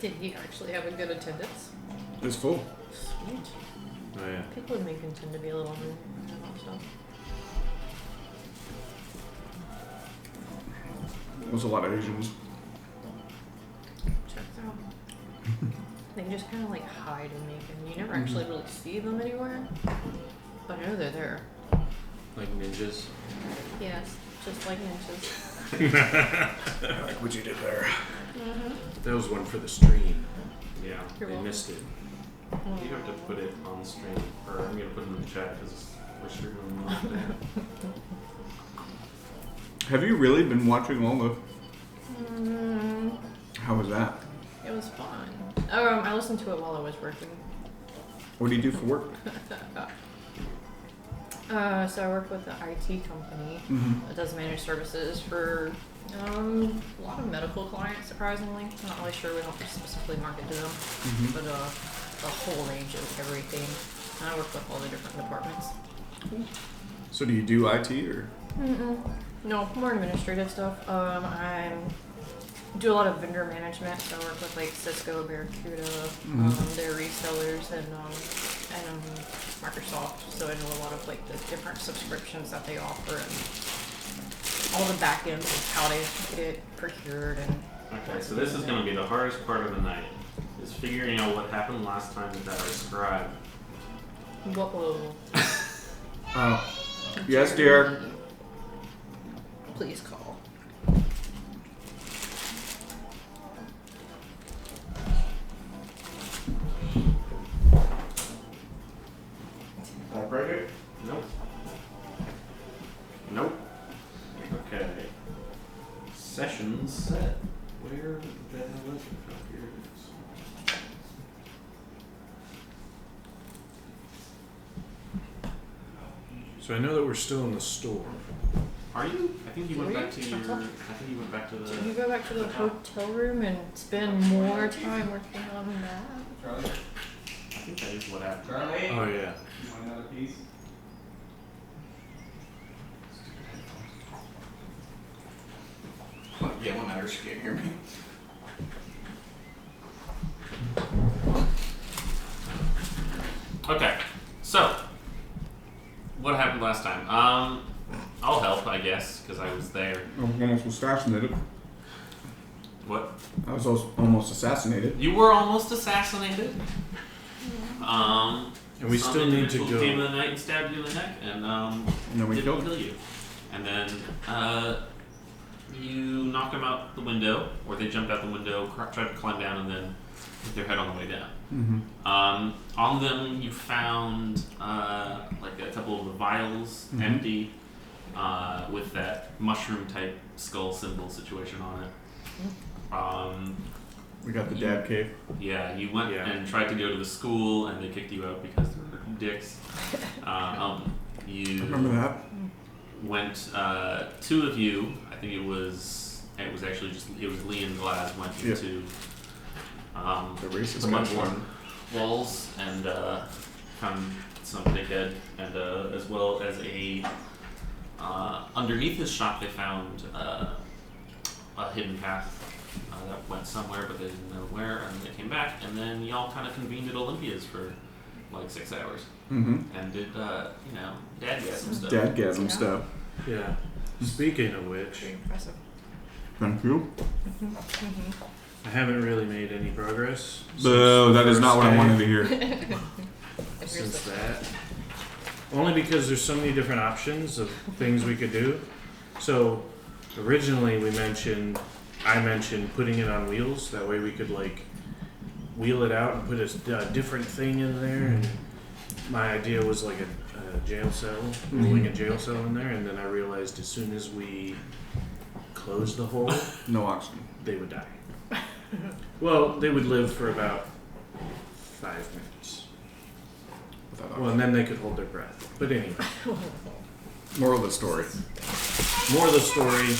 Did he actually have a good attendance? It's full. Sweet. Oh yeah. People in Macon tend to be a little more, so. There's a lot of Asians. Checks out. They just kind of like hide in Macon. You never actually really see them anywhere. But I know they're there. Like ninjas. Yes, just like ninjas. Like what you did there. Mm-hmm. That was one for the stream. Yeah. You're They welcome. missed it. You have to put it on the stream, or I'm gonna put it in the chat because we're streaming on there. Have you really been watching all the... How was that? It was fun. I listened to it while I was working. What do you do for work? So I work with an IT company Mm-hmm. that does managed services for a lot of medical clients, surprisingly. I'm not really sure, we don't specifically market to them, but a whole range of everything. And I work with all the different departments. So do you do IT or? No, more administrative stuff. I do a lot of vendor management, so I work with like Cisco, Barracuda, their resellers, and Microsoft. So I know a lot of like the different subscriptions that they offer and all the back ends of how they get it procured. And Okay, so this is gonna be the hardest part of the night, is figuring out what happened last time with that scribe. whoa. Yes, dear. Please call. Typewriter? Nope. Nope. Okay. Session set. Where the hell is it? Oh, here it is. So I know that we're still in the store. Are you? I think you went Were back to you? your. I think you went back to the. Did you go back to the hotel room and spend more time working on that? Charlie? I think that is what happened. Charlie? Oh yeah. You want another piece? I'm yelling at her, she can't hear me. Okay, so what happened last time? I'll help, I guess, because I was there. I was almost assassinated. What? I was also almost assassinated. You were almost assassinated. And we some still need to individual came in go. the night and stabbed you in the neck, and And then we didn't killed kill you. And then you knocked them out the window, or they jumped out the window, tried to climb down, and then hit their head on the way down. On them, you found like a couple of the vials empty, with that mushroom type skull symbol situation on it. We got the dad cave. Yeah, you went and tried to go to the school, and they kicked you out because they were dicks. You I remember that. went, two of you, I think it was actually just, it was Lee and Glaz went into The racist the guy mudboard one. walls and found some dickhead, and as well as underneath his shop they found a hidden path that went somewhere, but they didn't know where, and they came back, and then y'all kind of convened at Olympia's for like 6 hours and did dadgasm stuff. Dadgasm stuff. Yeah. Speaking of which, Very impressive. Thank you. I haven't really made any progress. Boo, that is not what I wanted to hear. Since that. Only because there's so many different options of things we could do. So originally I mentioned putting it on wheels. That way we could like wheel it out and put a different thing in there. And my idea was like a jail cell, rolling a jail cell in there. And then I realized as soon as we closed the hole, No oxygen. they would die. Well, they would live for about 5 minutes. Without Well, and then they could hold their breath. But anyway, Moral of the story. more of the story.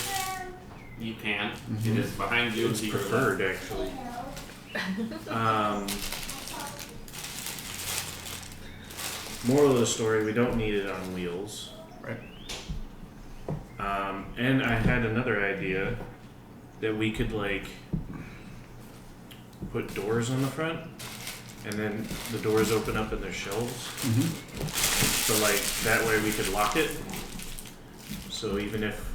You can. It is behind you. It's and to your preferred, left. actually. Moral of the story: we don't need it on wheels. Right. And I had another idea that we could like put doors on the front, and then the doors open up and there's shelves. Mm-hmm. So like that way we could lock it. So even if,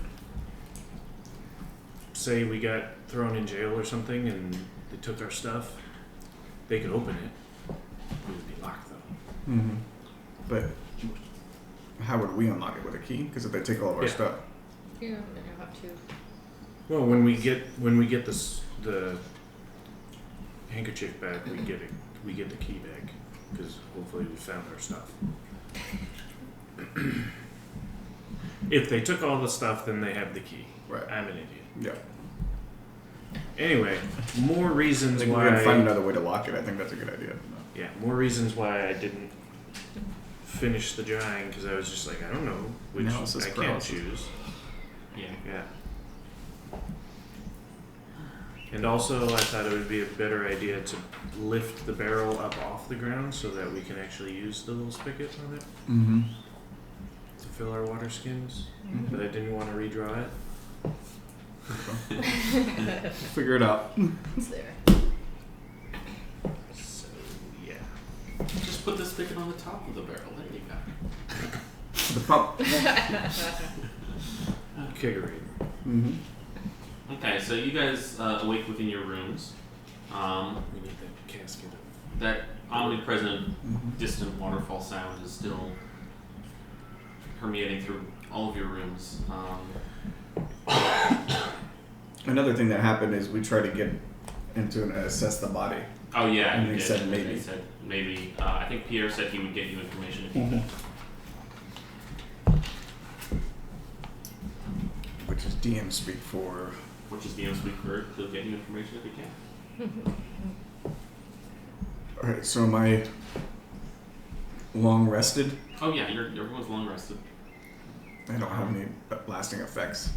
say we got thrown in jail or something and they took our stuff, they could open it. It would be locked though. Mm-hmm. But how would we unlock it with a key? Because if they take all of our stuff. Yeah, then you have to. Well, when we get the handkerchief back, we get the key back because hopefully we found our stuff. If they took all the stuff, then they have the key. Right. I'm an idiot. Yeah. Anyway, more reasons We're why. gonna find another way to lock it. I think that's a good idea. Yeah, more reasons why I didn't finish the drawing because I was just like, I don't know which Analysis I can't paralysis. choose. Yeah. Yeah. And also, I thought it would be a better idea to lift the barrel up off the ground so that we can actually use the little spigot on it Mm-hmm. to fill our water skins. Mhm. But I didn't want to redraw it. Figure it out. It's there. So, yeah. Just put the spigot on the top of the barrel. There you go. The pump. Kegerator. Mm-hmm. Okay, so you guys awake within your rooms. We need that casket of. That omnipresent, Mm-hmm. distant waterfall sound is still permeating through all of your rooms. Another thing that happened is we tried to get into and assess the body. Oh yeah, And you they did. said maybe. They said maybe. I think Pierre said he would get you information if he Mm-hmm. could. Which is DM speak for. Which is DM speak for he'll get you information if he can. Alright, so am I long rested? Oh yeah, everyone's long rested. I don't have any lasting effects.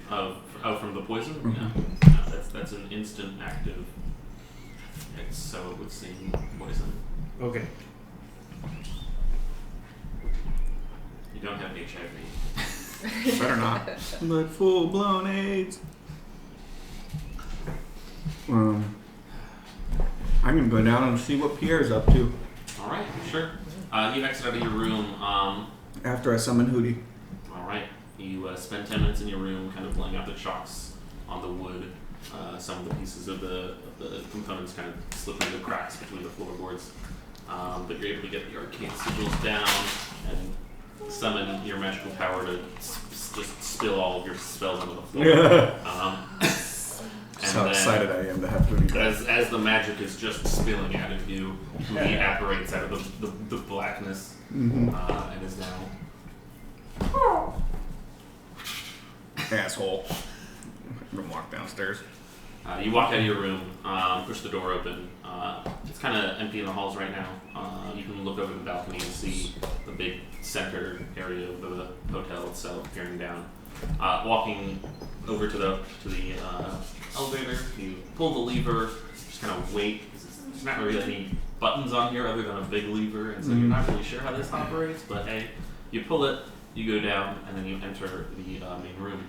From the poison? Mhm. No, that's an instant active. So it would seem poison. Okay. You don't have HIV. Better not. But full blown AIDS. I'm gonna go down and see what Pierre's up to All right, sure. You exit out of your room. after I summon Hootie. All right. You spend 10 minutes in your room, kind of laying out the chalks on the wood. Some of the pieces of the components kind of slip into cracks between the floorboards. But you're able to get the arcane sigils down and summon your magical power to just spill all of your spells onto the floor. That's how excited I am to have Hootie back. As the magic is just spilling out of you, he apparates out of the blackness Mm-hmm. and is now. Asshole. I'm gonna walk downstairs. You walk out of your room, push the door open. It's kind of empty in the halls right now. You can look over the balcony and see the big center area of the hotel itself peering down. Walking over to the elevator, you pull the lever, just kind of wait. There's not really any buttons on here other than a big lever, and so you're not really sure how this operates. But hey, you pull it, you go down, and then you enter the main room.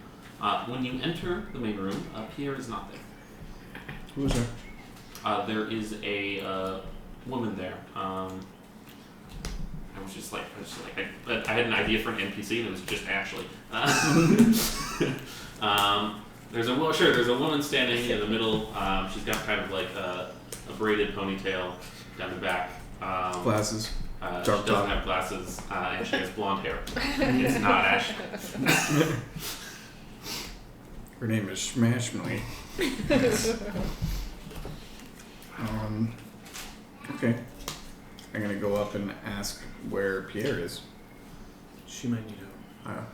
When you enter the main room, Pierre is not there. Who's there? There is a woman there. I was just like, I had an idea for an NPC, and it was just Ashley. There's a woman standing in the middle. She's got kind of like a braided ponytail down the back. Glasses. She Dark doesn't top. have glasses, and she has blonde hair. It's not Ashley. Her name is Smashmily. Okay. I'm gonna go up and ask where Pierre is. She might need help.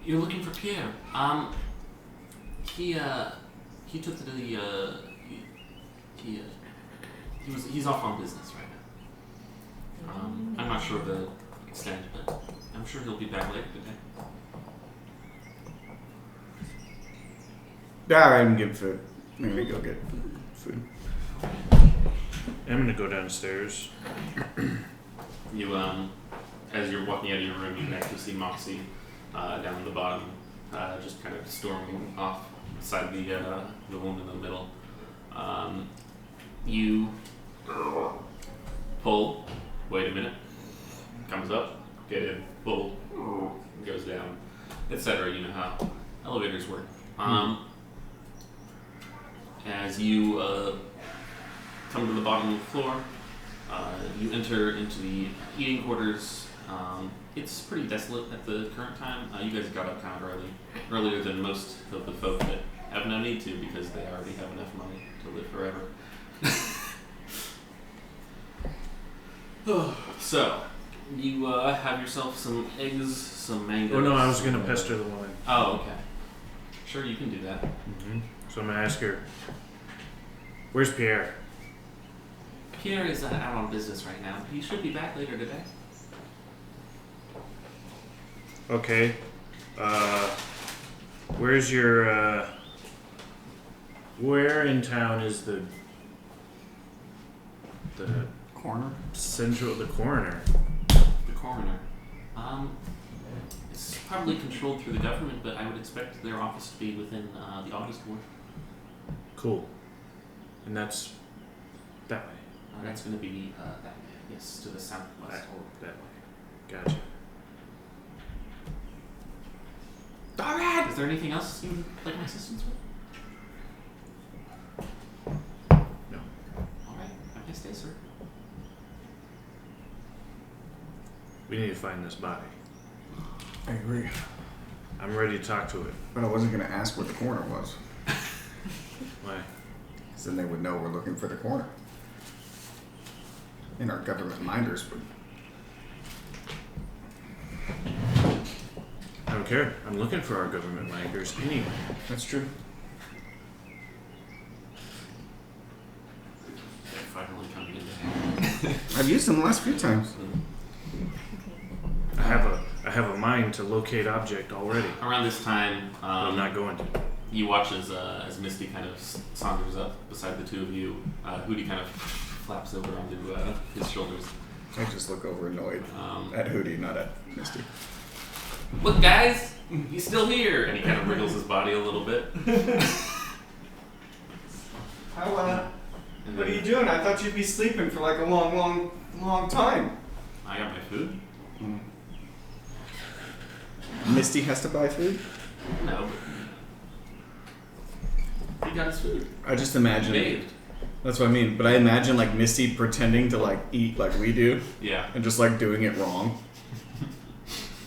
You're looking for Pierre. He took to the he's off on business right now. I'm not sure of the extent, but I'm sure he'll be back later today. Alright, I'm getting food. I'm gonna go get food. I'm gonna go downstairs. You as you're walking out of your room, you can actually see Moxie down at the bottom, just kind of storming off beside the woman in the middle. You pull. Wait a minute. Comes up. Get in. Pull. Goes down, etc. You know how elevators work. As you come to the bottom of the floor, you enter into the eating quarters. It's pretty desolate at the current time. You guys got up kind of earlier than most of the folk that have no need to because they already have enough money to live forever. So, you have yourself some eggs, some mangoes. Oh no, I was gonna pester the woman. Oh, okay. Sure, you can do that. So I'm gonna ask her, where's Pierre? Pierre is out on business right now. He should be back later today. Okay. Where's your, where in town is the Corner? the coroner? The coroner. It's probably controlled through the government, but I would expect their office to be within the August Ward. Cool. And that's that way. That's going to be that way. Yes, to the southwest. That way. Gotcha. Alright! Is there anything else you would like my assistance with? No. Alright, have a nice day, sir. We need to find this body. I agree. I'm ready to talk to it. But I wasn't going to ask what the corner was. Why? Because then they would know we're looking for the corner. And our government minders would. I don't care. I'm looking for our government minders anyway. That's true. They're finally coming into I've used them the last few times. I have a mind to locate object already. Around this time, But I'm not going to. you watch as Misty kind of saunters up beside the two of you. Hootie kind of flaps over onto his shoulders. I just look over annoyed Um, at Hootie, not at Misty. Look, guys, he's still here, and he kind of wriggles his body a little bit. How, And what are then, you doing? I thought you'd be sleeping for like a long time. I got my food. Misty has to buy food? No, but he got his food. I just He imagine. bathed. That's what I mean. But I imagine like Misty pretending to like eat like we do Yeah. and just like doing it wrong.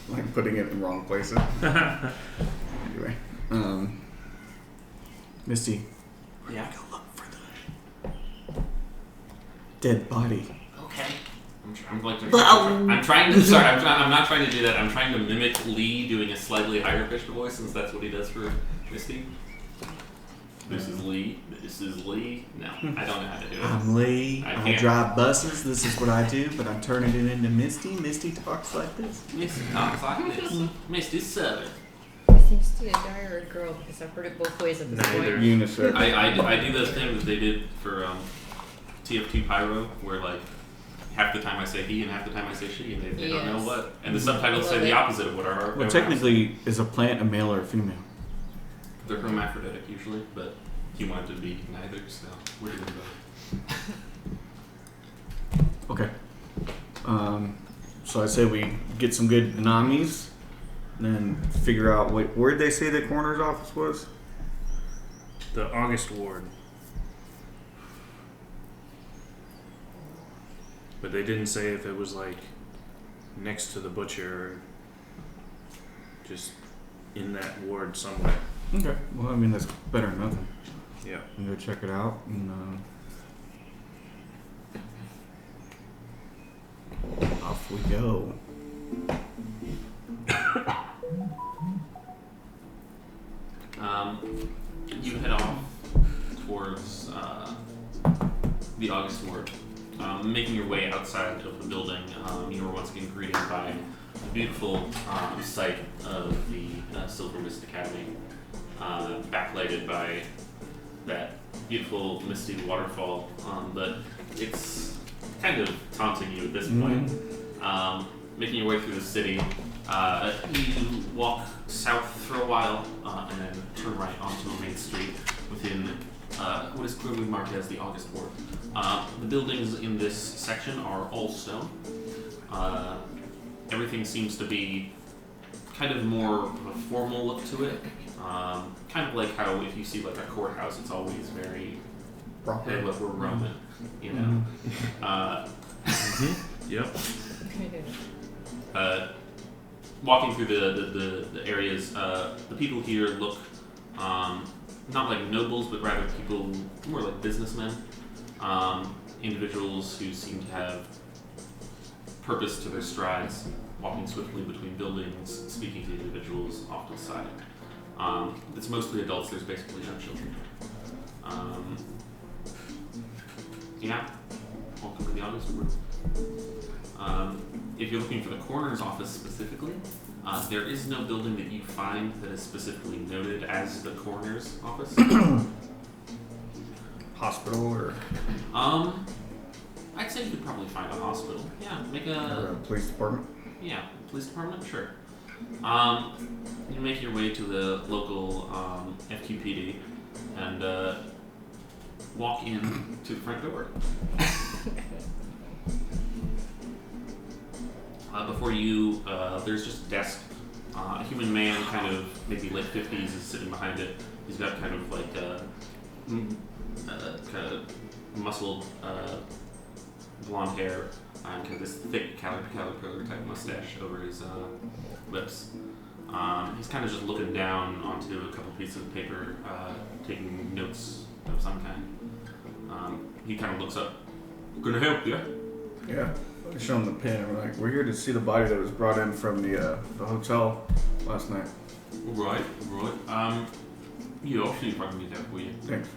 Like putting it in wrong places. Anyway. Misty. Yeah. Go look for the dead body. Okay. I'm trying to. Sorry, I'm not trying to do that. I'm trying to mimic Lee doing a slightly higher pitched voice, since that's what he does for Misty. This is Lee. This is Lee. No, I don't know how to do it. I'm Lee. I I can't. drive buses. This is what I do, but I'm turning it into Misty. Misty talks like this. Misty talks like this. Misty's Southern. Seems to be a guy or a girl because I've heard it both ways at this Neither. point. Unisex. I do the thing that they did for TF2 Pyro, where like half the time I say he and half the time I say she, and they don't know Yes. what. And the subtitles say Love the it. opposite of what our. Well, technically, is a plant a male or a female? They're hermaphroditic usually, but he wanted to be neither, so we're doing both. Okay. So I say we get some good anomalies, then figure out where'd they say the coroner's office was? The August Ward. But they didn't say if it was like next to the butcher or just in that ward somewhere. Okay. Well, I mean that's better than nothing. Yeah. We can go check it out and off we go. You head off towards the August Ward. Making your way outside of the building, you were once again greeted by the beautiful sight of the Silver Mist Academy, backlighted by that beautiful misty waterfall, but it's kind of taunting you at this point. Making your way through the city, You walk south for a while and then turn right onto a main street within what is clearly marked as the August Ward. The buildings in this section are all stone. Everything seems to be kind of more of a formal look to it. Kind of like how if you see like a courthouse, it's always very hey, look, we're Roman, you know. Yep. Walking through the areas, the people here look not like nobles, but rather people more like businessmen, individuals who seem to have purpose to their strides, walking swiftly between buildings, speaking to individuals off to the side. It's mostly adults, there's basically no children. Yeah, welcome to the August Ward. If you're looking for the coroner's office specifically, there is no building that you find that is specifically noted as the coroner's office. Hospital or I'd say you could probably find a hospital. Yeah, make a police department. Yeah, police department, sure. You make your way to the local FQPD and walk in to the front door. Before you, there's just a desk. A human man, kind of maybe late 50s, is sitting behind it. He's got kind of like kind of muscled blonde hair and kind of this thick caterpillar type mustache over his lips. He's kind of just looking down onto a couple pieces of paper, taking notes of some kind. He kind of looks up. Can I help you? Yeah. I show him the pin and we're like, we're here to see the body that was brought in from the hotel last night. Right. Yeah, I'll see if I can get that for you. Thanks.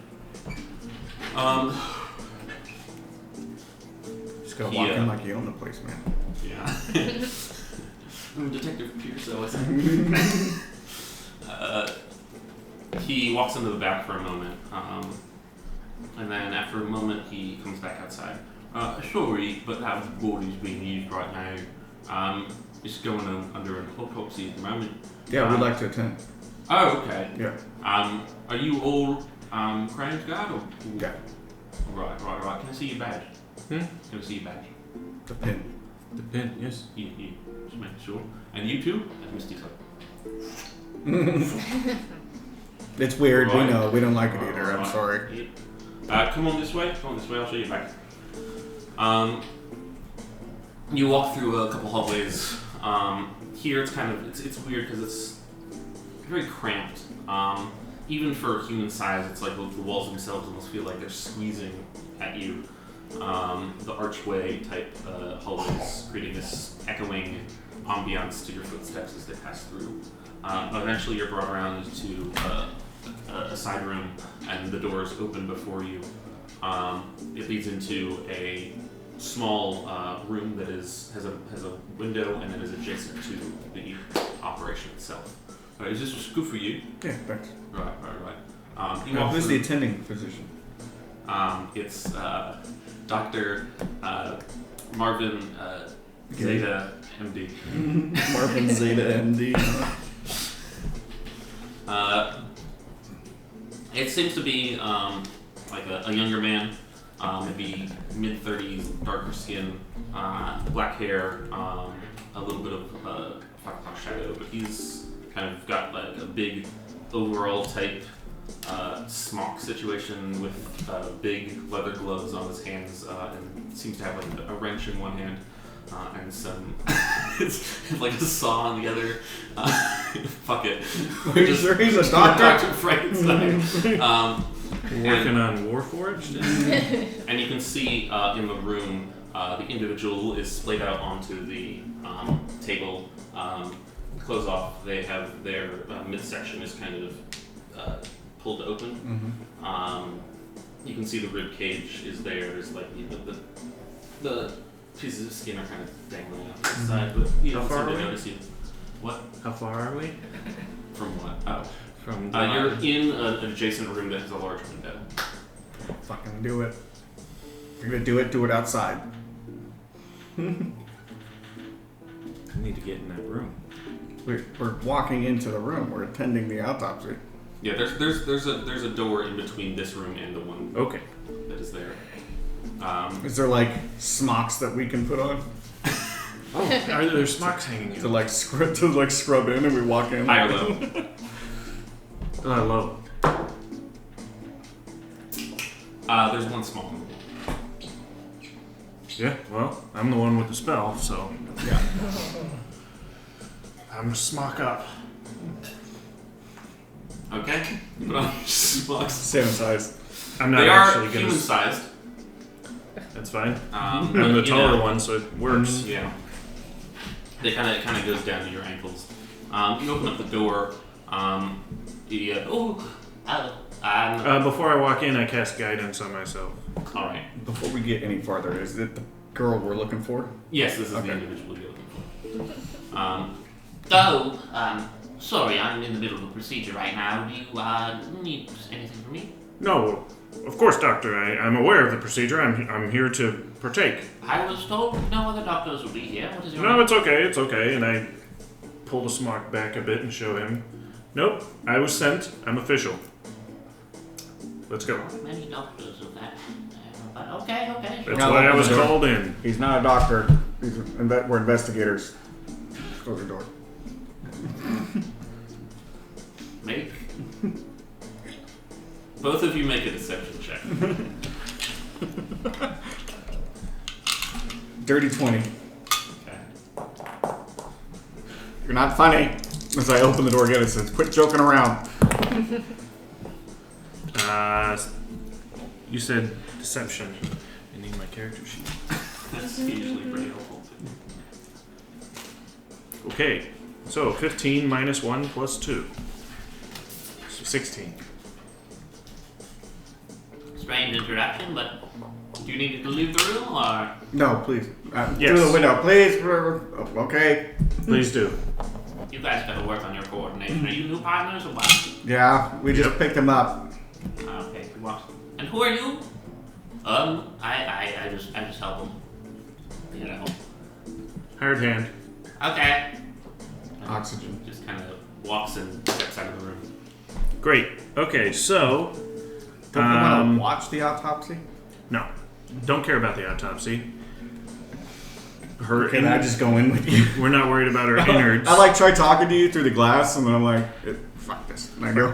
Just gotta walk in like you own the place, man. Yeah. Detective Pierce, he walks into the back for a moment, and then after a moment he comes back outside. Sorry, but that body's being used right now. It's going under an autopsy at the moment. Yeah, we'd like to attend. Oh, okay. Yeah. Are you all Crown's Guard or? Yeah. Right. Can I see your badge? Can I see your badge? The pin. The pin, yes. You just making sure. And you too? I missed you. It's weird. Right. We know. We don't like it either. I'm Right. sorry. Come on this way. I'll show you back. You walk through a couple hallways. Here it's kind of it's weird because it's very cramped. Even for human size, it's like the walls themselves almost feel like they're squeezing at you. The archway type hallways creating this echoing ambiance to your footsteps as they pass through. Eventually you're brought around to a side room and the doors open before you. It leads into a small room that has a window and that is adjacent to the operation itself. Is this good for you? Yeah, thanks. Right. Who's the attending physician? It's Dr. Marvin Zeta, MD. Marvin Zeta, MD. It seems to be like a younger man, maybe mid-30s, darker skin, black hair, a little bit of shadow, but he's kind of got like a big overall type smock situation with big leather gloves on his hands and seems to have like a wrench in one hand and some it's like a saw on the other. Fuck it. He's a doctor. Dr. Frankenstein. Working on Warforged? And you can see in the room the individual is splayed out onto the table. Clothes off. They have their midsection is kind of pulled open. You can see the rib cage is there. There's like the pieces of skin are kind of dangling off the side, but you don't seem to notice you. What? How far are we? From what? Oh. From you're in an adjacent room that has a large window. Fucking do it. If you're gonna do it outside. I need to get in that room. We're walking into the room. We're attending the autopsy. Yeah, there's a door in between this room and the one Okay. that is there. Is there like smocks that we can put on Oh, are there smocks hanging in? to like scrub in and we walk in? High or low? Low. There's one small one. Yeah, well, I'm the one with the spell, so Yeah. I'm smock up. Okay. Put on smocks. Same size. I'm not They actually are gonna. human-sized. That's fine. I'm I'm the taller one, so it works. Yeah. It kind of goes down to your ankles. You open up the door. Before I walk in, I cast guidance on myself. All right. Before we get any farther, is it the girl we're looking for? Yes, this is Okay. the individual you're looking for. Sorry, I'm in the middle of a procedure right now. Do you need anything from me? No, of course, Doctor. I'm aware of the procedure. I'm here to partake. I was told no other doctors would be here. What is your No, name? it's okay. It's okay. And I pull the smock back a bit and show him. Nope, I was sent. I'm official. Let's go. Not many doctors of that. But okay. That's Yeah, why I open was the door. called in. He's not a doctor. We're investigators. Close the door. Both of you make a deception check. Dirty 20. Okay. You're not funny. As I open the door again, it says, "Quit joking around." You said deception. I need my character sheet. That's usually pretty helpful. Okay, so 15 minus 1 plus 2. So 16. Strange interaction, but Do you need to leave the room, or? No, please. Yes. Through the window, please. Oh, okay. Please do. you guys got to work on your coordination. Are you new partners or what? Yeah, we just picked him up. Okay, what? And who are you? I just help them. You know. Hired hand. Okay. Oxygen. Just kind of walks and steps out of the room. Great. Okay, so Don't we want to watch the autopsy? no, don't care about the autopsy. Her Can I just go in with you? We're not worried about her innards. I like try talking to you through the glass, and then I'm like, "Fuck this," and I go.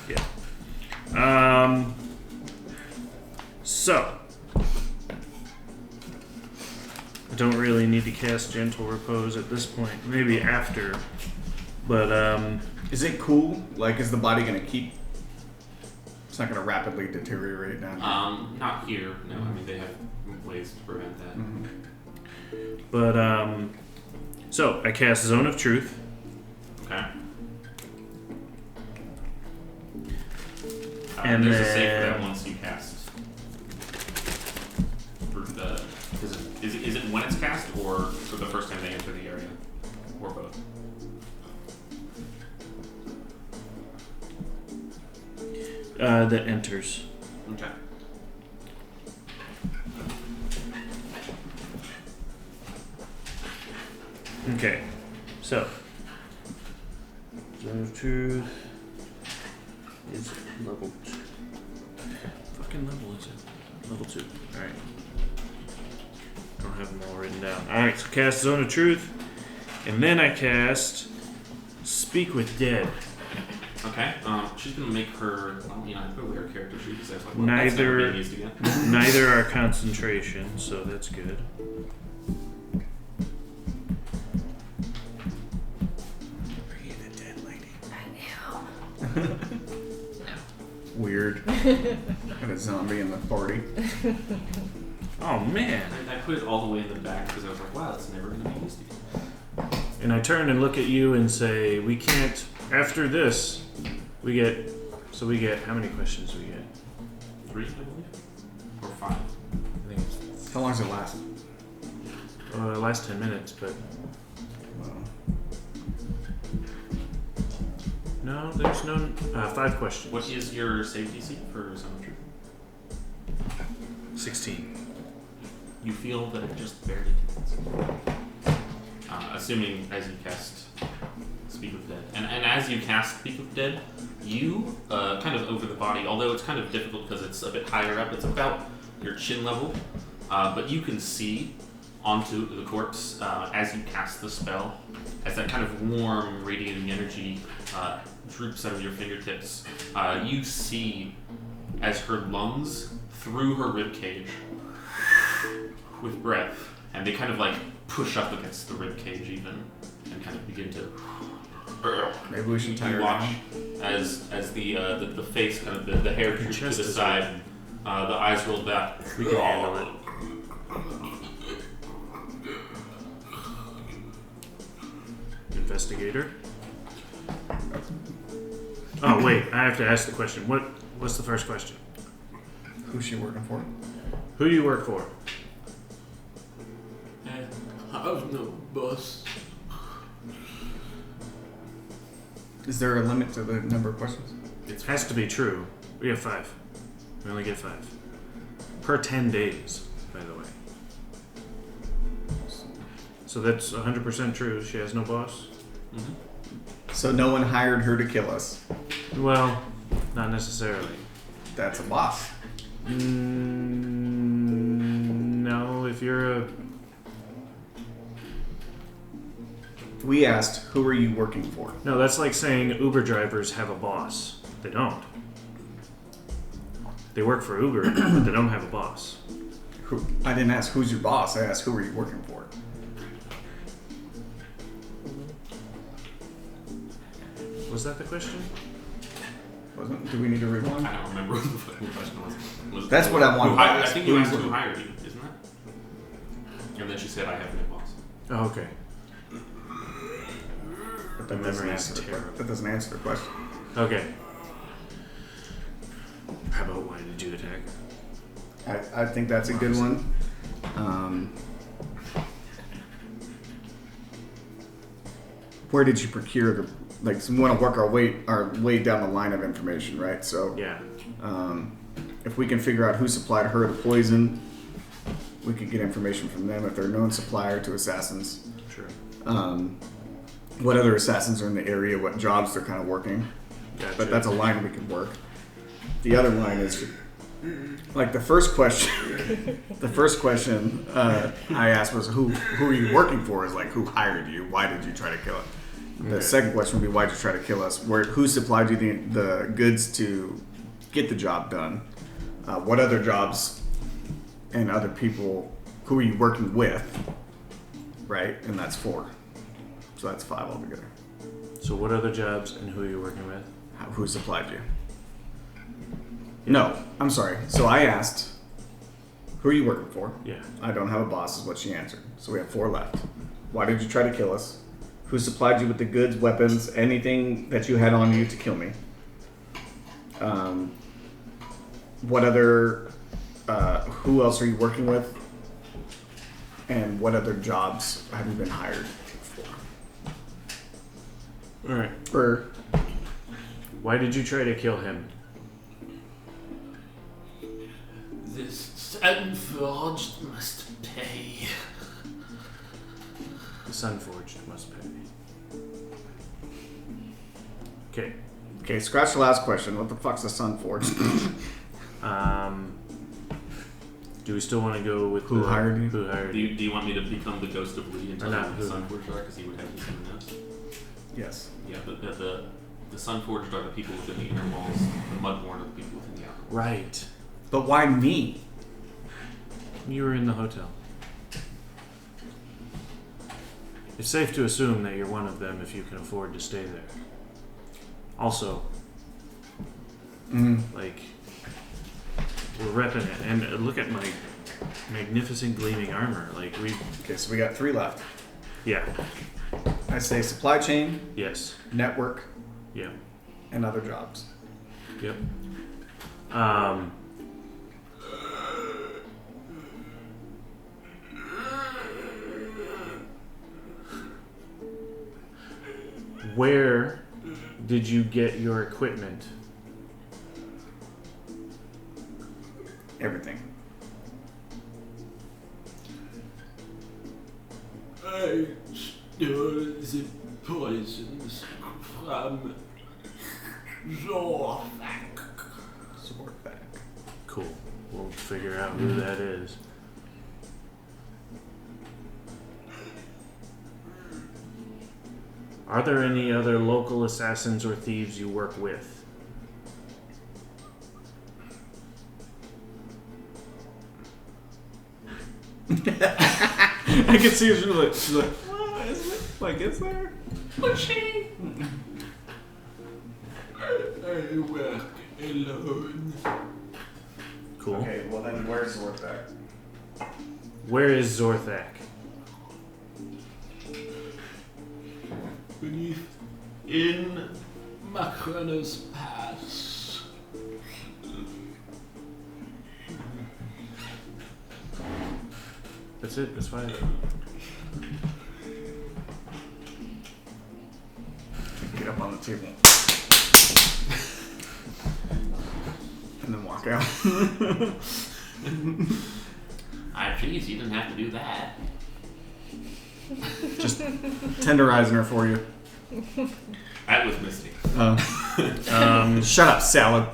Yeah. So I don't really need to cast Gentle Repose at this point. Maybe after, but Is it cool? Like, is the body gonna keep? It's not gonna rapidly deteriorate down here. Not here. No, I mean they have ways to prevent that. but so I cast Zone of Truth. Okay. And there's a save for then- that once you cast. Is it when it's cast, or for the first time they enter the area, or both? That enters. Okay. Okay, so Zone of Truth is level 2. Fucking level is it? Level 2. Alright. I don't have them all written down. Alright, so cast Zone of Truth. And then I cast Speak with Dead. Okay. She's gonna make her. I put away her character sheet because that's like Neither- that's never been used again. Neither are concentration, so that's good. Are you the dead lady? I am. No. Weird. Got a zombie in the party. Oh man. I put it all the way in the back because I was like, wow, that's never gonna be used again. And I turn and look at you and say, we can't, after this, we get, how many questions do we get? 3, I believe, or 5. I think it's, How long does it last? last 10 minutes, but Well, no, there's no, 5 questions. What is your safety seat for Zone of Truth? 16. You feel that it just barely assuming as you cast Speak with Dead. And as you cast Speak with Dead, you, kind of over the body, although it's kind of difficult because it's a bit higher up, it's about your chin level, but you can see onto the corpse as you cast the spell, as that kind of warm, radiating energy droops out of your fingertips. You see as her lungs through her rib cage with breath, and they kind of like push up against the rib cage even, and kind of begin to. Maybe we should tie her watch down. as the face kind of the hair droops to the side, the eyes rolled back. We can handle it. Investigator. Oh wait, I have to ask the question. What's the first question? Who's she working for? Who do you work for? I have no boss. Is there a limit to the number of questions? It has to be true. We have 5. We only get 5 per 10 days, by the way. So that's 100% true. She has no boss. Mm-hmm. So no one hired her to kill us. Well, not necessarily. That's a boss. No, if you're a... We asked, who are you working for? No, that's like saying Uber drivers have a boss. They don't. They work for Uber, but they don't have a boss. Who? I didn't ask who's your boss. I asked who are you working for. Was that the question? Wasn't? Do we need to rewind? I don't remember what the fucking question was. That's what I wanted to I ask. think you asked who hired you, isn't it? And then she said, I have no boss. Oh, okay. But that My doesn't memory is answer the terrible. That doesn't answer the question. Okay. How about why did you attack? I think that's a good one. Where did you procure the? Like, so we want to work our way down the line of information, right? So Yeah. if we can figure out who supplied her the poison, we could get information from them if they're a known supplier to assassins. Sure. What other assassins are in the area? What jobs they're kind of working? Gotcha. But that's a line we could work. The other line is, like the first question. The first question I asked was, "Who are you working for?" Is like, "Who hired you? Why did you try to kill it?" The second question would be, "Why did you try to kill us? Who supplied you the goods to get the job done? What other jobs and other people? Who are you working with?" Right, and that's 4. So that's 5 altogether. So what other jobs and who are you working with? Who supplied you? No, I'm sorry. So I asked, who are you working for? Yeah. I don't have a boss is what she answered. So we have 4 left. Why did you try to kill us? Who supplied you with the goods, weapons, anything that you had on you to kill me? What other, who else are you working with? And what other jobs have you been hired for? All right. Or Why did you try to kill him? This Sunforged must pay. The Sunforged must pay. Okay. okay, scratch the last question. What the fuck's a sun forged? Do we still want to go with Who the, hired you? Who hired Do you? you want me to become the ghost of Lee and tell Or you not, what the who? Sunforged are? Because he would have these in the notes. Yes. Yeah, but the Sunforged are the people within the inner walls. The Mudborn are the people within the outer walls. Right. But why me? You were in the hotel. It's safe to assume that you're one of them if you can afford to stay there. Also, like, we're repping it. And look at my magnificent gleaming armor. Like, Okay, so we got 3 left. yeah. I say supply chain, Yes. network, Yeah. and other jobs. Yep. Where did you get your equipment? Everything. I the poisons from Zorthak. Cool. We'll figure out who that is. Are there any other local assassins or thieves you work with? I can see her. She's like, what is it? Like, is there? What's she? I work alone. Cool. Okay, well then where's Zorthak? Where is Zorthak? Beneath in Macrona's Pass. That's it. That's fine. Get up on the table. And then walk out. Geez, you didn't have to do that. Just tenderizing her for you. That was Misty. Shut up, salad.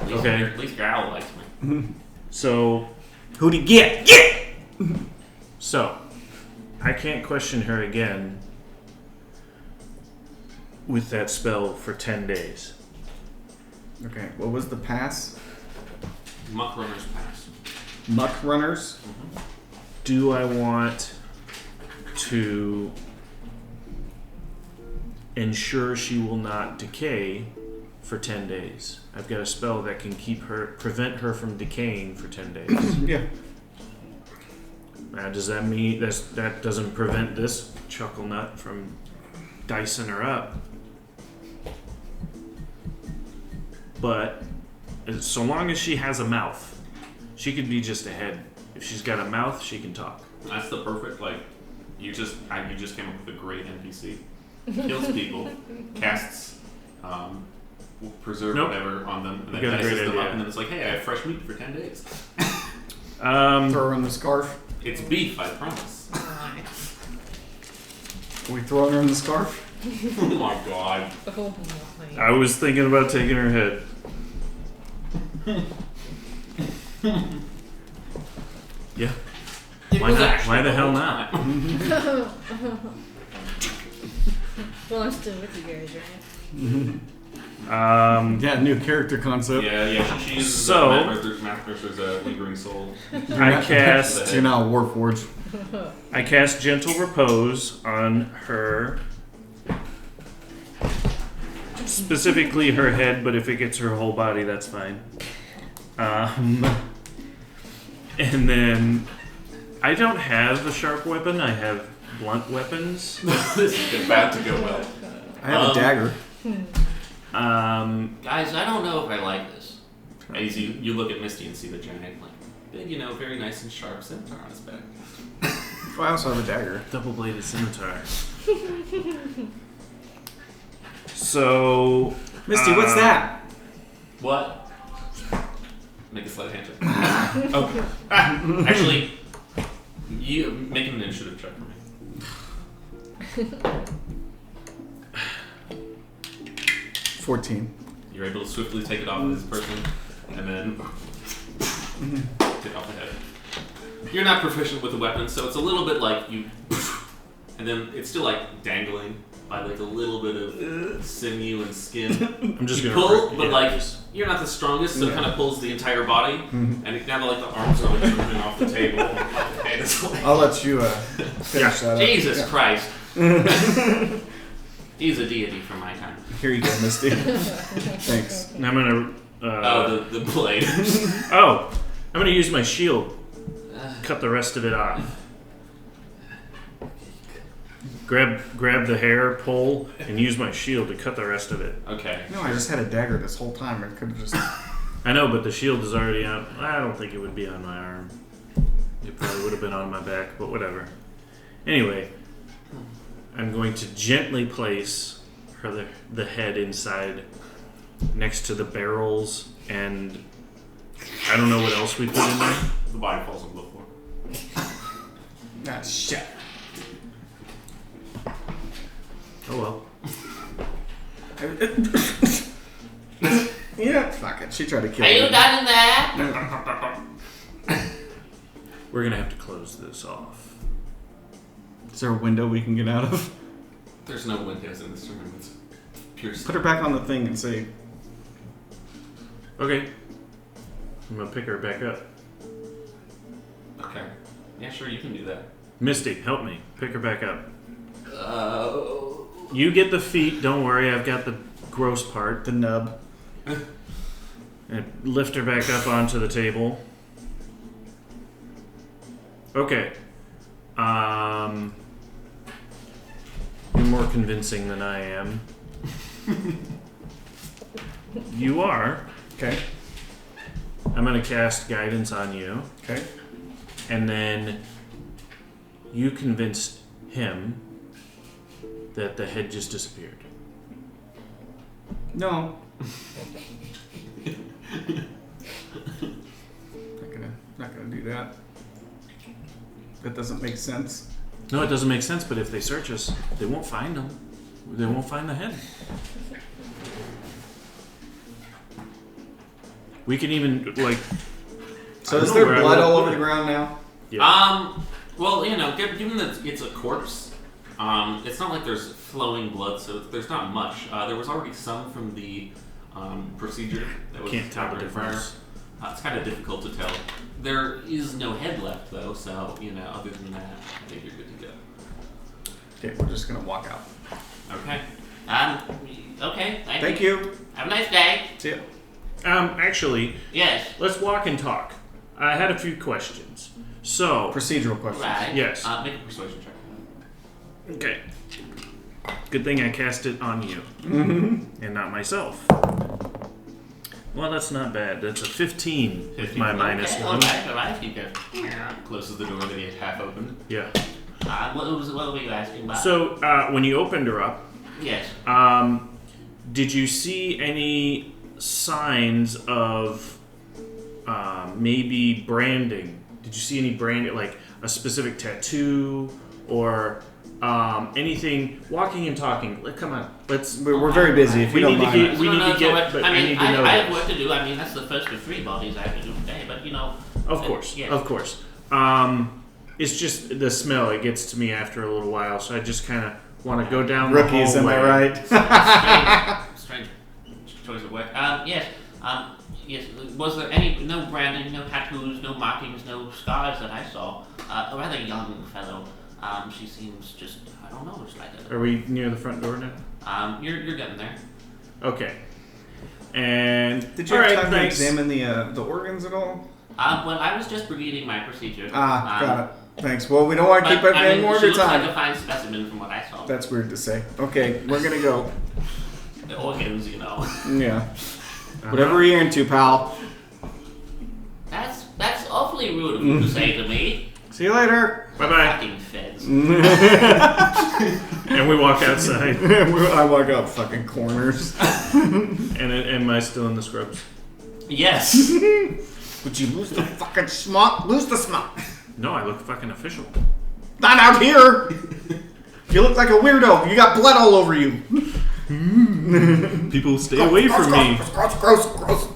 Okay. At least your owl likes me. So, Who'd he get? Get! so, I can't question her again with that spell for 10 days. Okay, what was the pass? Muck Runner's Pass. Muck runners? Do I want to ensure she will not decay for 10 days? I've got a spell that can prevent her from decaying for 10 days. Yeah. Now, does that mean that doesn't prevent this chuckle nut from dicing her up? But so long as she has a mouth, she could be just a head. If she's got a mouth, she can talk. That's the perfect, like, you just came up with a great NPC. Kills people, casts, preserve Nope. whatever on them, and then You got a dices great them up, idea. and then it's like, hey, I have fresh meat for 10 days. Throw her in the scarf. It's beef, I promise. We throw her in the scarf? Oh my god. Oh my. I was thinking about taking her head. Yeah. It Why was not? actually Why the hell whole not? time. Well, I'm still with you guys, right? Yeah, new character concept. Yeah, she uses So- Matt Mercer's lingering soul. I cast You're now a Warforged. I cast Gentle Repose on her, specifically her head, but if it gets her whole body, that's fine. And then I don't have a sharp weapon. I have blunt weapons. This is about to go well. I have a dagger. Guys, I don't know if I like this. As you look at Misty and see the giant, like, big, very nice and sharp scimitar on his back. Well, I also have a dagger. Double-bladed scimitar. So, Misty, what's that? What? Make a sleight of hand check. Okay. Actually, you make an initiative check for me. 14. You're able to swiftly take it off of this person, and then take off the head. You're not proficient with the weapon, so it's a little bit like you, and then it's still like dangling by like a little bit of sinew and skin. I'm just You gonna pull, but like you're not the strongest, so it kind of pulls the entire body, and it, now like the arms are like moving off the table. And it's like, I'll let you finish that up. Jesus Yeah. Christ. He's a deity from my time. Here you go, Misty. Thanks. and I'm gonna. oh, the blade. Oh, I'm gonna use my shield. Cut the rest of it off. Grab the hair, pull, and use my shield to cut the rest of it. Okay. No, I just had a dagger this whole time. I could have just. I know, but the shield is already on. I don't think it would be on my arm. It probably would have been on my back, but whatever. Anyway, I'm going to gently place the head inside, next to the barrels, and I don't know what else we put in there. The body falls on the floor. Ah, shit. Oh well. Yeah, fuck it. She tried to kill Are me. you done in there? We're gonna have to close this off. Is there a window we can get out of? There's no windows in this room. It's pure. Put her back on the thing and say, Okay. I'm gonna pick her back up. Okay. Yeah, sure, you can do that. Misty, help me. Pick her back up. Oh. You get the feet, don't worry, I've got the gross part. the nub. And lift her back up onto the table. Okay. You're more convincing than I am. You are. Okay. I'm gonna cast guidance on you. Okay. And then you convinced him that the head just disappeared. No. Not gonna do that. That doesn't make sense. No, it doesn't make sense, but if they search us, they won't find them. They won't find the head. We can even, like... So I is don't there know where I blood would all put over it. the ground now? Yeah. Well, you know, given that it's a corpse, it's not like there's flowing blood, so there's not much. There was already some from the procedure that was Can't tell the happening prior. difference. It's kind of difficult to tell. There is no head left, though, so, you know, other than that, I think you're good to go. Okay, we're just gonna walk out. Okay. Okay, Thank you. Have a nice day. See ya. Actually, Yes. let's walk and talk. I had a few questions. So, Procedural questions. Right. yes. Make a persuasion check. Okay. Good thing I cast it on you. Mm-hmm. And not myself. Well, that's not bad. That's a 15 with my minus Okay, 1. alright, you go. Closes the door that he had half opened. Yeah. What were you asking about? So, when you opened her up, Yes. did you see any signs of maybe branding? Did you see any branding, like a specific tattoo or anything? Walking and talking. Come on, let's. We're very busy. If you don't mind. We need to get. But I need to know. I have work to do. I mean, that's the first of 3 bodies I have to do today. But you know. Of course, yes. of course. It's just the smell. It gets to me after a little while, so I just kind of want to go down Rookies, the am hallway. I right? Strange choice of word. Yes. Yes. Was there no branding, no tattoos, no markings, no scars that I saw? A rather young fellow. She seems just, I don't know, just like a. Are we near the front door now? You're getting there. Okay. And Did you all have right, time thanks. to examine the organs at all? Well, I was just beginning my procedure. Got it. Thanks. Well, we don't want to keep up any more of she your looks time. like a fine specimen from what I saw. That's weird to say. Okay, we're gonna go. The organs, you know. Yeah. Whatever you're into, pal. That's awfully rude of you to say to me. See you later. Bye bye. Fucking feds. And we walk outside. I walk out fucking corners. And am I still in the scrubs? Yes. Would you lose the fucking smock? Lose the smock. No, I look fucking official. Not out here. You look like a weirdo. You got blood all over you. People stay away from me. Gross.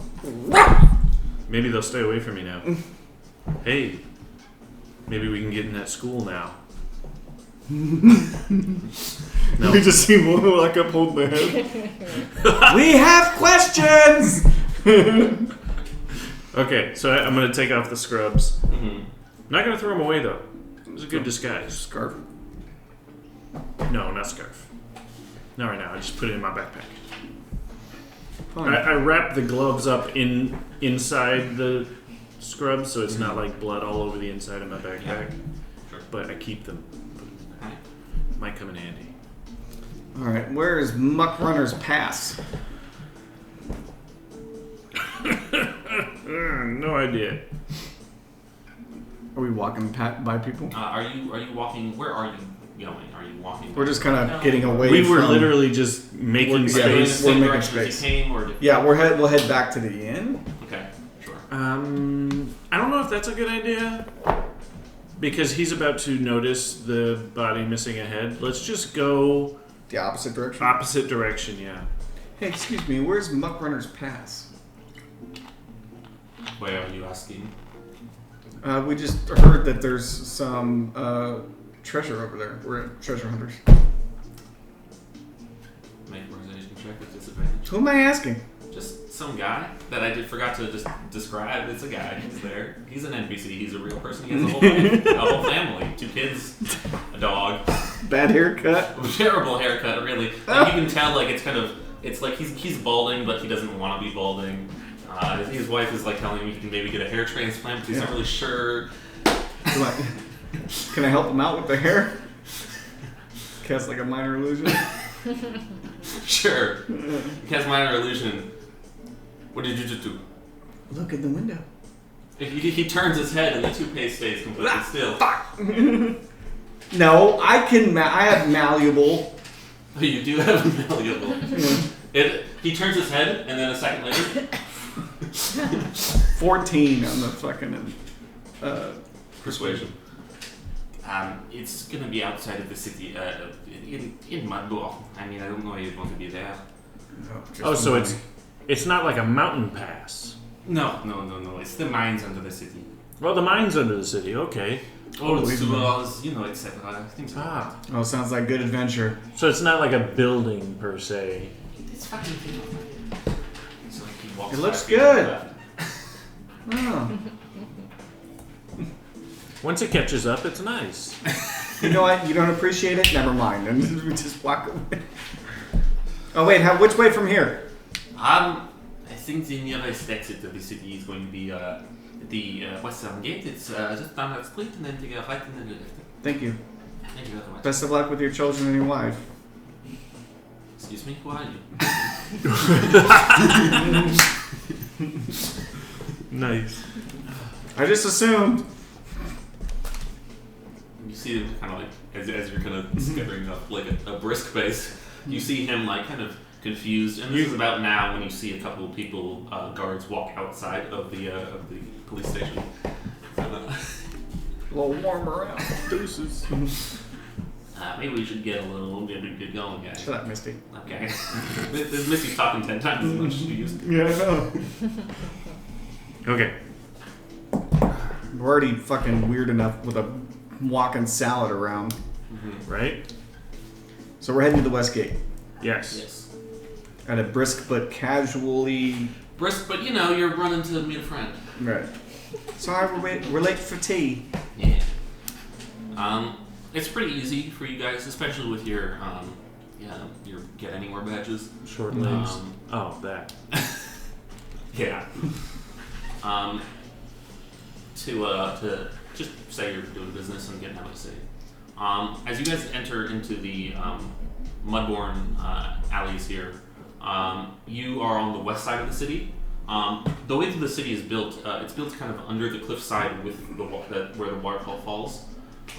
Maybe they'll stay away from me now. Hey, maybe we can get in that school now. No. We just see one walk up, hold the head. We have questions. Okay, so I'm gonna take off the scrubs. Mm-hmm. Not gonna throw them away though. It was a good disguise. Scarf. No, not scarf. Not right now. I just put it in my backpack. Fine. I wrap the gloves up inside the scrubs, so it's not like blood all over the inside of my backpack. Sure. But I keep them. Put them in there. Might come in handy. All right. Where is Muck Runner's Pass? No idea. Are we walking by people? Are you walking? Where are you going? Are you walking? We're just kind of getting away. We were from- literally just making Yeah, space. we're Same making direction as space. you came, or Yeah, we'll head back to the inn. Okay, sure. I don't know if that's a good idea. Because he's about to notice the body missing a head. Let's just go The opposite direction? Opposite direction, yeah. Hey, excuse me, where's Muckrunner's Pass? Why are you asking? We just heard that there's some treasure over there. We're treasure hunters. Make a organization check with disadvantage. Who am I asking? Just some guy that I forgot to just describe. It's a guy. He's there. He's an NPC. He's a real person. He has a whole life, a whole family, 2 kids, a dog. Bad haircut. Terrible haircut, really. Like, you can tell, like it's like he's balding, but he doesn't want to be balding. His wife is like telling him he can maybe get a hair transplant, but he's not really sure. Can I help him out with the hair? Cast like a minor illusion. Sure. Cast minor illusion. What did you just do? Look in the window. He turns his head and the toupee stays completely still. Fuck. No, I have malleable. Oh, you do have a malleable. He turns his head and then a second later. 14 on the fucking Persuasion. It's gonna be outside of the city, in Mador. I mean, I don't know how you're going to be there. No, so it's not like a mountain pass. No. It's the mines under the city. Well, the mine's under the city. Okay. All the sewers, etc. Things like that. Oh, sounds like good adventure. So it's not like a building per se. It's fucking beautiful. So like he walks It looks 5 feet good. left. Oh. Once it catches up, it's nice. You know what? You don't appreciate it? Never mind. And we just walk away. Oh, wait. Which way from here? I think the nearest exit of the city is going to be the western gate. It's just down that street and then take a right and then a left. Thank you. Thank you very much. Best of luck with your children and your wife. Excuse me, who are you? Nice. I just assumed. You see him kind of like, as you're kind of skittering up like a brisk pace, you see him like kind of confused. And this is about now when you see a couple of people, guards, walk outside of the police station. A little warmer out. Deuces. Maybe we should get get going, guys. Shut up, Misty. Okay. This Misty's talking 10 times as much as she used to. Yeah, I know. Okay. We're already fucking weird enough with a walking salad around. Mm-hmm. Right? So we're heading to the West Gate. Yes. Yes. At a brisk but casually... Brisk, but you're running to meet a friend. Right. Sorry, we're late for tea. Yeah. It's pretty easy for you guys, especially with your get anywhere badges. Short legs. That. Yeah. To just say you're doing business and getting out of the city. As you guys enter into the Mudbourne alleys here, you are on the west side of the city. The way that the city is built, it's built kind of under the cliffside with where the waterfall falls.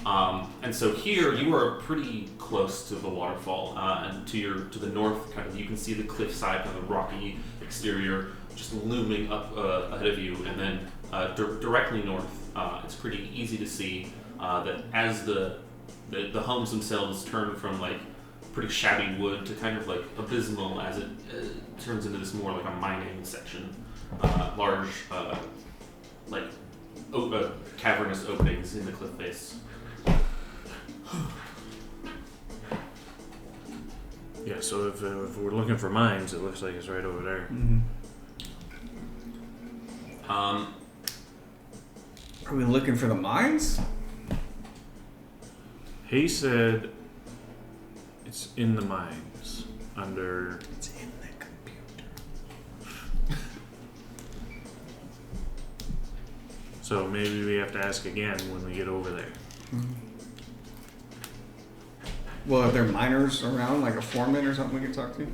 And so here you are pretty close to the waterfall, and to the north, kind of you can see the cliffside, kind of the rocky exterior, just looming up ahead of you, and then directly north, it's pretty easy to see that as the homes themselves turn from like pretty shabby wood to kind of like abysmal as it turns into this more like a mining section, large cavernous openings in the cliff face. Yeah, so if we're looking for mines, it looks like it's right over there. Mm-hmm. Are we looking for the mines? He said it's in the mines under. It's in the computer. So maybe we have to ask again when we get over there. Mm-hmm. Well, are there miners around, like a foreman or something we can talk to?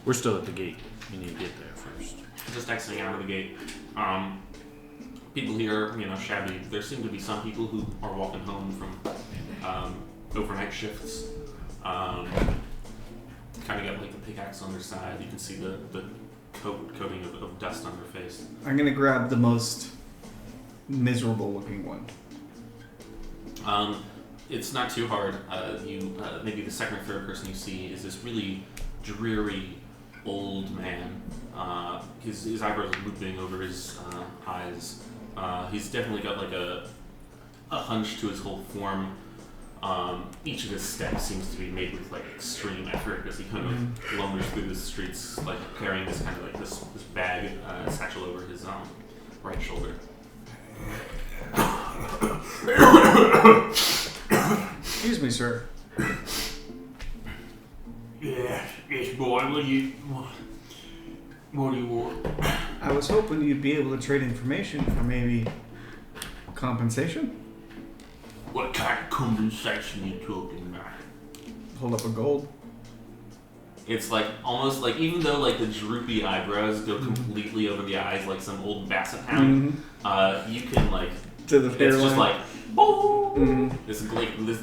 We're still at the gate. You need to get there first. Just exiting out of the gate. People here, shabby. There seem to be some people who are walking home from overnight shifts. Kind of got like the pickaxe on their side. You can see the coating of dust on their face. I'm gonna grab the most miserable looking one. it's not too hard. Maybe the second or third person you see is this really dreary old man. His eyebrows are looping over his eyes. He's definitely got like a hunch to his whole form. Each of his steps seems to be made with like extreme effort as he kind of lumbers through the streets, like carrying this kind of like this bag, satchel over his right shoulder. Excuse me, sir. Yes, boy. What do you want? I was hoping you'd be able to trade information for maybe compensation. What kind of compensation are you talking about? Hold up a gold. It's like almost like, even though like the droopy eyebrows go completely over the eyes like some old basset hound, you can like To the hairline. it's just like boom. This,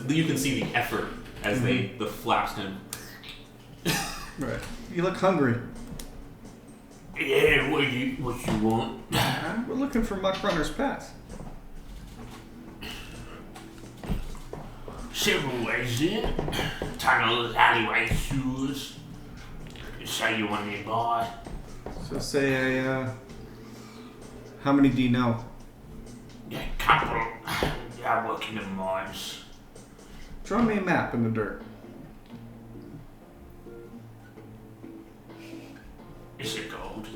you can see the effort as the flaps kind of. Right. You look hungry. Yeah, what you want? We're looking for Muck Runner's Pass. Several ways in. Tunnels, alleyways, sewers. Say you want me to buy. So say how many do you know? Yeah, couple. I work in the mines. Draw me a map in the dirt. Is it gold?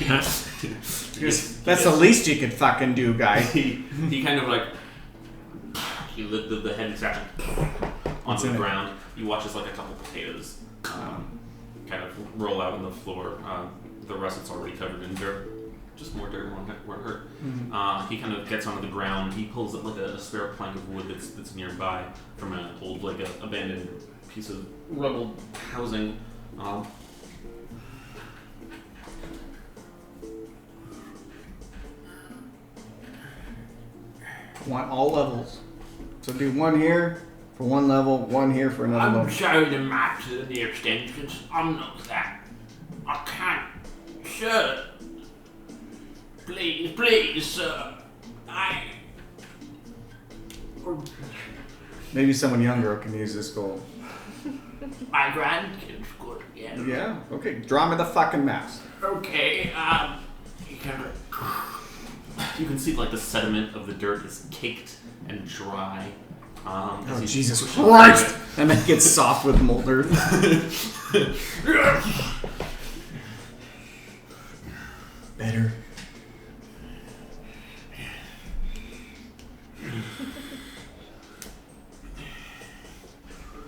That's the least you could fucking do, guy. He kind of like he lifted the head section onto the ground. You watch as like a couple potatoes kind of roll out on the floor. The rest it's already covered in dirt, just more dirt where it hurt. He kind of gets onto the ground. He pulls up like a spare plank of wood that's nearby from an old like a abandoned piece of rubble housing. Want all levels. So do one here for one level, one here for another I'm level. showing the map to the nearest entrance. I'm not that. I can't. Sir. Please, sir. Maybe someone younger can use this gold. My grandkids could, yeah. Yeah? Okay, draw me the fucking maps. Okay, you can... You can see like the sediment of the dirt is caked and dry. Oh, Jesus Christ! And then it gets soft with molder. Better.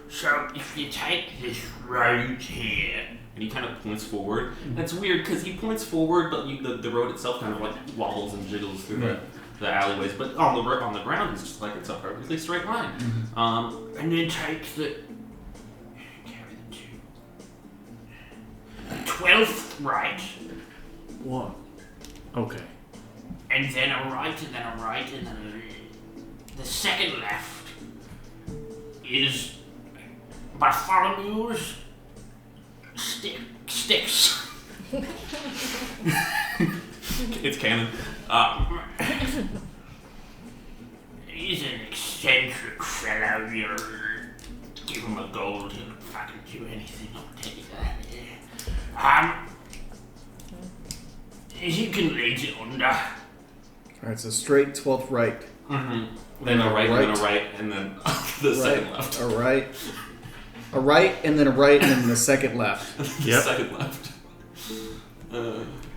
So, if you take this road here... And he kind of points forward. And it's weird because he points forward, but the road itself kind of like wobbles and jiggles through the alleyways. But on the ground, he's just like it's a perfectly straight line. and then take the... Carry the 12th right, One. Okay. and then a right, and then a right, and then the second left is Bartholomew's sticks. It's canon. He's an eccentric fellow. You'll give him a gold, he'll fucking do anything. I'll tell you that. He can lead you under. Alright, so straight 12th right. Then a right, and then a right, and then the second Right. left. A right. A right, and then a right, and then the second left. The second left.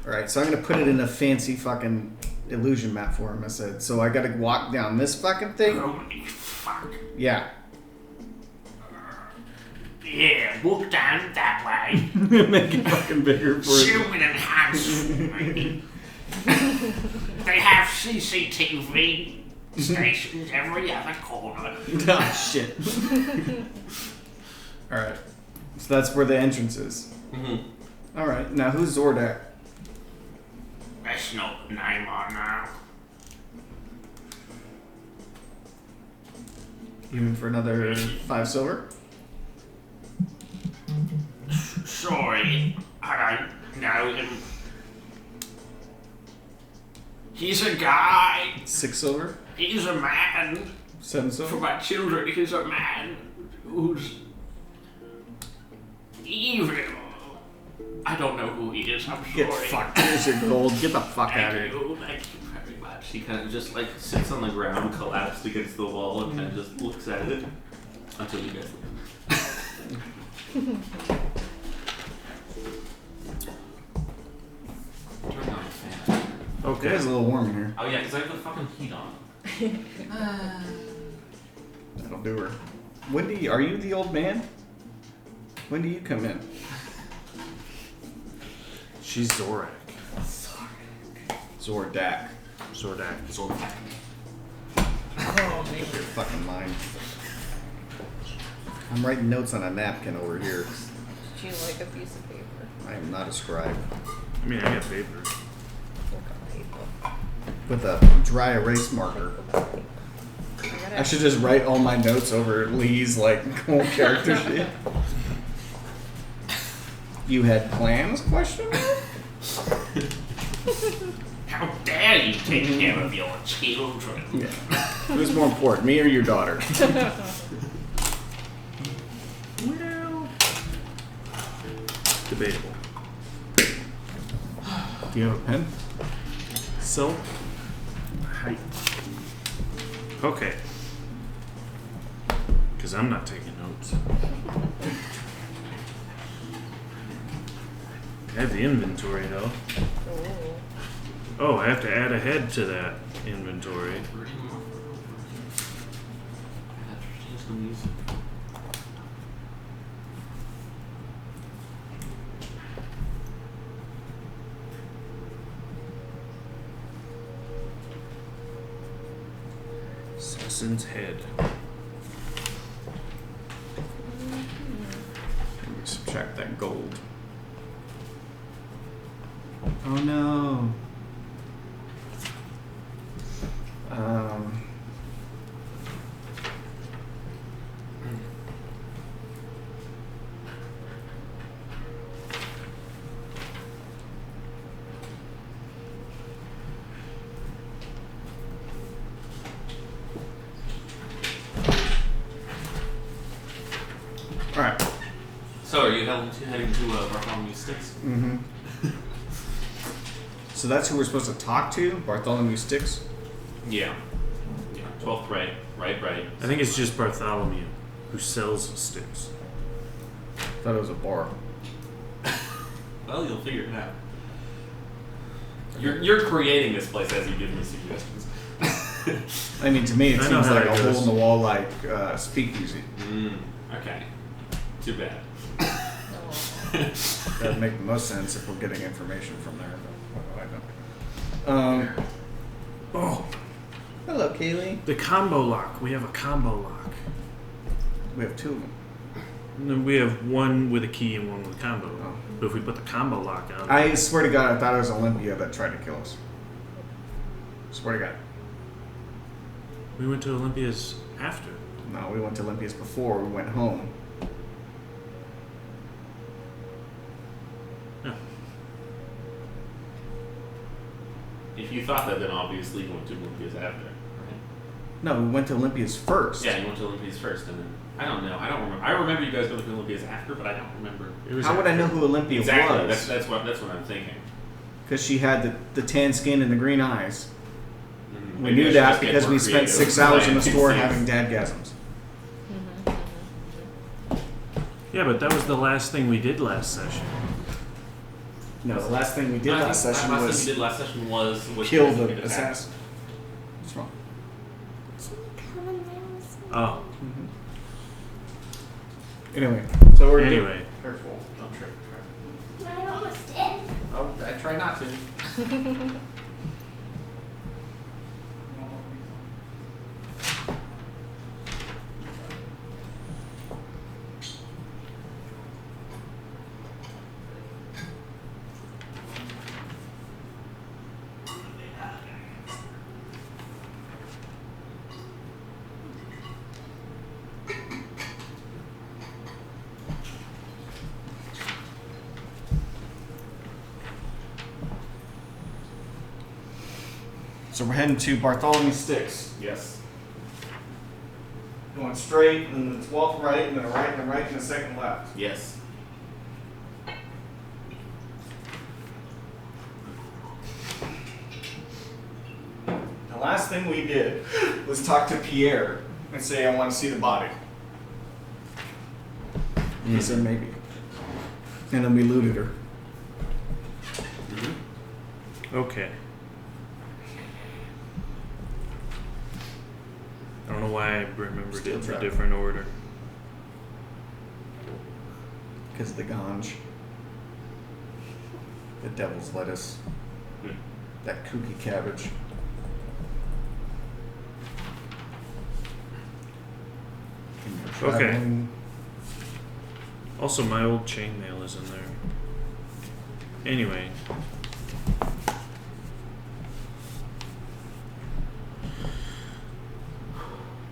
Alright, so I'm gonna put it in a fancy fucking illusion map for him, I said. So I gotta walk down this fucking thing? Holy fuck. Yeah. Yeah, walk down that way. Make it fucking bigger for Zoom and enhance. They have CCTV stations every other corner. Oh, shit. Alright. So that's where the entrance is. Alright, now who's Zordak? That's not the name I know. Even for another 5 silver? Sorry, I don't know him. He's a guy. 6 silver? He's a man. Said so. For my children, he's a man who's evil. I don't know who he is, I'm Get sorry. fucked. Here's your gold. Get the fuck out of Thank here. you very much. She kind of just like sits on the ground, collapsed against the wall, and kind of just looks at it until you guys leave. Turn on the fan. It Okay. is a little warm in here. Oh yeah, because I have the fucking heat on. That'll do her. Wendy, are you the old man? When do you come in? She's Zorak. Zordak. Zordak. Zordak. Oh, man. Your fucking mind. I'm writing notes on a napkin over here. Did you like a piece of paper? I am not a scribe. I mean, I got paper. Look on paper. With a dry erase marker. I I should just write all my notes over Lee's like whole character shit. You had plans? Question mark? How dare you take care of your children? Yeah. Who's more important, me or your daughter? Well, debatable. Do you have a pen? So, height. Okay. Because I'm not taking notes. I have the inventory though. Oh, I have to add a head to that inventory. Assassin's head. Let me subtract that gold. Oh no. Alright. So, are you heading to Bartholomew Sticks? Mm-hmm. So that's who we're supposed to talk to? Bartholomew Sticks? Yeah. Yeah. 12th right. Right. I think it's just Bartholomew who sells sticks. Thought it was a bar. Well, you'll figure it out. You're creating this place as you give me suggestions. I mean, to me, it I know seems how like it a goes. hole in the wall, like speakeasy. Okay. Too bad. That'd make the most sense if we're getting information from there. But what do I know? Oh, hello, Kaylee. The combo lock. We have a combo lock. We have two of them. And then we have one with a key and one with a combo. Oh. But if we put the combo lock on, I swear to God, I thought it was Olympia that tried to kill us. Swear to God. we went to Olympia's after. No, we went to Olympia's before we went home. Yeah. If you thought that, then obviously you went to Olympia's after, right? No, we went to Olympia's first. Yeah, you went to Olympia's first, and then I don't know. I don't remember. I remember you guys going to Olympia's after, but I don't remember. It was How would I know who Olympia Exactly. was? That's what I'm thinking. Because she had the tan skin and the green eyes. Mm-hmm. We Maybe I knew should that just get because more we spent creative. 6 hours in the Right. store having dadgasms. Yeah, but that was the last thing we did last session. No, the last thing we did I think last session last was thing we did last session was kill was the attack. assassin. What's wrong? Oh, Anyway, so we're anyway. Careful, don't trip. I almost did. Oh, I try not to. So we're heading to Bartholomew Sticks. Yes. going straight, and then a 12th right, and then a right, and a right, and a second left. Yes. The last thing we did was talk to Pierre and say, I want to see the body. He said maybe. And then we looted her. Okay. I don't know why I remembered it in a different order. Because of the ganj. The devil's lettuce. That kooky cabbage. Okay. Traveling- Also, my old chainmail is in there. Anyway.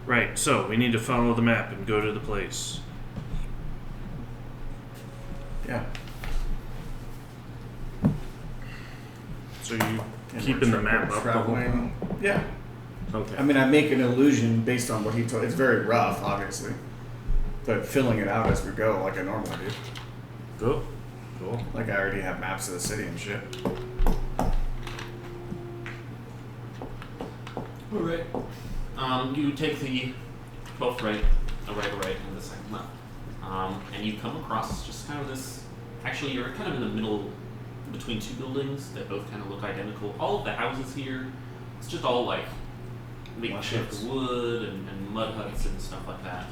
Right, so we need to follow the map and go to the place. Yeah. So you And keeping we're the map we're up the whole time? traveling. Yeah. Okay. I mean, I make an illusion based on what he told. It's very rough, obviously, but filling it out as we go, like I normally do. Cool. Cool. Like I already have maps of the city and shit. Alright. You take the 12th right, a right, and the second left. And you come across just kind of this. Actually, you're kind of in the middle between two buildings that both kind of look identical. All of the houses here, it's just all like makeshift wood and mud huts and stuff like that.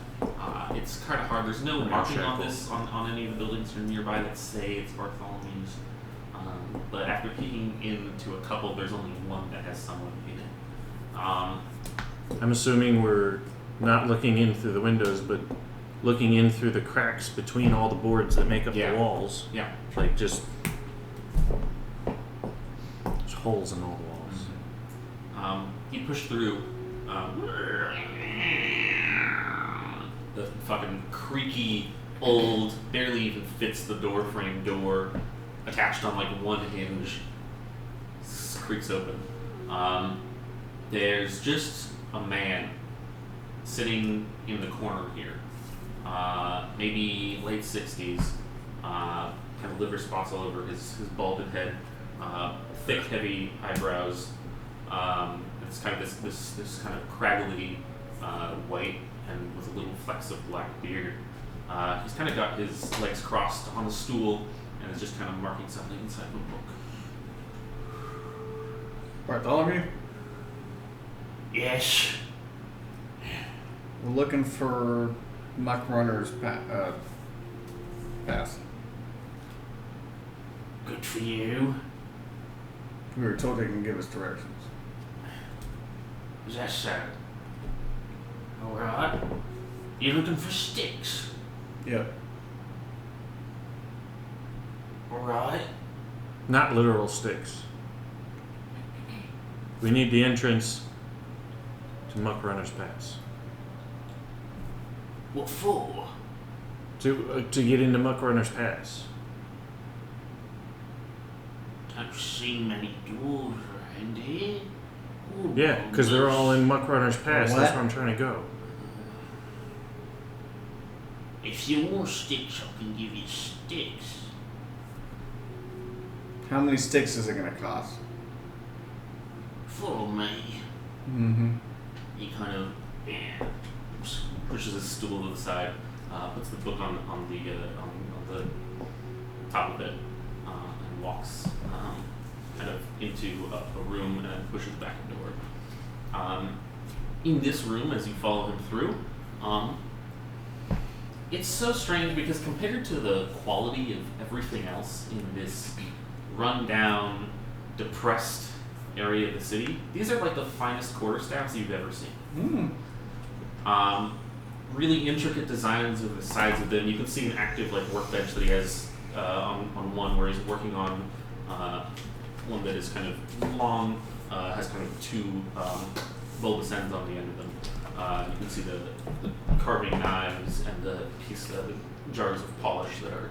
It's kind of hard. There's no marking on this on any of the buildings that are nearby that say it's Bartholomew's. But after peeking into a couple, there's only one that has someone in it. I'm assuming we're not looking in through the windows, but looking in through the cracks between all the boards that make up Yeah. the walls. Yeah. Like just there's holes in all the walls. You push through. The fucking creaky, old, barely even fits the door frame door, attached on like one hinge, creaks open. There's just a man sitting in the corner here. Maybe late 60s, kind of liver spots all over his balded head, thick, heavy eyebrows. It's kind of this kind of craggly white and with a little flecks of black beard. He's kind of got his legs crossed on a stool and is just kind of marking something inside the book. Bartholomew, Yes. we're looking for Muck Runner's pass. Good for you. We were told they can give us directions. Is that so? Alright. You're looking for sticks. Yep. Alright. Not literal sticks. We need the entrance to Muck Runner's Pass. What for? To get into Muck Runner's Pass. Don't see many doors around here. Ooh, Yeah, because they're all in Muck Runner's Pass. What? That's where I'm trying to go. If you want sticks, I can give you sticks. How many sticks is it gonna cost? Follow me. Mm-hmm. He kind of pushes his stool to the side, puts the book on the top of it, and walks kind of into a room and pushes back a door. In this room, as you follow him through, it's so strange because compared to the quality of everything else in this run-down, depressed area of the city, these are like the finest quarterstaffs you've ever seen. Really intricate designs of the sides of them. You can see an active like workbench that he has on one where he's working on one that is kind of long, has kind of two bulbous ends on the end of them. You can see the carving knives and the jars of polish that are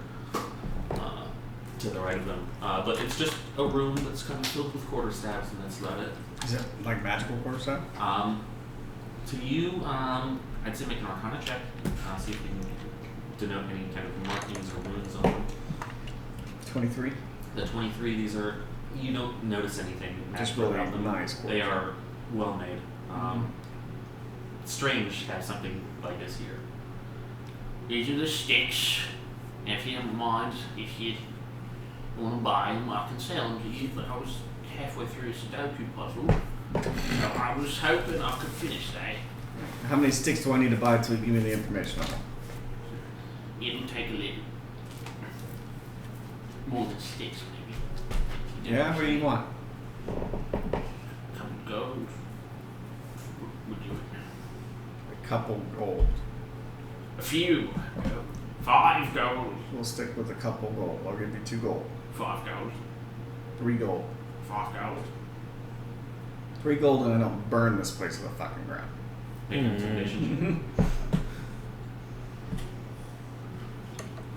to the right of them. But it's just a room that's kind of filled with quarterstaffs, and that's about it. Is it like magical quarterstaff? To you, I'd say make an Arcana check. See if you can denote any kind of markings or wounds on them. 23. The 23, these are, you don't notice anything Just magical really about them. nice. They are well made. Strange to have something like this here. These are the sticks. If you don't mind, if you want to buy them, I can sell them to you. But I was halfway through a Sudoku puzzle, so I was hoping I could finish that. How many sticks do I need to buy to give me the information on it? It'll take a little more than sticks, maybe. Yeah, what do you want? Couple gold. Would you? A couple gold. A few. 5 gold. We'll stick with a couple gold. I'll give you 2 gold. 5 gold. 3 gold. 5 gold. 3 gold, and then I'll burn this place to the fucking ground. Make an intimidation check.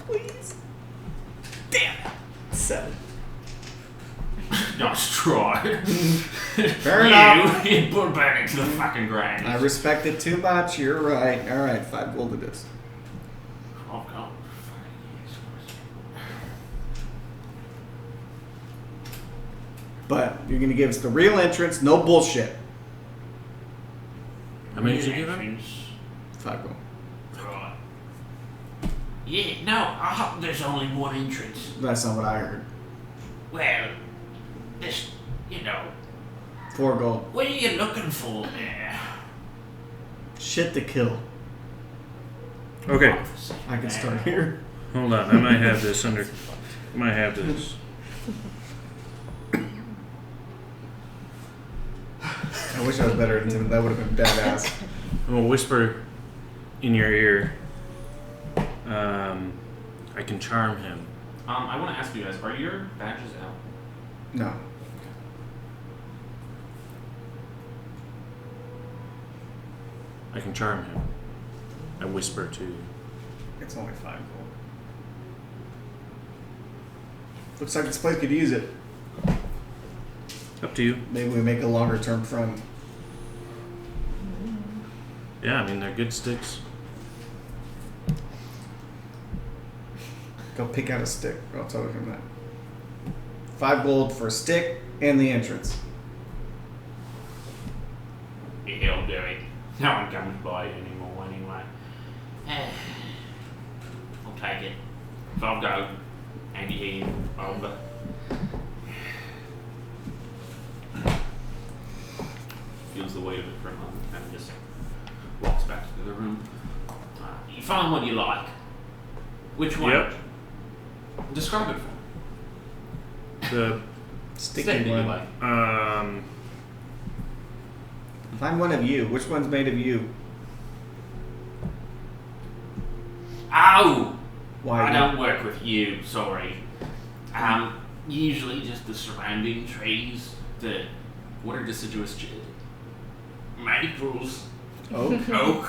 Please. Damn it. 7. Nice try. Fair enough. You put burn it to the fucking ground. I respect it too much. You're right. All right, 5 gold it is. 5 gold. But you're gonna give us the real entrance, no bullshit. How many did you give him? Entrance. 5 gold. Right. Yeah, no, there's only one entrance. That's not what I heard. Well, this, 4 gold. what are you looking for there? Shit to kill. Okay, I can start here. hold on. I might have this under. I might have this. I wish I was better at it. That would have been badass. I'm gonna whisper in your ear. I can charm him. I want to ask you guys, are your badges out? No. I can charm him. I whisper to. It's only 5 gold. Looks like this place could use it. Up to you. Maybe we make a longer term friend. Yeah, I mean they're good sticks. Go pick out a stick. I'll tell him that. 5 gold for a stick and the entrance. He'll do it. No one comes by anymore anyway. I'll take it. 5 gold. And you over. Feels the weight of it for a moment and just walks back to the other room. You find what you like. Which one? Yep. Describe it for me. The Sticky Stick that you one. like. Find one of you. Which one's made of you? Oh! Why? I don't work with you, sorry. Usually just the surrounding trees, the What are deciduous maples, Oak? oak.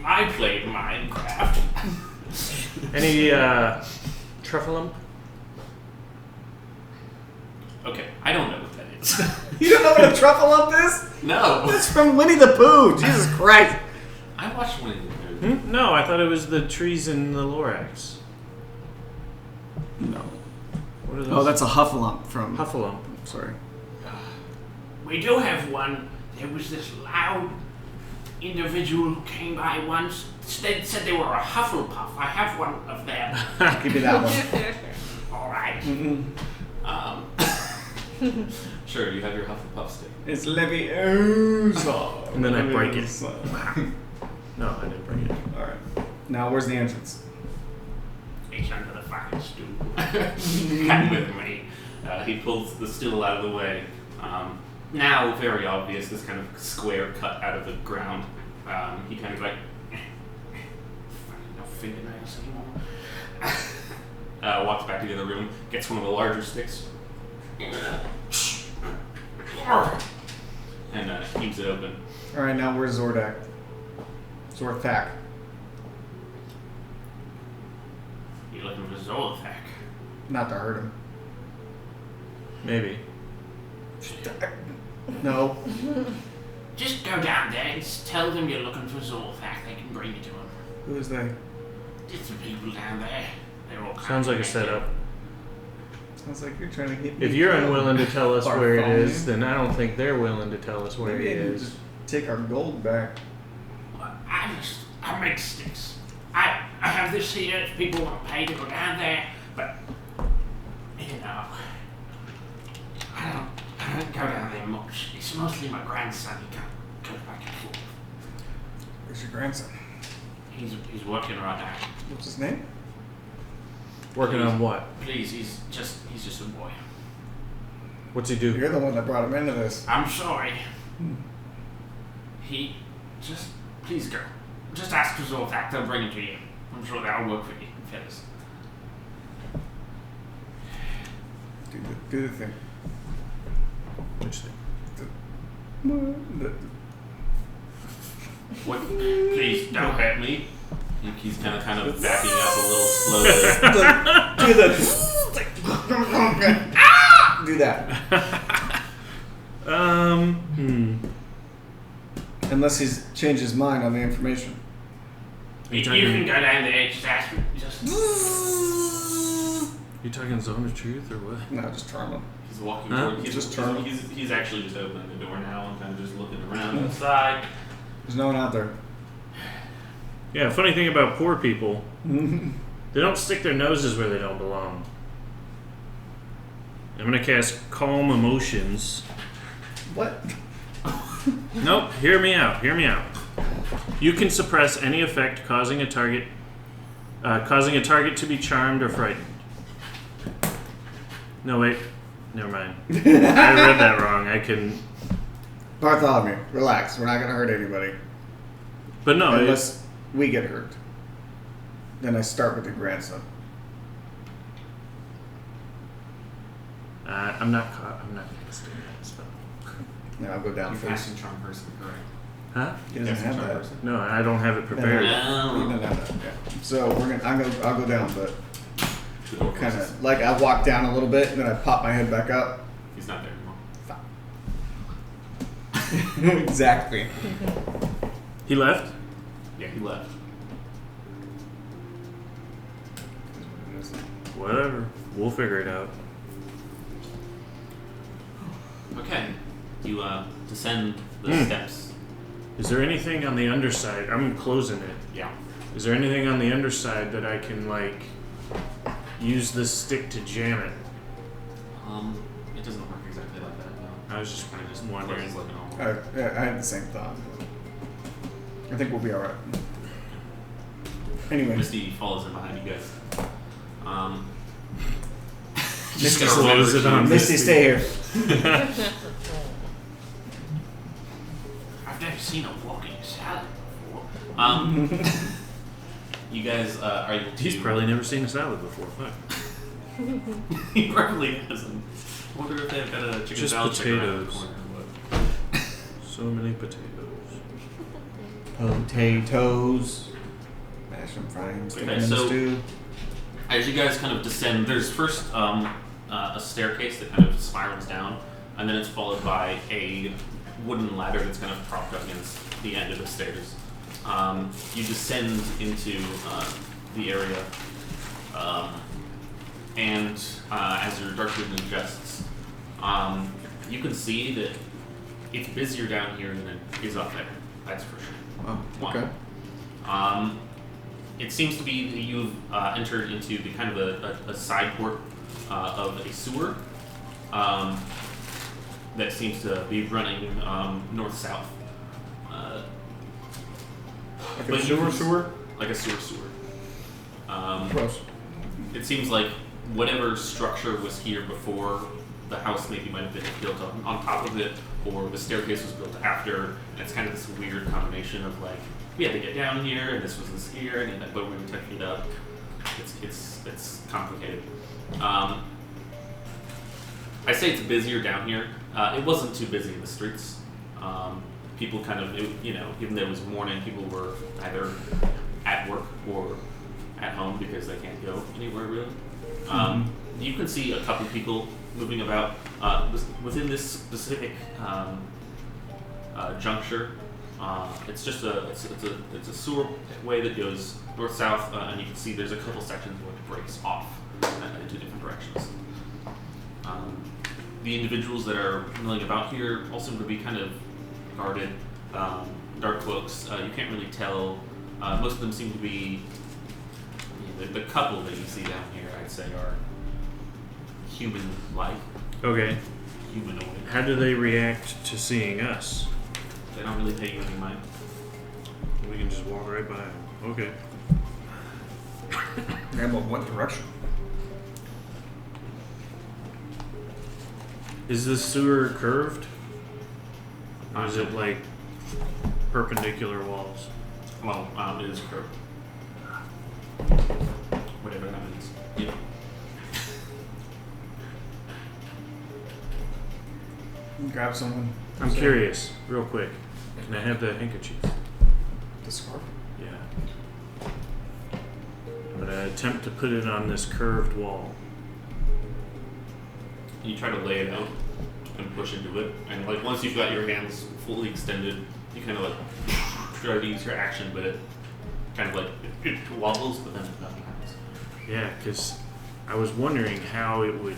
I played Minecraft. any truffulum? Okay, I don't know what that is. You don't know what a truffle lump is? No. It's from Winnie the Pooh. Jesus Christ. I watched one of the No, I thought it was the trees in the Lorax. No. What are those? Oh, that's a Huffalump from. Huffalump. Sorry. We do have one. There was this loud individual who came by once. They said they were a Hufflepuff. I have one of them. Give me that one. All right. Sure, you have your Hufflepuff stick. It's Leviosa. And then I break it. Leviosa. No, I didn't bring it. Alright. Now, where's the entrance? He's under the fucking stool. Come with me. He pulls the stool out of the way. Now, very obvious, this kind of square cut out of the ground. He kind of like, no fingernails anymore. Walks back to the other room, gets one of the larger sticks, and keeps it open. Alright, now where's Zordak? Zorthak. You're looking for Zolthak. Not to hurt him. Maybe. No. Just go down there and tell them you're looking for Zorthak. They can bring you to him. Who is they? It's the people down there. They're all Sounds like a setup. Sounds like you're trying to get me. If you're unwilling to tell us where it Bartholomew. is, then I don't think they're willing to tell us where Maybe it I can is. just take our gold back. I make sticks. I have this here if people want to pay to go down there, but you know, I don't go down there much. It's mostly my grandson. He goes back and forth. Where's your grandson? He's working right now. What's his name? Working on what? Please, he's just a boy. What's he do? You're the one that brought him into this. I'm sorry. Please go. Just ask for Zorthak. They'll bring it to you. I'm sure that'll work for you, fellas. Do the thing. Which thing? What? Please don't hurt me. I think he's kind of backing up a little slowly. Do that. Unless he's changed his mind on the information. You can go down there. Just ask for You talking zone of truth or what? No, just charm him. He's walking Huh? toward. He's actually just opening the door now and kind of just looking around Hmm. outside. There's no one out there. Yeah, funny thing about poor people, they don't stick their noses where they don't belong. I'm gonna cast Calm Emotions. What? Nope, hear me out. You can suppress any effect causing a target to be charmed or frightened. No, wait. Never mind. I read that wrong. I can... Bartholomew, relax. We're not going to hurt anybody. But no, Unless we get hurt. Then I start with your grandson. I'm not casting that spell. Yeah, I'll go down You're first. casting charm person, correct? Huh? He doesn't Casting have charm that. person. No, I don't have it prepared. He doesn't have that. Yeah. So I'll go down, but The door kind closes. of like I walk down a little bit, and then I pop my head back up. He's not there anymore. Exactly. He left? Yeah, he left. Whatever. We'll figure it out. Okay. You descend the steps. Is there anything on the underside? I'm closing it. Yeah. Is there anything on the underside that I can, like, use this stick to jam it? It doesn't work exactly like that. No. I was just wondering. It's looking all. I had the same thought. I think we'll be all right. Anyway, Misty follows in behind you guys. Misty gotta slows it on. Misty, stay here. I've never seen a walking salad before. You guys are able to. He's probably never seen a salad before. Fuck. He probably hasn't. I wonder if they've got a chicken Just salad chicken around the potatoes. corner or what. So many potatoes. Potatoes. Mash them, fry them, stick Okay, them in the so- stew. As you guys kind of descend, there's first a staircase that kind of spirals down, and then it's followed by a wooden ladder that's kind of propped up against the end of the stairs. You descend into the area, and as your dark vision adjusts, you can see that it's busier down here than it is up there. That's for sure. Oh, One. okay. It seems to be that you've entered into the kind of a side port of a sewer that seems to be running north-south. Like but a you can- sewer? Like a sewer. Gross. It seems like whatever structure was here before, the house maybe might have been built on top of it, or the staircase was built after, and it's kind of this weird combination of like, we had to get down here, and this was this here, and but we were touching it up. It's complicated. I say it's busier down here. It wasn't too busy in the streets. People kind of, even though it was morning, people were either at work or at home because they can't go anywhere really. You can see a couple people moving about within this specific juncture. It's just it's a sewer way that goes north south, and you can see there's a couple sections where it breaks off in two different directions. The individuals that are milling about here all seem to be kind of guarded, dark cloaks. You can't really tell. Most of them seem to be the couple that you see down here. I'd say are human-like, Okay. humanoid. How do they react to seeing us? They don't really pay you any mind. We can just walk right by them. Okay. Grandma, what direction? Is the sewer curved? Or is it like perpendicular walls? Well, it is curved. Whatever that means. Yeah. Grab someone. I'm curious, real quick. Can I have the handkerchief? The scarf. Yeah. I'm gonna attempt to put it on this curved wall. You try to lay it out and push into it, and like once you've got your hands fully extended, you kind of like try to use your action, but it kind of like it wobbles, but then nothing happens. Yeah, because I was wondering how it would,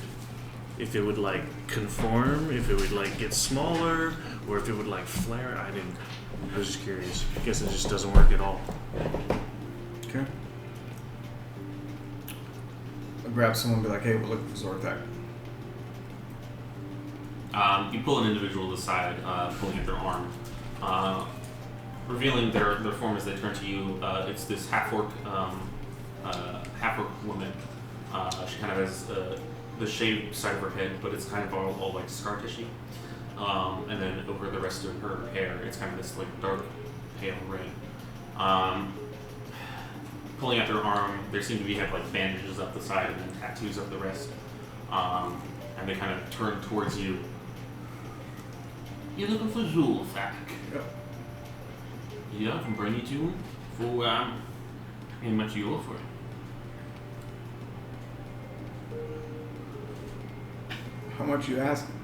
if it would like conform, if it would like get smaller, or if it would like flare. I was just curious. I guess it just doesn't work at all. Okay. I'll grab someone and be like, hey, we're looking for Zorthak. You pull an individual to the side, pulling at their arm, revealing their form as they turn to you. It's this half-orc woman. She kind of has the shaved side of her head, but it's kind of all like scar tissue. And then over the rest of her hair, it's kind of this like dark, pale red. Pulling at their arm, there seem to be like bandages up the side and then tattoos up the rest. And they kind of turn towards you. You're looking for Zulfak. Yep. Yeah, I can bring you to him. For, how much you offer? 'How much you asking?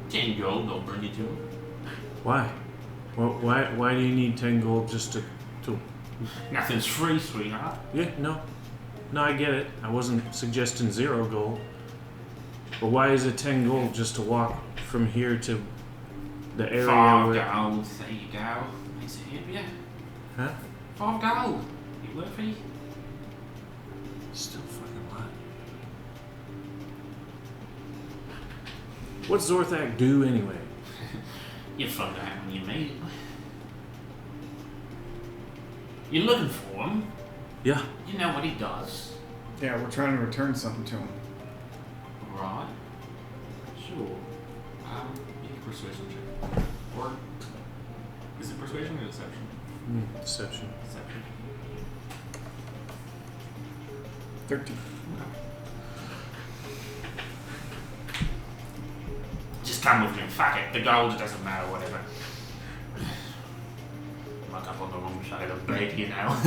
10 gold, I'll bring you to him. Why? Well, why do you need 10 gold just to Nothing's free, sweetheart. Yeah, no, I get it. I wasn't suggesting 0 gold. But why is it 10 gold just to walk from here to the area 5 where... gold, there you go. Makes it happier. Huh? 5 gold. You work for you? Still fucking what? What's Zorthak do anyway? You found out when you made it. You're looking for him. Yeah. You know what he does. Yeah, we're trying to return something to him. Right. Sure. Make a persuasion check. Or is it persuasion or deception? Deception. Deception. 13. Just come with me. Fuck it. The gold doesn't matter, whatever. Like up on the wrong side of the bed, you know.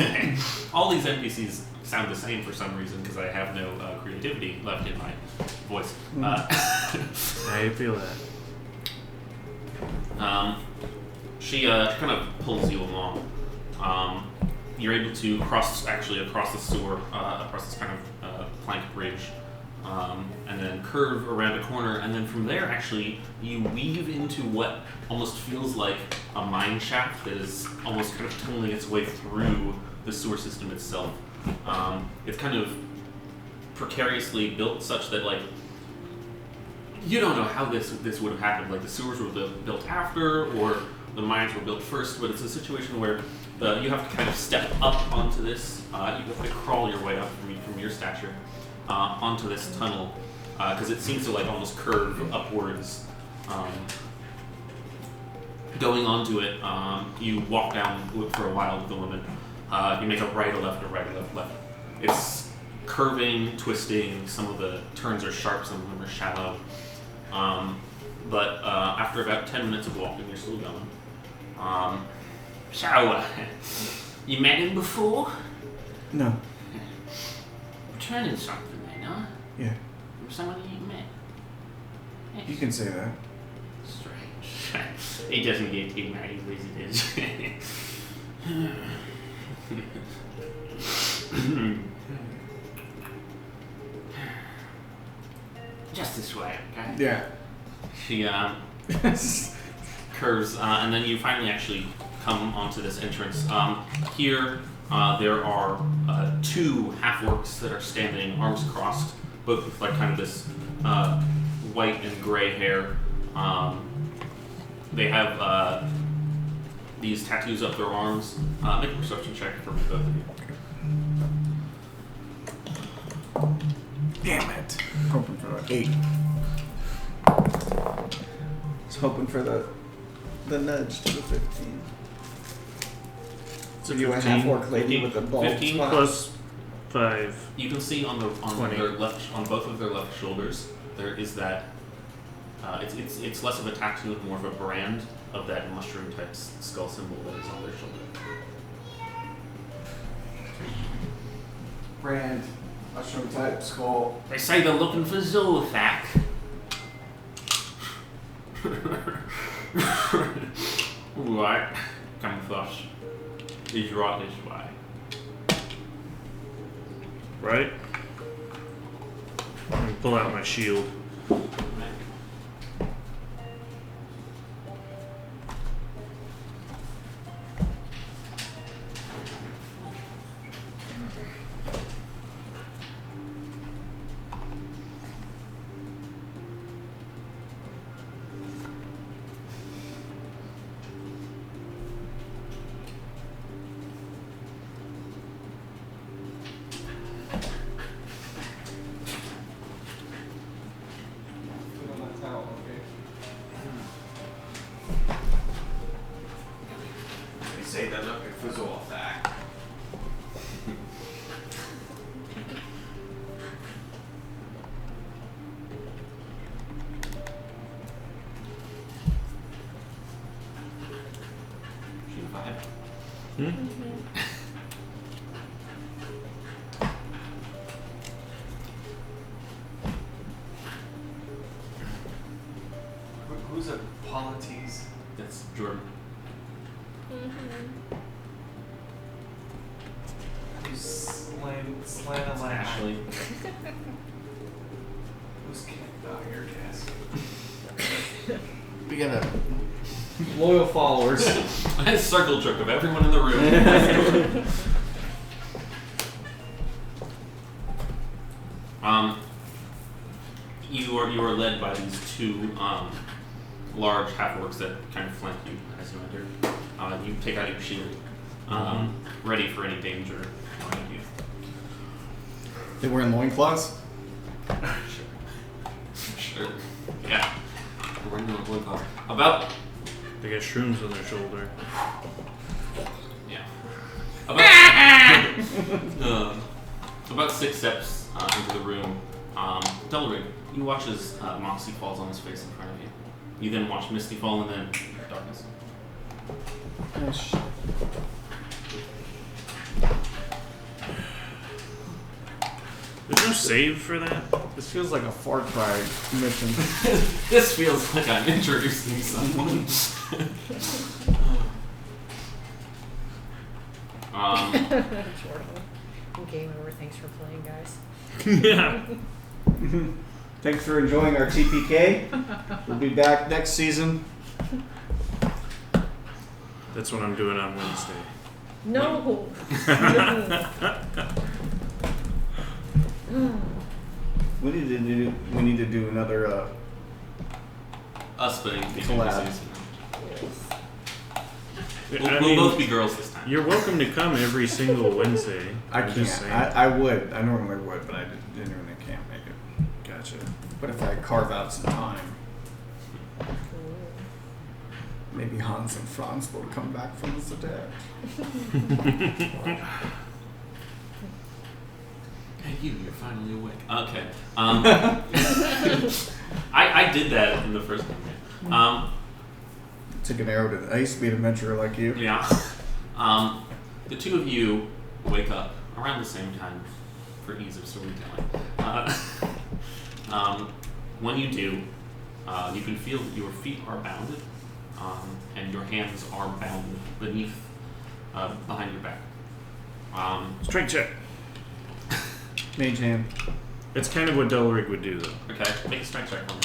All these NPCs sound the same for some reason because I have no creativity left in my voice. I feel that. She kind of pulls you along. You're able to cross the sewer, across this kind of plank bridge, and then curve around a corner, and then from there, actually, you weave into what almost feels like a mine shaft that is almost kind of tunneling its way through the sewer system itself. It's kind of precariously built such that, like, you don't know how this would have happened. Like, the sewers were built after, or the mines were built first, but it's a situation where you have to kind of step up onto this. You have to crawl your way up from your stature onto this tunnel, because it seems to like almost curve upwards. Going onto it, you walk down for a while with the woman. You make a right or left or right or left. It's curving, twisting. Some of the turns are sharp, some of them are shallow. But after about 10 minutes of walking, you're still going. So, you met him before? No. Returning something then, huh? Yeah. From someone you met? You can say that. Strange. It doesn't get too many visitors. Just this way, okay? Yeah. She curves, and then you finally actually come onto this entrance. Here, there are 2 half-orcs that are standing, arms crossed, both with like kind of this white and gray hair. They have these tattoos up their arms. Make a perception check for both of you. Damn it. Hoping for the 8. Was hoping for the nudge to the 15. It's a You a 15. half-orc lady with a bald 15 spot. plus 5. You can see on 20. their left, on both of their left shoulders, there is that. It's less of a tattoo and more of a brand of that mushroom type skull symbol that is on their shoulder. Brand. Mushroom type skull. They say they're looking for Zulthak. Right, come with us. He's right this way. Right? Let me pull out my shield. They say they're looking for Zulthak. Shoot a vibe. Who's a Polites? That's Jordan. Who's Slana Ashley. Who's kicked out your guess? We got a loyal followers. A circle jerk of everyone in the room. You are led by these 2 large half-orcs that kind of flank you as you enter. You take out your shield, ready for any danger behind you. They wearing loincloths? Sure. Yeah. We're in the loincloth. About They got shrooms on their shoulder. Yeah. About 6 steps into the room, double ring. You watch as Moxie falls on his face in front of you. You then watch Misty fall and then darkness. Oh, shit. There's no save for that? This feels like a Far Cry mission. This feels like I'm introducing someone. Jordan. Game over. Thanks for playing, guys. Yeah. Thanks for enjoying our TPK. We'll be back next season. That's what I'm doing on Wednesday. No. We need to do another Us putting collab. We'll both be girls this time. You're welcome to come every single Wednesday. I I'm just can't. saying. I would. I normally would, but I genuinely can't make it. Gotcha. But if I carve out some time, maybe Hans and Franz will come back from the dead. Hey, you're finally awake. Okay. I did that in the first one. Took an arrow to the ice, be an adventurer like you. Yeah. The 2 of you wake up around the same time for ease of storytelling. When you do, you can feel that your feet are bounded and your hands are bound behind your back. Strength check. Mage hand. It's kind of what Delric would do, though. Okay, make a strength check for me.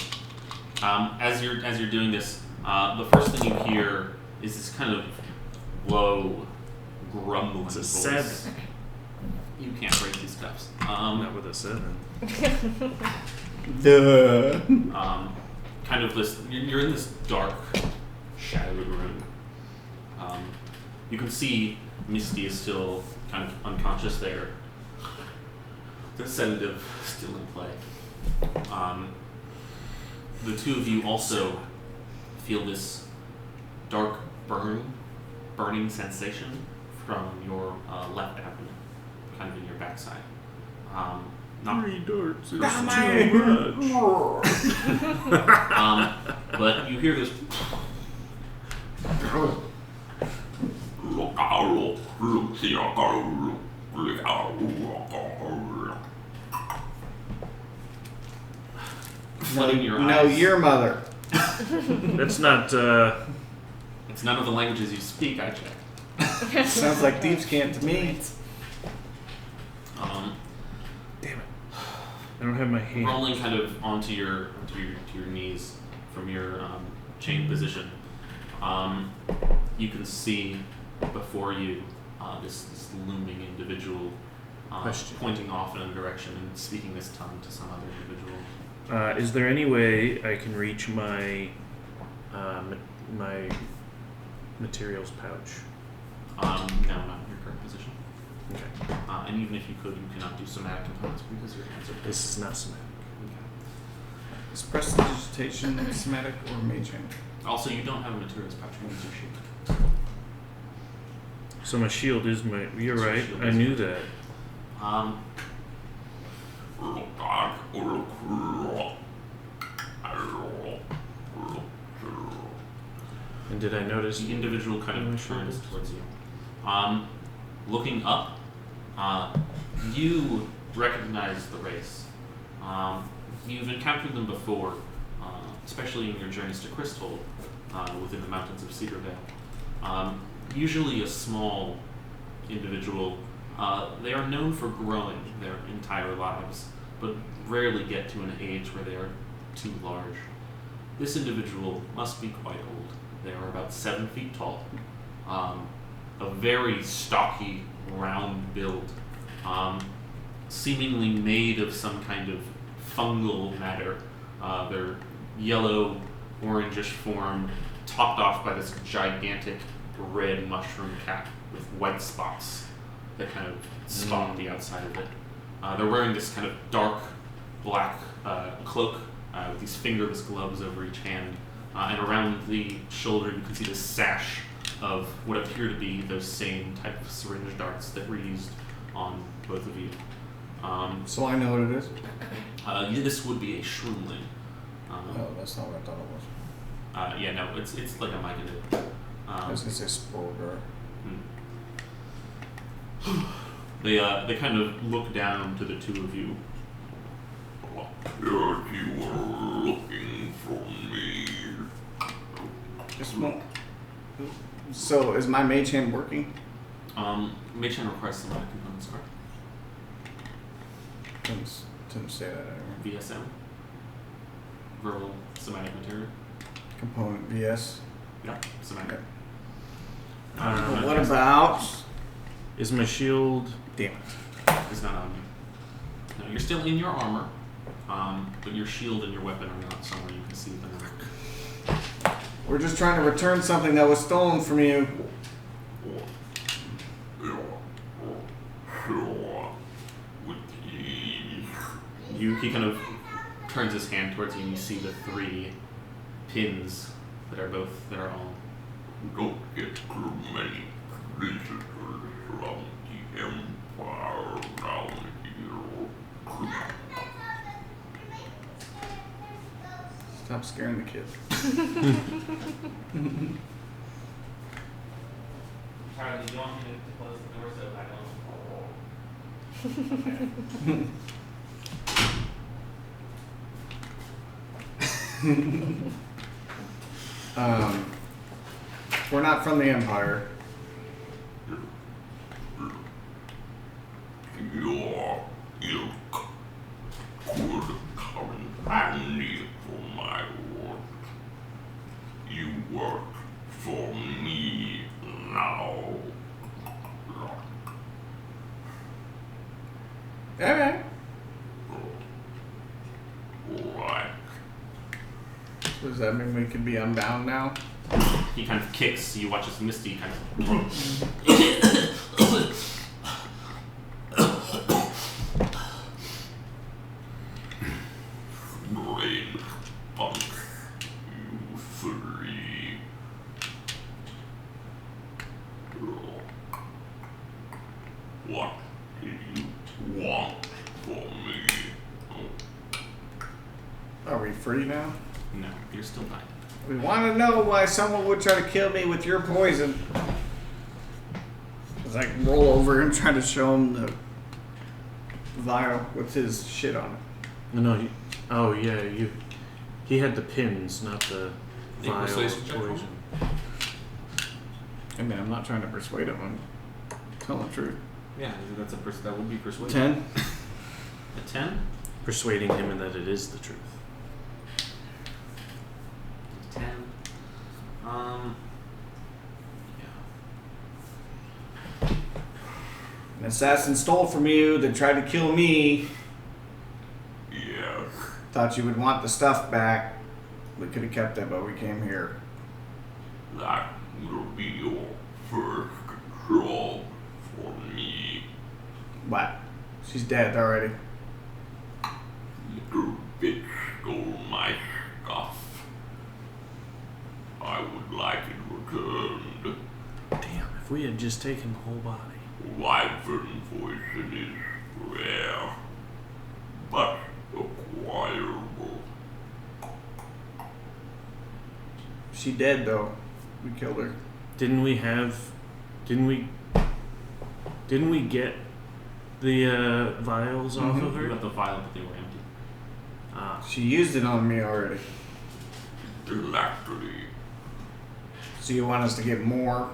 As you're doing this, the first thing you hear is this kind of low, grumbling It's a voice. 7. You can't break these cuffs. Not with a 7. Duh. Kind of this. You're in this dark, shadowed room. You can see Misty is still kind of unconscious there. The sedative still in play. The two of you also feel this dark burning sensation from your left abdomen, kind of in your backside. Not 3 darts is Not too much. but you hear this. Flooding your No, eyes. your mother. That's not, It's none of the languages you speak, I checked. Sounds like thieves' camp to me. damn it. I don't have my hand. Rolling kind of onto your knees from your chained position, you can see before you this looming individual Question. pointing off in a direction and speaking this tongue to some other individual. Is there any way I can reach my my materials pouch? No, not in your current position. Okay. And even if you could, you cannot do somatic components because your hands are This is not somatic. Okay. Is prestidigitation somatic or mage hand? Also, you don't have a materials pouch. You use your shield. So my shield is my. You're So right. shield I is- knew that. And did I notice? The individual kind my of turns shoulders? towards you. Looking up, you recognize the race. You've encountered them before, especially in your journeys to Crystal, within the mountains of Cedardale. Usually a small individual. They are known for growing their entire lives, but rarely get to an age where they are too large. This individual must be quite old. They are about 7 feet tall. A very stocky, round build, seemingly made of some kind of fungal matter. They're yellow, orangish form, topped off by this gigantic red mushroom cap with white spots that kind of spot the outside of it. They're wearing this kind of dark black cloak with these fingerless gloves over each hand. And around the shoulder, you can see this sash of what appear to be those same type of syringe darts that were used on both of you. So I know what it is? This would be a shroomling. No, that's not what I thought it was. Yeah, no, it's like a myconid. I was going to say Spore. They kind of look down to the two of you. You were looking for me. Just one. So is my mage hand working? Mage hand requires somatic components, correct? Didn't say that anywhere. VSM. Verbal somatic material. Component VS. Yeah, somatic. But what about? Is my shield? Damn it. It's not on you. No, you're still in your armor, but your shield and your weapon are not somewhere you can see them. We're just trying to return something that was stolen from you. He kind of turns his hand towards you and you see the 3 pins that are all. Don't get too many visitors from the Empire down here. Stop scaring the kid. Charlie, do you want me to close the door so I don't? We're not from the Empire. Your ilk could come in handy for my work. You work for me now. Alright. Right. Does that mean we can be unbound now? He kind of kicks. You watch as Misty kind of. Brain punk, you three. What do you want from me? Are we free now? No, you're still not. We want to know why someone would try to kill me with your poison. It's like roll over and try to show him the vial with his shit on it. No, he had the pins, not the Yeah, vial persuasion of check poison. I mean, I'm not trying to persuade him. I'm telling the truth. Yeah, that's that would be persuasion. 10. A 10? Persuading him in that it is the truth. 10. Yeah. An assassin stole from you, then tried to kill me. Yes. Thought you would want the stuff back. We could have kept it, but we came here. That will be your first job for me. What? She's dead already. Little bitch stole my stuff. I would like it returned. Damn, if we had just taken the whole body. Wyvern poison is rare, but acquirable. She dead though. We killed her. Didn't we get the vials off of You her? got the vial, but they were empty. Ah, She used it on me already. Exactly. So you want us to get more?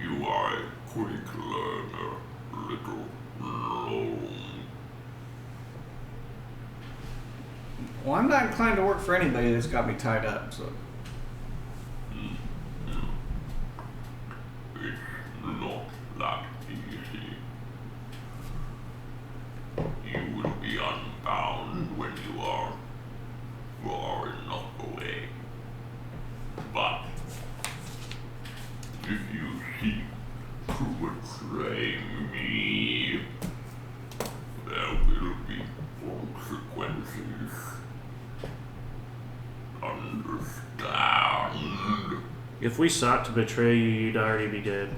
You are a quick learner, little gnome. Well, I'm not inclined to work for anybody that's got me tied up, so. It's not that easy. You will be unbound when you are far enough away. But if you seek to betray me, there will be consequences. Understand? if we sought to betray you, you'd already be dead.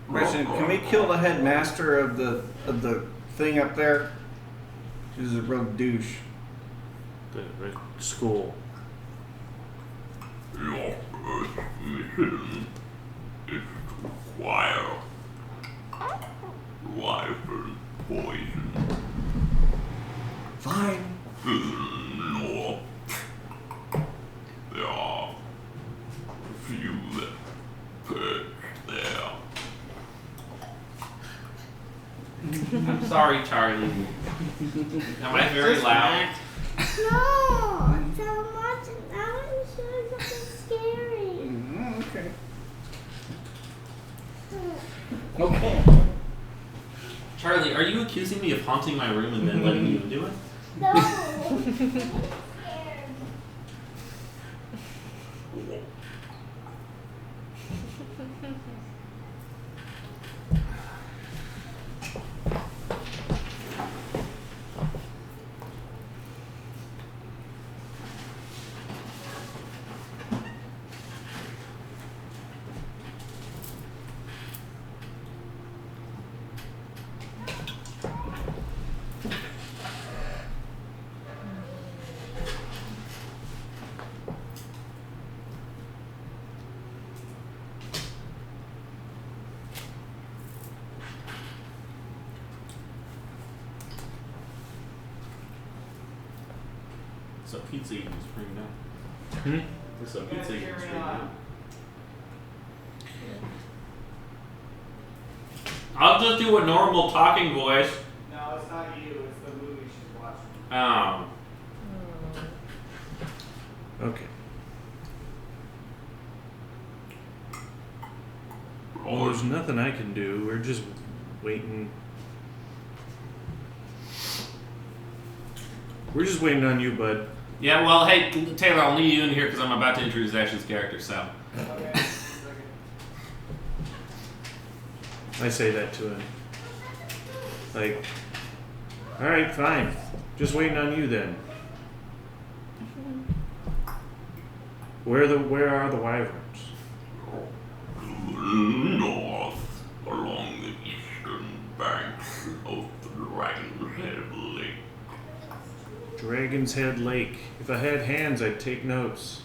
Question: can we kill the headmaster of the thing up there? She's a real douche. The school. Your first mission is to acquire wyvern poison. Fine. No. There are few that perch there. I'm sorry, Charlie. Am I very loud? No, it's so much. Now I'm sure something scary. Okay. Okay. Charlie, are you accusing me of haunting my room and then letting you do it? No. I'm scared. So pizza you just bring it up. Hmm? So pizza you can straight in. I'll just do a normal talking voice. No, it's not you. It's the movie she's watching. Oh. Okay. Well, there's nothing I can do. We're just waiting. We're just waiting on you, bud. Yeah, well, hey, Taylor, I'll need you in here because I'm about to introduce Ash's character, so. Okay. I say that to him. Like, alright, fine. Just waiting on you then. Where are the wyverns? North, along the eastern banks of the Dragon's Head Lake. Dragon's Head Lake. If I had hands, I'd take notes.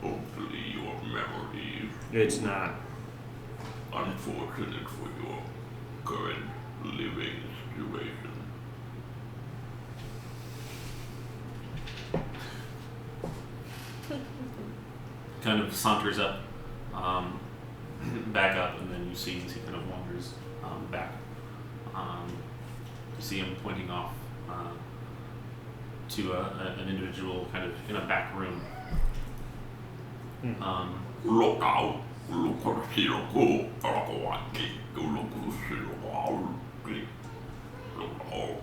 Hopefully your memory It's not. unfortunate for your current living situation. Kind of saunters up, back up, and then you see as he kind of wanders back. You see him pointing off to an individual kind of in a back room. Look out! Look at the go!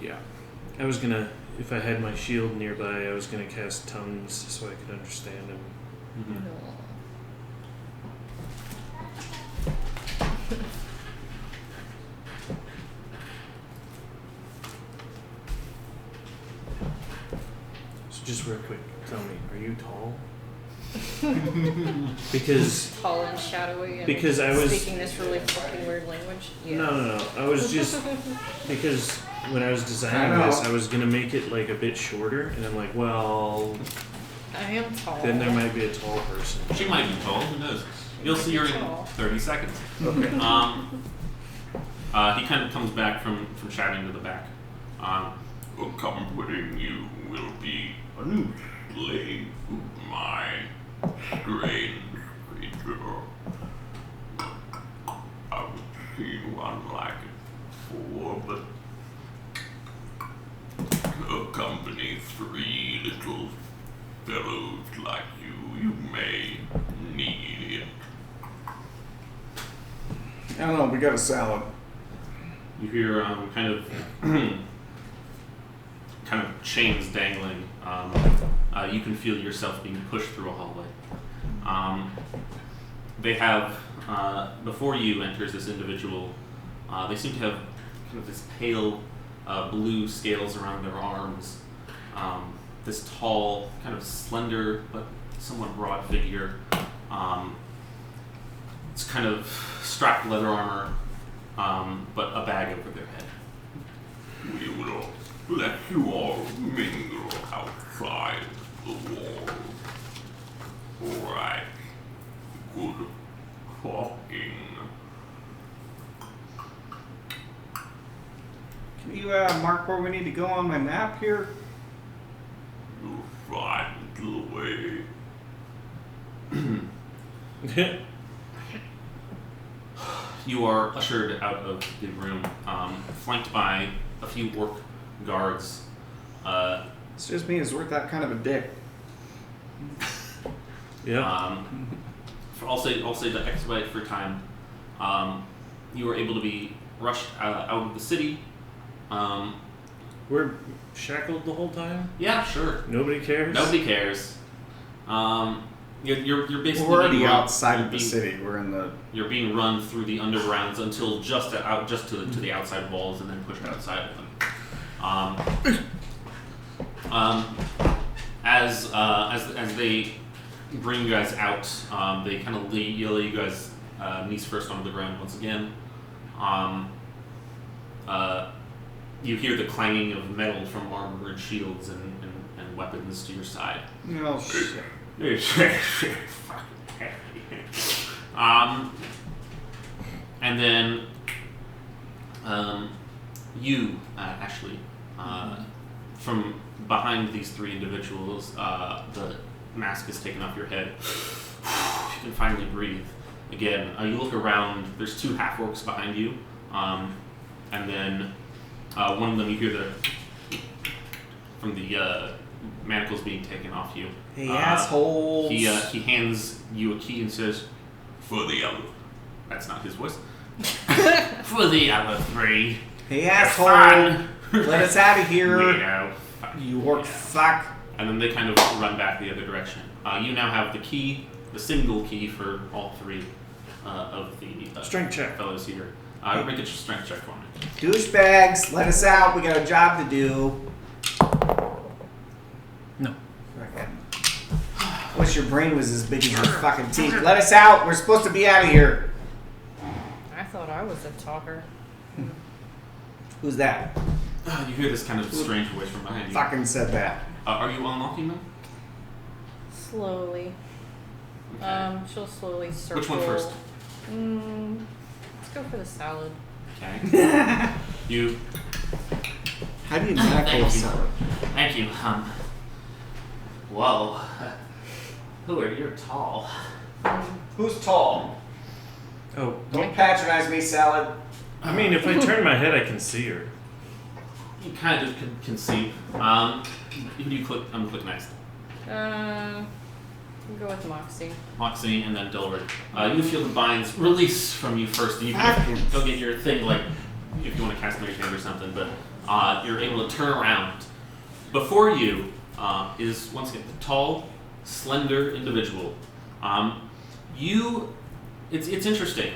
Yeah. I was gonna, if I had my shield nearby, I was gonna cast tongues so I could understand him. So just real quick, tell me, are you tall? Because Tall and shadowy and Because I was- speaking this really fucking weird language. Yeah. no. I was just because when I was designing this, I was gonna make it like a bit shorter, and I'm like, well, I am tall. then there might be a tall person. She might be tall, who knows? You'll see her in Tall. 30 seconds. Okay. He kind of comes back from chatting to the back. Accompanying you will be a new slave of mine, strange creature. I've seen one like it before, but to accompany 3 little fellows like you may need it. I don't know. We got a salad. You hear kind of chains dangling. You can feel yourself being pushed through a hallway. They have before you enters this individual. They seem to have kind of this pale blue scales around their arms. This tall, kind of slender but somewhat broad figure. It's kind of strapped leather armor, but a bag over their head. We will let you all mingle outside the walls. Alright. Good talking. Can you mark where we need to go on my map here? You'll find the way. You are ushered out of the room, flanked by a few orc guards. It's just me. Is worth that kind of a dick. Yeah. I'll say to expedite for time. You were able to be rushed out of the city. We're shackled the whole time? Yeah, sure. Nobody cares? Nobody cares. You're basically We're already being run- outside you're of the being- city. We're in the. You're being run through the undergrounds until just to the outside walls, and then pushed outside of them. As they bring you guys out, they kind of lay you guys knees first onto the ground once again. You hear the clanging of metal from armored shields and weapons to your side. Oh shit. And And then you, Ashley, from behind these three individuals, the mask is taken off your head. You can finally breathe again. You look around. There's two half-orcs behind you, and then one of them, you hear from the manacles being taken off you. Hey, assholes! He hands you a key and says, For the other. "That's not his voice." For the other three. Hey, Have asshole! fun. Let us out of here! Weirdo. You orc fuck! And then they kind of run back the other direction. You now have the key, the single key for all three of the Strength check. fellows here. Make a strength check for me. Douchebags, let us out. We got a job to do. No. Wish your brain was as big as your fucking teeth. Let us out. We're supposed to be out of here. I thought I was a talker. Who's that? You hear this kind of strange voice from behind you. Fucking said that. Are you unlocking them? Slowly. Okay. She'll slowly circle. Which one first? Let's go for the salad. Okay. You. How do you knackle a Thank you. salad? Thank you. Whoa. Who are you? Tall. Who's tall? Oh, Don't patronize me, salad. I mean, if I turn my head, I can see her. You kind of can see. Who do you click? Click next. We'll go with Moxie. Moxie and then Dilrid. You feel the binds release from you first, and you can go get your thing, like if you want to cast Mage Hand or something. But you're able to turn around. Before you is once again the tall, slender individual. It's interesting.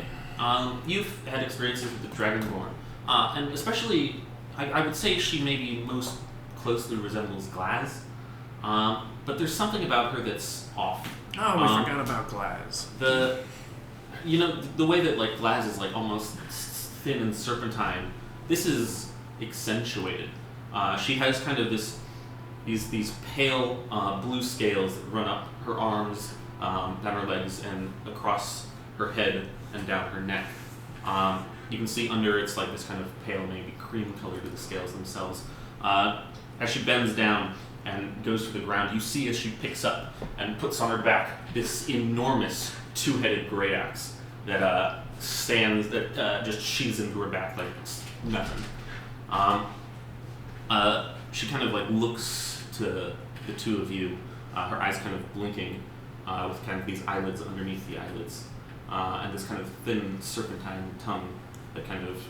You've had experiences with the Dragonborn, and especially, I would say she maybe most closely resembles Glaz. But there's something about her that's off. Oh, we forgot about Glaz. The way that like Glaz is like almost thin and serpentine. This is accentuated. She has kind of these pale blue scales that run up her arms, down her legs, and across her head and down her neck. You can see under it's like this kind of pale, maybe cream color to the scales themselves. As she bends down and goes to the ground, you see as she picks up and puts on her back this enormous two-headed great axe that just sheathes into her back like it's nothing. She kind of like looks to the two of you, her eyes kind of blinking, with kind of these eyelids underneath the eyelids, and this kind of thin serpentine tongue that kind of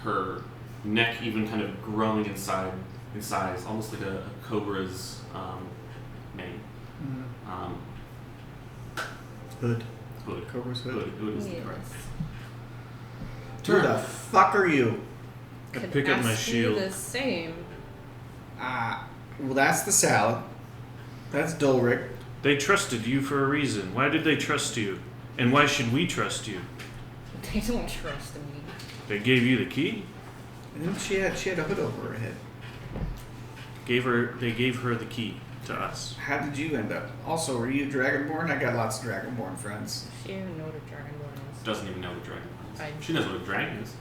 her neck even kind of growing in size, almost like a cobra's mane. Hood. Hood. Cobra's hood. Hood is the Yes. correct. Who the fuck are you? I Could pick up my ask you shield. the same. Well, that's the salad. That's Dulric. They trusted you for a reason. Why did they trust you? And why should we trust you? They don't trust me. They gave you the key? And then she had a hood over her head. They gave her the key to us. How did you end up? Also, are you Dragonborn? I got lots of Dragonborn friends. She didn't even know what a Dragonborn is. Doesn't even know what dragon is. I- She knows what a dragon is.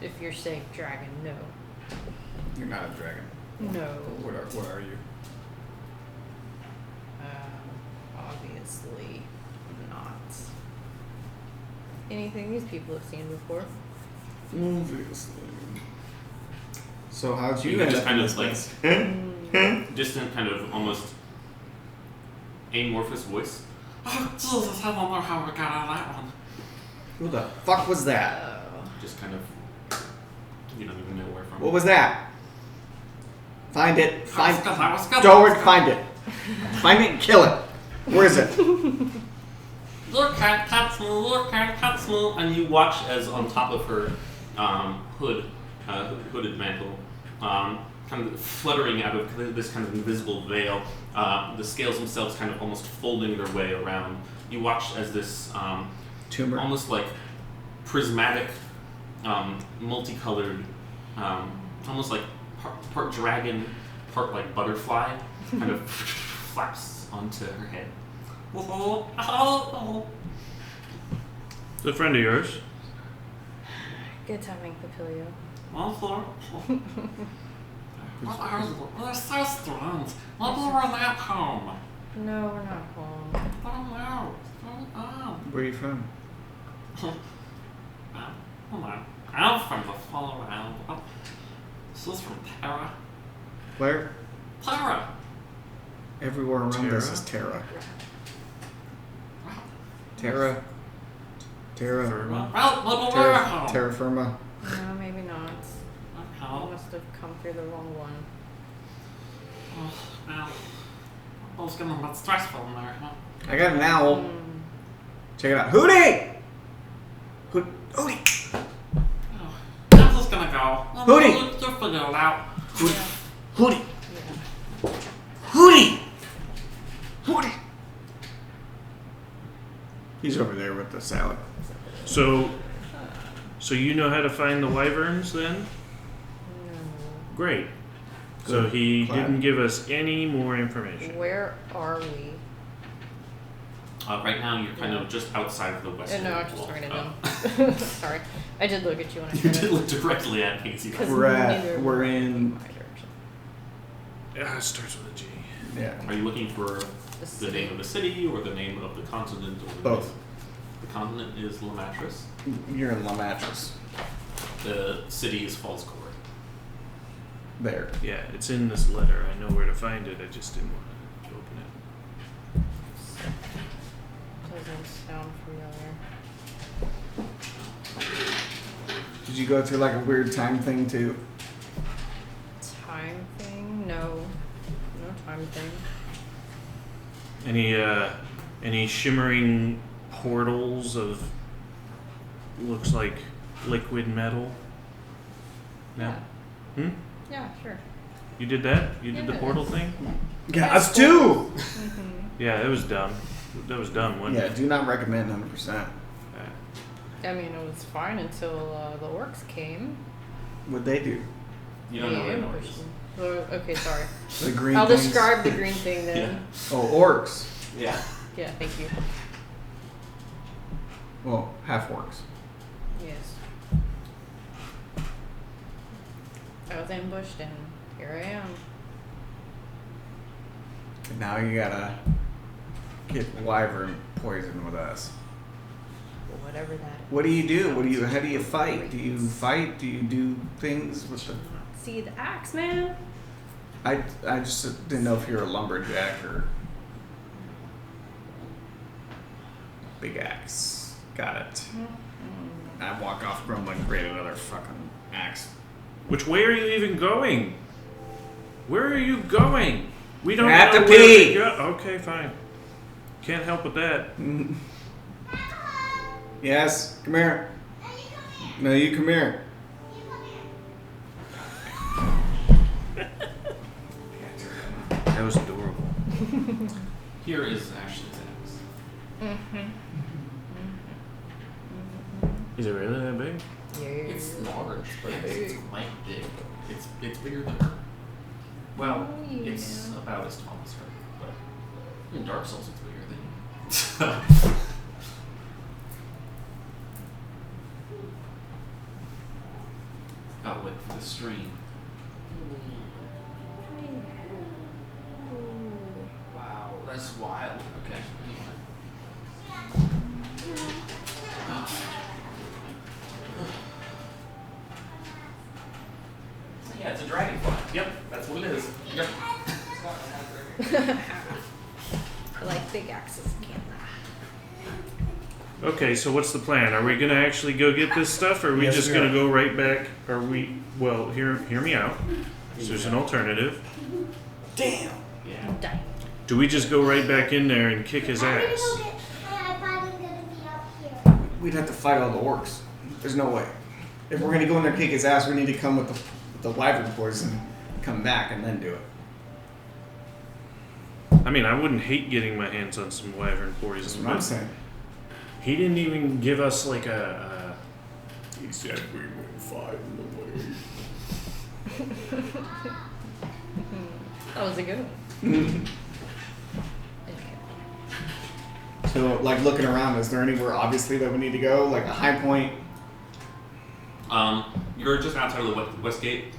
If you're saying dragon, no. You're not a dragon. No. What are you? Obviously not. Anything these people have seen before. Obviously. So how'd you You end just up kind in of this like place? distant, kind of almost amorphous voice. Oh, Jesus, I don't know how we got out of that one. Who the fuck was that? Just kind of, you don't even know where from. What was that? Find it. Find That was good. Dulric, find it. Find it and kill it. Where is it? Look at Katsu, and you watch as on top of her hooded mantle, kind of fluttering out of this kind of invisible veil, the scales themselves kind of almost folding their way around. You watch as this Tumor. almost like prismatic, multicolored, almost like part dragon, part like butterfly, kind of flaps onto her head. The friend of yours. Good timing, Papilio. Well, sir. We're so strange. Maybe we're not home. No, we're not home. I don't know. Where are you from? Hold on. I'm from the fall around. She's from Terra. Where? Terra. Everywhere around us is Terra. Terra. Firma. Well, we're home. Terra firma. No, maybe not. I Okay. must have come through the wrong one. Well, it was getting a bit stressful in there, huh? I got an owl. Check it out. Hootie! Hootie! I'm just gonna go. Hootie! You'll figure it out. Hootie! Yeah. Hootie! Hootie! He's over there with the salad. So you know how to find the wyverns then? No. Great. So Good. he Glad. didn't give us any more information. Where are we? Right now, you're kind of just outside of the western No, I'm just wall. talking to Oh. them. Sorry. I did look at you when I You said did it. look directly at Casey. Because We're neither we're were in. my direction. It starts with a G. Yeah. Are you looking for The the city. name of the city or the name of the continent? Or the Both. The continent is La Mattress. You're in La Mattress. The city is Falls Court. There. Yeah, it's in this letter. I know where to find it. I just didn't want to open it. Doesn't sound familiar. Did you go through like a weird time thing too? Time thing? No. No time thing. Any shimmering portals of looks like liquid metal? No. Hmm? Yeah, sure. You did that? You did the Yeah. portal thing? Yeah, us too. Yeah, that was dumb. That was dumb, wasn't Yeah, it? do not recommend 100%. I mean, it was fine until the orcs came. What'd they do? You don't know They where ambushed them. Okay, sorry. The green I'll things? describe the green thing then. Oh, orcs. Yeah. Yeah, thank you. Well, half orcs. Yes. I was ambushed and here I am. And now you gotta get wyvern poison with us. Whatever that is. What do you do? How do you fight? Do you fight? Do you do things with the... See the axe, man? I just didn't know if you're a lumberjack or... Big axe. Got it. I walk off grumbling, create another fucking axe. Which way are you even going? Where are you going? We don't I have know to where pee. to go. Okay, fine. Can't help with that. Yes, come here. No, you come here. That was adorable. Here is Ashley's axe. Is it really that big? It's large, but Yeah. it's quite big. It's bigger than her. Well, Oh, yeah. it's about as tall as her, but in Dark Souls it's bigger than you. Got with the stream. Wow, that's wild. Okay, anyway. Yeah, it's a dragonfly. Yep, that's what it is. Yep. I like big axes, can't I? Okay, so what's the plan? Are we gonna actually go get this stuff, or are we Yes, just we gonna are. go right back? Are we? Well, hear me out. So there's an alternative. Damn. Yeah. Die. Do we just go right back in there and kick his I'm gonna ass? go get my iPad. I'm gonna be up here. We'd have to fight all the orcs. There's no way. If we're gonna go in there and kick his ass, we need to come with the wyvern poison, come back, and then do it. I mean, I wouldn't hate getting my hands on some wyvern That's poison. what I'm but saying. he didn't even give us like a He said we will fight in That was a good one. the way. So So, like, looking around, is there anywhere obviously that we need to go? Like a high point? You're just outside of the west gate.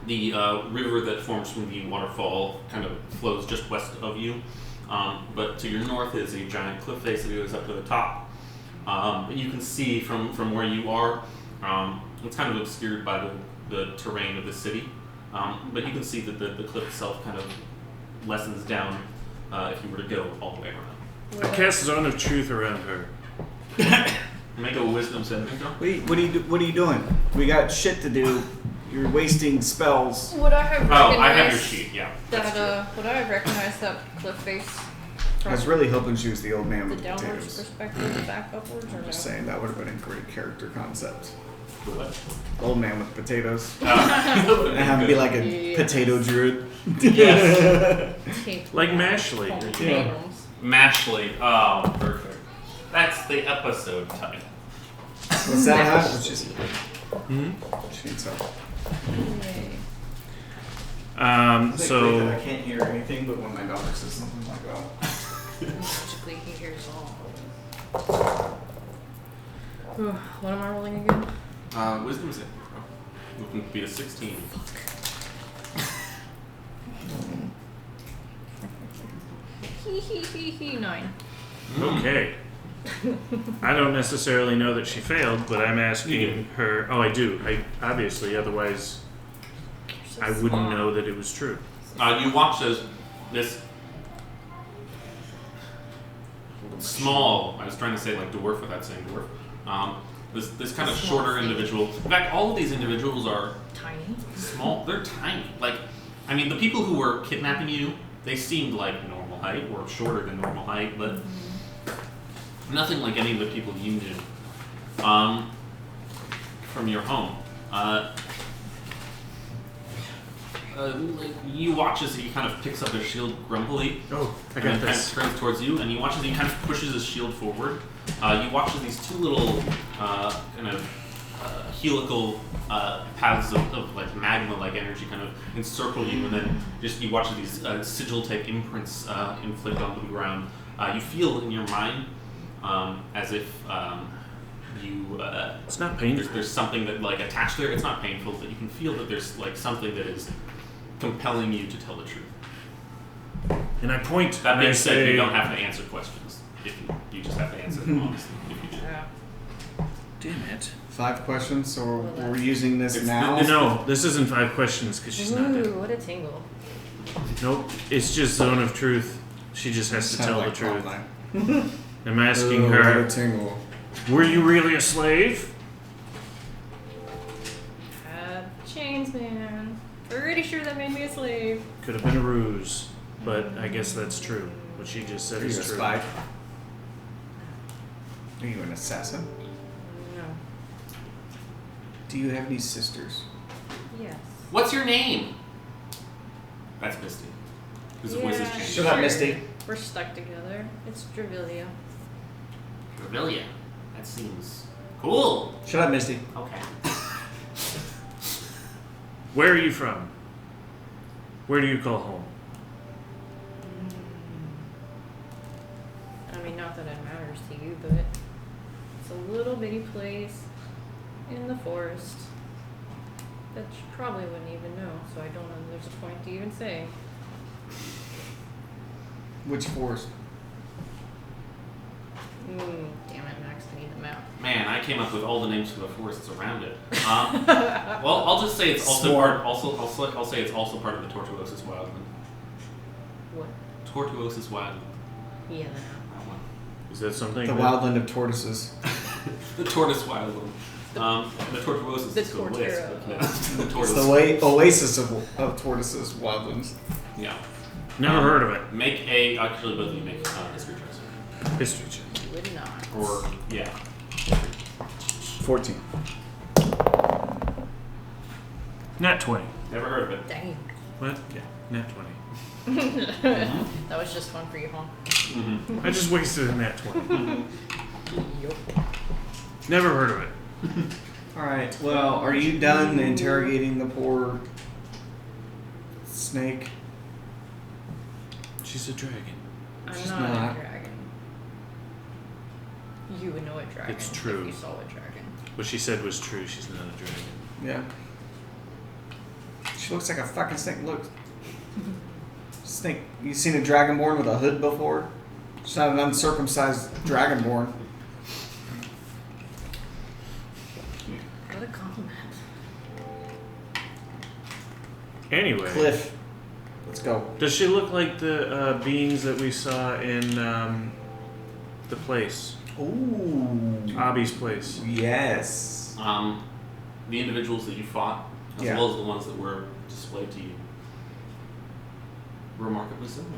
The river that forms from the waterfall kind of flows just west of you. But to your north is a giant cliff face that goes up to the top. You can see from where you are, it's kind of obscured by the terrain of the city. But you can see that the cliff itself kind of lessens down if you were to go all the way around. I cast Zone of Truth around her. Make a wisdom saving throw. Wait, what are you doing? We got shit to do. You're wasting spells. Would I have recognized I have your sheet, yeah. that, would I have recognized that cliff face I was really hoping she was the old man the with downwards potatoes. perspective, back upwards, or I'm just no? saying, that would have been a great character concept. The what? Old man with potatoes. That would've And been have him be good. like a Yes. potato druid. Yes. Take Like Mashley. potatoes. Mashley. Oh, perfect. That's the episode title. What's that have? She needs help. Yay. I So can't hear anything, but when my daughter says something like that. Magically he hears all. Ooh, what am I rolling again? Wisdom saving throw. Looking to be a 16. Hee 9. okay. I don't necessarily know that she failed, but I'm asking her. Oh, I do. I obviously, otherwise, I wouldn't know that it was true. You watch as this small, I was trying to say like dwarf without saying dwarf, this kind of shorter individual. In fact, all of these individuals are Tiny. small. They're tiny. Like, I mean, the people who were kidnapping you, they seemed like normal height or shorter than normal height, but nothing like any of the people you knew from your home. You watch as he kind of picks up his shield grumpily. Oh, I And got then kind of this. turns towards you, and you watch as he kind of pushes his shield forward. You watch as these two little kind of helical paths of like magma-like energy kind of encircle you, and then just you watch as these sigil-type imprints inflict onto the ground. You feel in your mind as if you It's not painful. there's something that like attached there. It's not painful, but you can feel that there's like something that is compelling you to tell the truth. And I point. That and I being said, say, you don't have to answer questions. If you just have to answer them honestly. If you do. Yeah. Damn it. 5 questions, so we're using this It's- now. No, this isn't 5 questions because she's not dead. Ooh, what a tingle. Nope. It's just Zone of Truth. She just has to Sound tell like the truth. Cloud9. I'm asking Ooh, her, what a tingle. were you really a slave? Had chains, man. Pretty sure that made me a slave. Could have been a ruse, but I guess that's true. What she just said Are you is a true. spy? Are you an assassin? No. Do you have any sisters? Yes. What's your name? That's Misty. Whose voice has Yeah, changed. Shut up, Misty. We're stuck together. It's Dravilia. Revelia. That seems cool. Shut up, Misty. Okay. Where are you from? Where do you call home? I mean, not that it matters to you, but it's a little bitty place in the forest that you probably wouldn't even know, so I don't know if there's a point to even saying. Which forest? Damn it, Max, I need the map. Man, I came up with all the names for the forests around it. Well, I'll just say it's also Smart. part. I'll say it's also part of the Tortuosis Wildland. What? Tortuosis Wildland. Yeah, That one. Is that something? The that- wildland of tortoises. The Tortoise Wildland. The Tortuosis the is the list. Tortero. but yeah, the It's Tortoise. the oasis of tortoises, wildlands. Yeah. Never heard of it. Make a actually both of you make history checks. History check. you would not. Or yeah. 14. Nat 20. Never heard of it. Dang. What? Yeah. Nat 20. That was just fun for you, huh? Mm-hmm. I just wasted a nat 20. Yup. Never heard of it. Alright, well, are you done interrogating the poor snake? She's a dragon. I'm She's not not. a dragon. You would know a dragon. It's true. If you saw a dragon. What she said was true. She's not a dragon. Yeah. She looks like a fucking snake. Look. Snake. You seen a Dragonborn with a hood before? She's not an uncircumcised Dragonborn. What a compliment. Anyway. Cliff. Let's go. Does she look like the beings that we saw in the place? Ooh. Abby's place. Yes. The individuals that you fought, as Yeah. well as the ones that were displayed to you, were remarkably similar.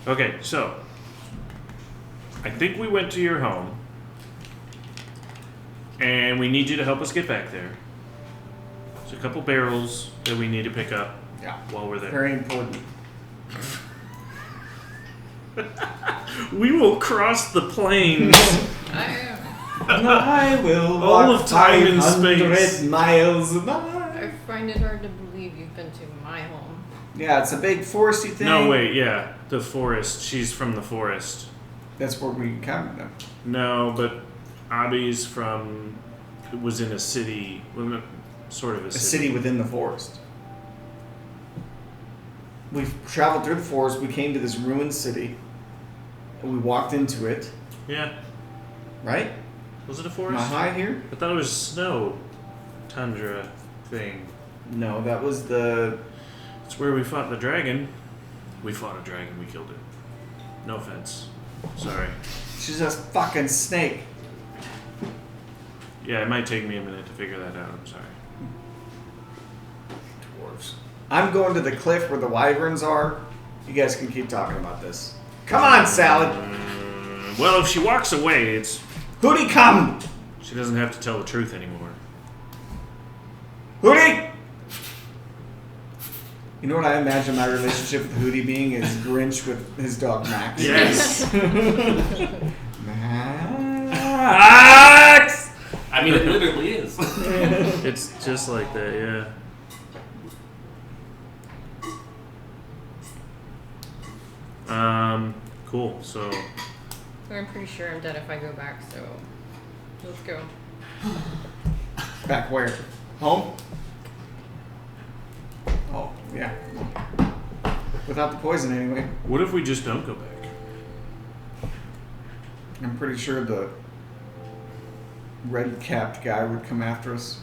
Okay, so I think we went to your home, and we need you to help us get back there. There's a couple barrels that we need to pick up Yeah. while we're there. Very important. We will cross the plains. I will All walk of time and 500 space. miles an I hour. find it hard to believe you've been to my home. Yeah, it's a big foresty thing. No, wait, yeah, the forest. She's from the forest. That's where we encountered them. No, but Abby's was in a city, well, sort of a A city. city within the forest. We've traveled through the forest. We came to this ruined city. And we walked into it. Yeah. Right? Was it a Am forest? I high here? I thought it was snow tundra thing. No, that was the... It's where we fought the dragon. We fought a dragon, we killed it. No offense. Sorry. She's a fucking snake. Yeah, it might take me a minute to figure that out. I'm sorry. Dwarves. I'm going to the cliff where the wyverns are. You guys can keep talking about this. Come on, Salad. Well, if she walks away, it's Hootie, come! she doesn't have to tell the truth anymore. Hootie! You know what I imagine my relationship with Hootie being is Grinch with his dog Max. Yes. Max! I mean, it literally is. It's just like that, yeah. Cool. So I'm pretty sure I'm dead if I go back, so let's go. Back where? Home? Oh, yeah. Without the poison, anyway. what if we just don't go back? I'm pretty sure the red-capped guy would come after us.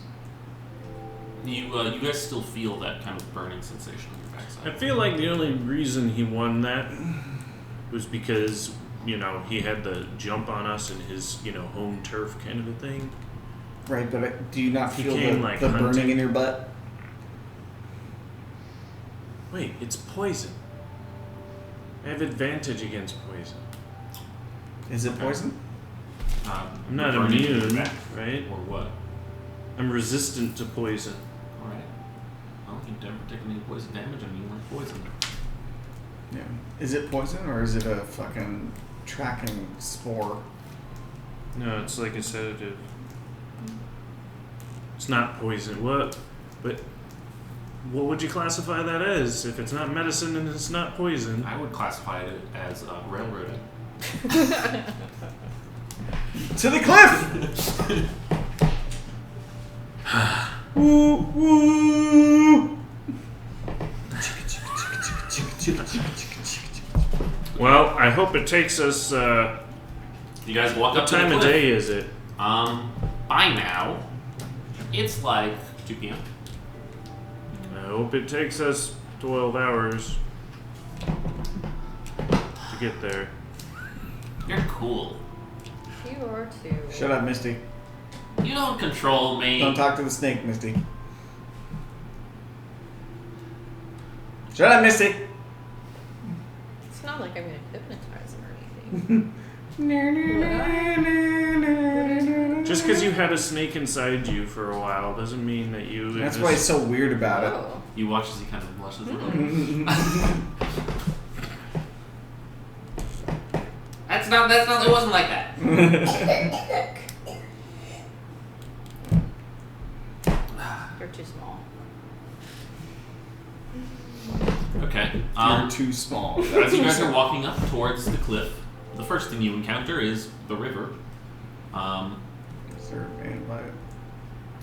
You guys still feel that kind of burning sensation on your backside. I feel like the only reason he won that was because, he had the jump on us in his, home turf kind of a thing. Right, but do you not He feel came, the, like, the burning hunting. in your butt? Wait, it's poison. I have advantage against poison. Is it poison? I'm not burning in your immune, back, right? Or what? I'm resistant to poison. Alright. I don't think you've ever taken any poison damage on you like poison. Yeah. Is it poison or is it a fucking tracking spore? No, it's like a sedative. It's not poison. What? But what would you classify that as? If it's not medicine and it's not poison. I would classify it as railroading. To the cliff! Woo, woo. Well, I hope it takes us. You guys walk up What to the time of cliff. day is it? By now, it's like 2 p.m. I hope it takes us 12 hours to get there. You're cool. You are too. Shut up, Misty. You don't control me. Don't talk to the snake, Misty. Shut up, Misty! It's not like I'm gonna hypnotize him or anything. Just because you had a snake inside you for a while doesn't mean that you. That's why he's so weird about it. Oh. You watch as he kind of blushes a little. That's not, it wasn't like that. You're too small. Okay. You're too small. As you guys are walking up towards the cliff, the first thing you encounter is the river. Is there a van by it?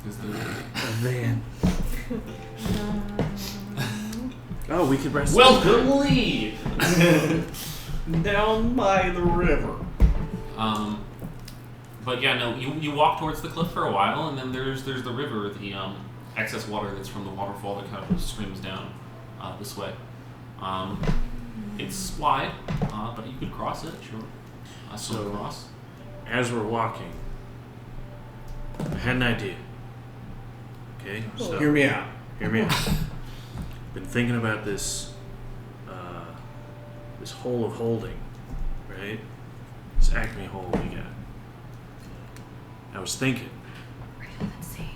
Is the Van. Oh, we could rest. Welcome, Lee. Down by the river. But yeah, no, you walk towards the cliff for a while, and then there's the river, the excess water that's from the waterfall that kind of streams down this way. It's wide, but you could cross it, sure. So cross. As we're walking, I had an idea. Okay, so Hear me out. Hear me out. Been thinking about this, this hole of holding, right? This Acme hole we got. I was thinking, Are you insane?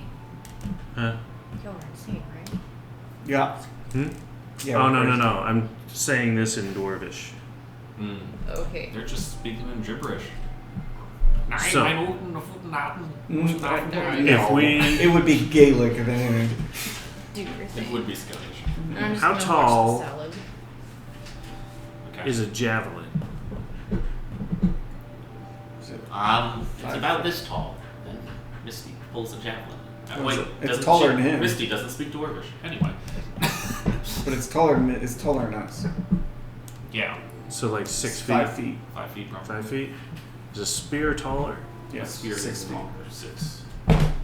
huh? Y'all are insane, right? Yeah. Hmm? Yeah. Oh we're no! I'm saying this in Dwarvish. Okay. They're just speaking in gibberish. So- If we, It would be Gaelic if anything. Do your It thing. would be Scottish. I'm just How gonna tall- watch the salad. Okay. is a javelin. It's about this tall. Then Misty pulls a javelin. It's doesn't taller she- than him. Misty doesn't speak Dwarvish. Anyway. But it's taller than us. Yeah. So like 6 It's feet. 5 feet. 5 feet probably. 5 feet. Is a spear taller? Yes. Spear is 6 feet. longer. 6.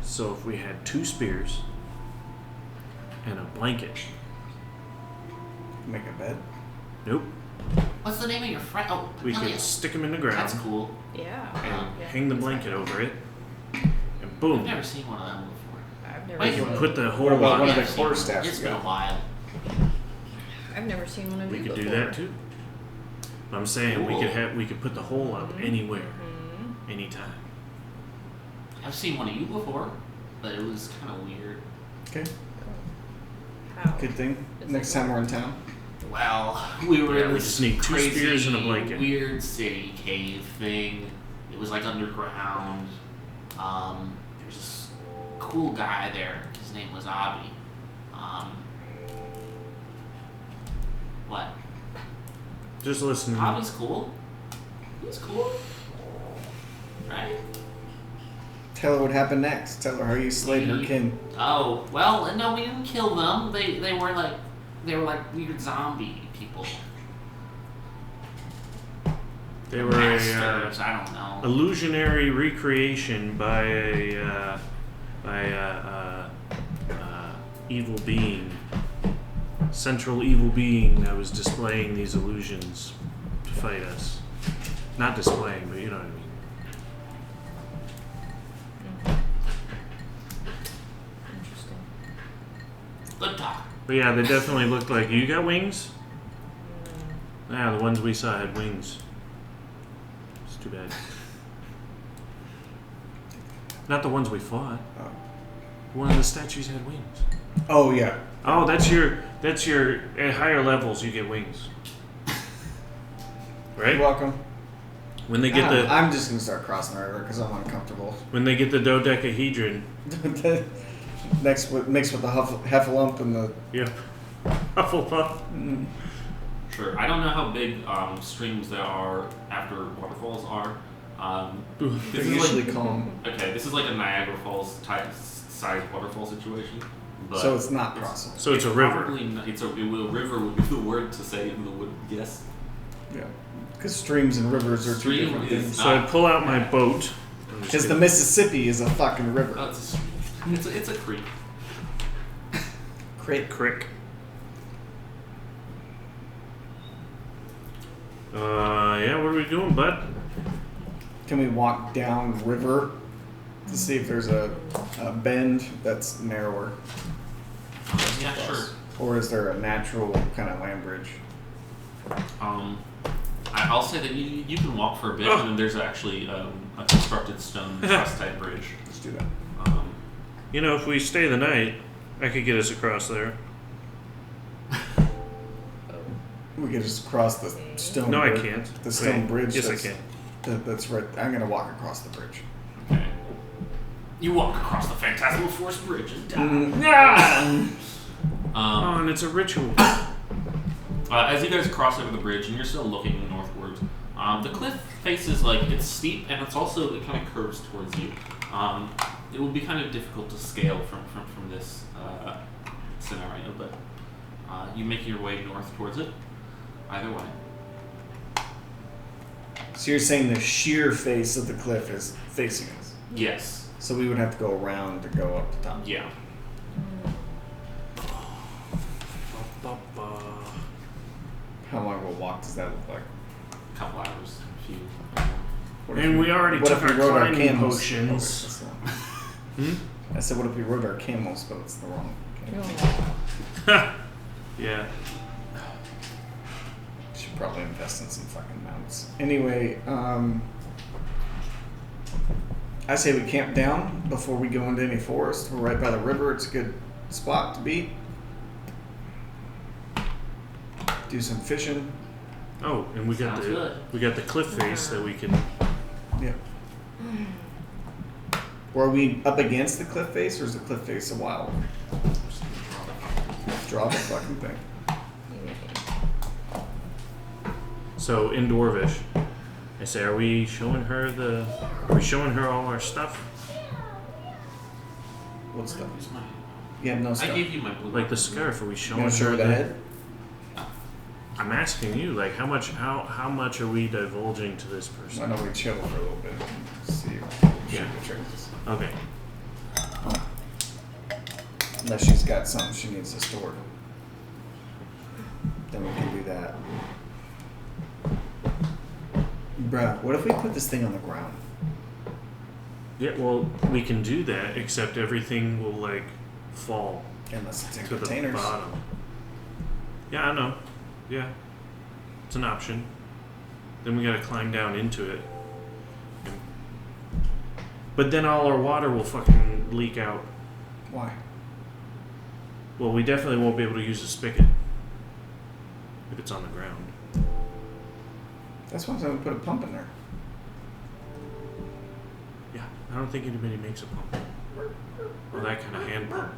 So if we had 2 spears and a blanket. Make a bed. Nope. What's the name of your friend? Oh, We Papillion. could stick them in the ground That's cool. Yeah. and Yeah. hang the blanket over it, and boom. I've never seen one of them before. I've never Wait, seen You one. put the What whole about on one it. of the quarterstaffs It's you been a got? while. I've never seen one of We you could do before. that too. I'm saying we could put the hole up anywhere, Mhm. anytime. I've seen one of you before, but it was kind of weird. Okay. How? Good thing. It's Next like- time we're in town. Well, we were Yeah, in we this just need 2 crazy, spears and a blanket. weird city cave thing. It was like underground. There's this cool guy there. His name was Abby. What? Just listening. Abby's cool. He's cool. Right? Tell her what happened next. Tell her how you slayed her kin. Oh, well, no, we didn't kill them. They were like weird zombie people. They were a Masters, I don't know. illusionary recreation by a evil being, central evil being that was displaying these illusions to fight us. Not displaying, but you know what I mean. Interesting. Good talk. But yeah, they definitely looked like. You got wings? Yeah, the ones we saw had wings. It's too bad. Not the ones we fought. Oh. One of the statues had wings. Oh yeah. Oh, that's your at higher levels you get wings. You're Right? welcome. When they get the I'm just gonna start crossing the river because I'm uncomfortable. when they get the dodecahedron. Next, mixed with the heffalump and the. Yep. Hufflepuff. Sure. I don't know how big streams there are after waterfalls are. They're This is usually like calm, okay. This is like a Niagara Falls type size waterfall situation. But so it's not crossable. So it's a river. Probably not, river would be the word to say in the would guess. Yeah, because streams and rivers are two Stream different is things. So I pull out my boat. I'm just Because the gonna- Mississippi is a fucking river. Oh, it's a creek. crick. Yeah, what are we doing, bud? Can we walk down river to see if there's a bend that's narrower? Yeah, sure. Or is there a natural kind of land bridge? I'll say that you can walk for a bit, and then there's actually a constructed stone truss type bridge. Let's do that. You know, if we stay the night, I could get us across there. We could just cross the stone. No, I bridge. can't. The stone Wait, bridge. yes, I that's, can. That's right. I'm gonna walk across the bridge. Okay. You walk across the Phantasmal Force Bridge and die. Oh, and it's a ritual. As you guys cross over the bridge and you're still looking northward, the cliff faces like it's steep and it kind of curves towards you. It will be kind of difficult to scale from this scenario, but you make your way north towards it. Either way. So you're saying the sheer face of the cliff is facing us? Yes. So we would have to go around to go up the top. Yeah. How long of a walk does that look like? A couple hours. A few. What if And we already what took if we our rode our climbing camels? potions. Okay, that's the one. I said, what if we rode our camels, but it's the wrong camel? Yeah. Should probably invest in some fucking mounts. Anyway, I say we camp down before we go into any forest. We're right by the river. It's a good spot to be. Do some fishing. Oh, and we got Sounds the good. cliff face that we can. Yeah. Or are we up against the cliff face, or is the cliff face a while? Draw the fucking thing. So in Dwarvish, I say, are we showing her all our stuff? What stuff? Where's my- You have no I stuff. gave you my blue. Like the weapon. scarf? Are we You showing want to show her her the head? I'm asking you, like, how much are we divulging to this Why person? don't we chill for a little bit and see if she Yeah. betrays us? Okay. Unless she's got something she needs to store. Then we can do that. Bruh, what if we put this thing on the ground? Yeah, well, we can do that, except everything will like fall Unless it's in to the containers. bottom. Yeah, I know. Yeah, it's an option. Then we gotta climb down into it. But then all our water will fucking leak out. Why? Well, we definitely won't be able to use the spigot if it's on the ground. That's why I'm saying we put a pump in there. Yeah, I don't think anybody makes a pump. Or that kind of hand pump.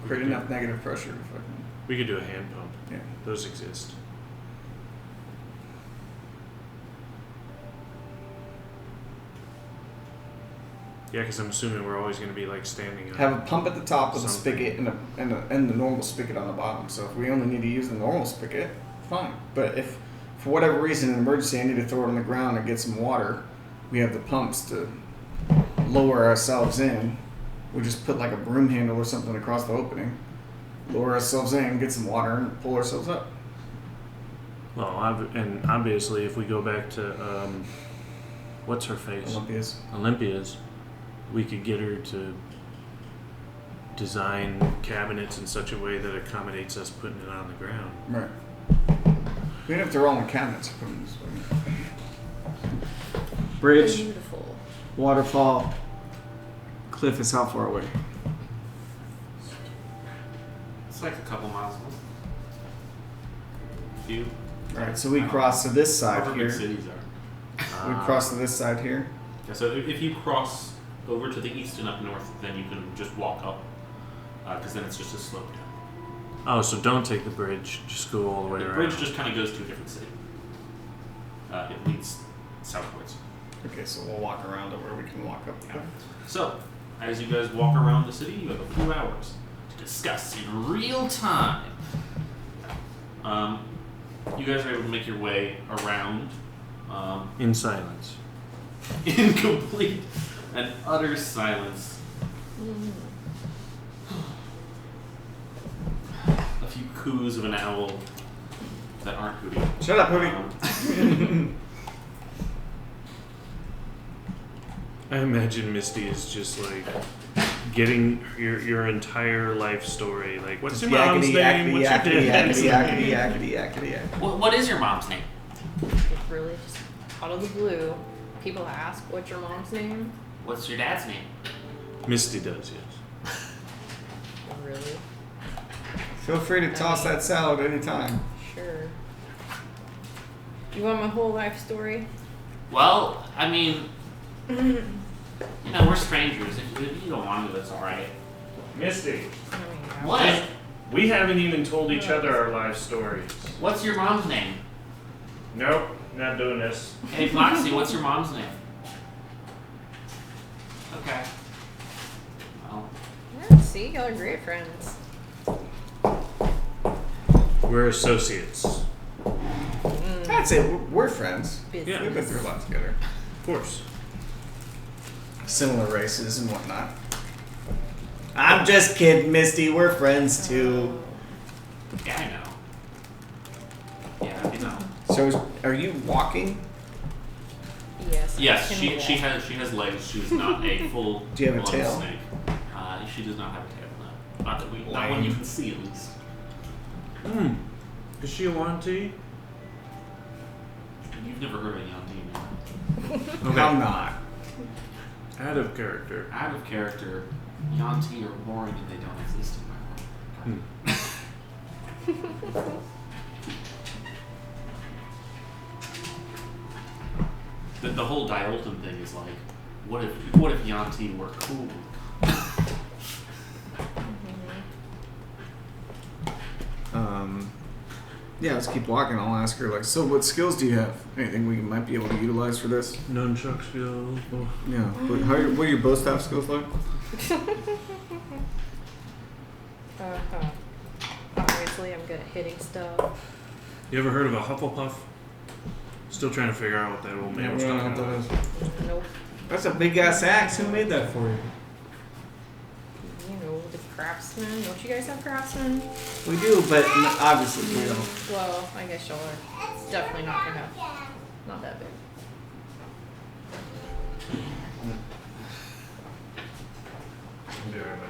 Create enough negative pressure to fucking. We could do a hand pump. Yeah. Those exist. Yeah, because I'm assuming we're always going to be like standing up. Have a pump at the top with a Something. spigot and the normal spigot on the bottom. So if we only need to use the normal spigot, fine. But if for whatever reason in an emergency I need to throw it on the ground and get some water, we have the pumps to lower ourselves in. We just put like a broom handle or something across the opening, lower ourselves in, get some water, and pull ourselves up. Well, and obviously, if we go back to what's her face, Olympia's, we could get her to design cabinets in such a way that accommodates us putting it on the ground. Right. We don't have to roll in cabinets. Put them this way. Bridge, Beautiful. waterfall, cliff is how far away? It's like a couple miles away. Few. Alright, so we cross to this side However here. big cities are. We cross to this side here. Yeah, so if you cross over to the east and up north, then you can just walk up, because then it's just a slope down. Oh, so don't take the bridge. Just go all the way The around. bridge just kind of goes to a different city. It leads southwards. Okay, so we'll walk around to where we can walk up. Yeah. So, as you guys walk around the city, you have a few hours to discuss in real time. You guys are able to make your way around in silence. in complete and utter silence. A few coos of an owl that aren't hooting. Shut up, Hootie. I imagine Misty is just like getting your entire life story. Like, what's your mom's name? What's your dad's name? What is your mom's name? It's really just out of the blue. People ask, what's your mom's name? What's your dad's name? Misty does, yes. Really? Feel free to toss that salad anytime. Sure. You want my whole life story? Well, I mean, we're strangers. If you don't want to, that's all right. Misty. I mean, What? We haven't even told each other our life stories. What's your mom's name? Nope, not doing this. Hey, Foxy, what's your mom's name? Okay. Well, Yeah, see, y'all are great friends. We're associates. I'd say we're friends. Yeah. We've been through a lot together. Of course. Similar races and whatnot. I'm just kidding, Misty. We're friends too. yeah, I know. Yeah, you know. So, are you walking? Yes. I Yes, can she walk. has legs. She is not a full Do you have a blown tail? snake. She does not have a tail. No, not that not one you can see at least. Hmm. Is she a Wanty? You've never heard of a Yanti, man. Okay. I'm not. Out of character. Out of character, Yanti are boring and they don't exist in my world. The whole Diolton thing is like, what if Yanti were cool? Yeah, let's keep walking. I'll ask her, like, so what skills do you have? Anything we might be able to utilize for this? Nunchuck skills. Oh. Yeah. What are your bow staff skills like? Obviously, I'm good at hitting stuff. You ever heard of a Hufflepuff? Still trying to figure out what that old man was talking about. Nope. That's a big ass axe. Who made that for you? You know, the craftsman. Don't you guys have craftsmen? We do, but obviously we don't. Well, I guess y'all are definitely not gonna have. Not that big. I'll be right back.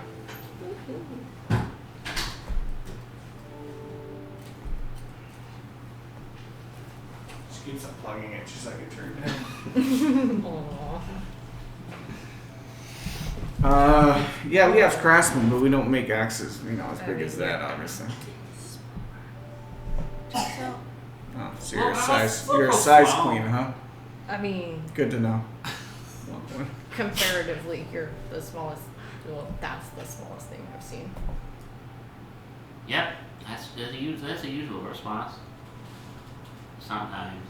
She keeps unplugging it. She's like, it turned down. Aww. Yeah, we have craftsmen, but we don't make axes, you know, as big as yeah. that, obviously. So, Oh, so you're a size queen, huh? I mean, Good to know. comparatively, you're the smallest. Well, that's the smallest thing I've seen. Yep, that's a usual response. Sometimes.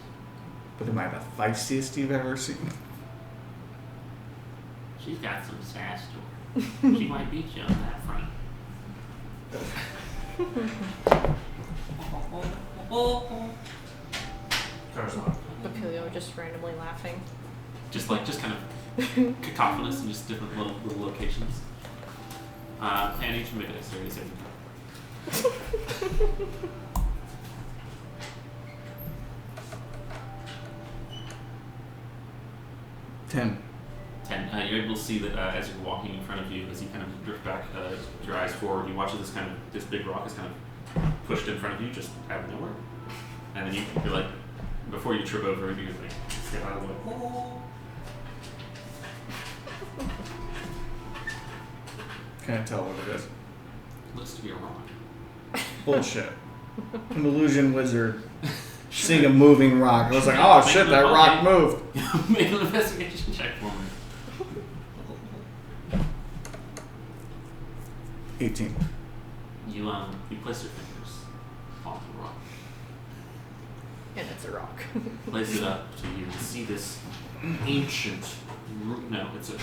But am I the feistiest you've ever seen? She's got some sass to her. She might beat you on that front. Car's locked. Papilio just randomly laughing. Just kind of cacophonous in just different little locations. Plan each make a dexterity saving throw. 10. 10. You're able to see that as you're walking in front of you, as you kind of drift back your eyes forward, you watch as this big rock is kind of pushed in front of you, just out of nowhere. And then you're like, before you trip over it, you like step out of the way. Can't tell what it is. Looks to be a rock. Bullshit. An illusion wizard seeing a moving rock. I was like, oh shit, that rock moved. Make an investigation check for me. 18. You place your fingers on the rock. And it's a rock. Place it up so you can see this ancient no, it's a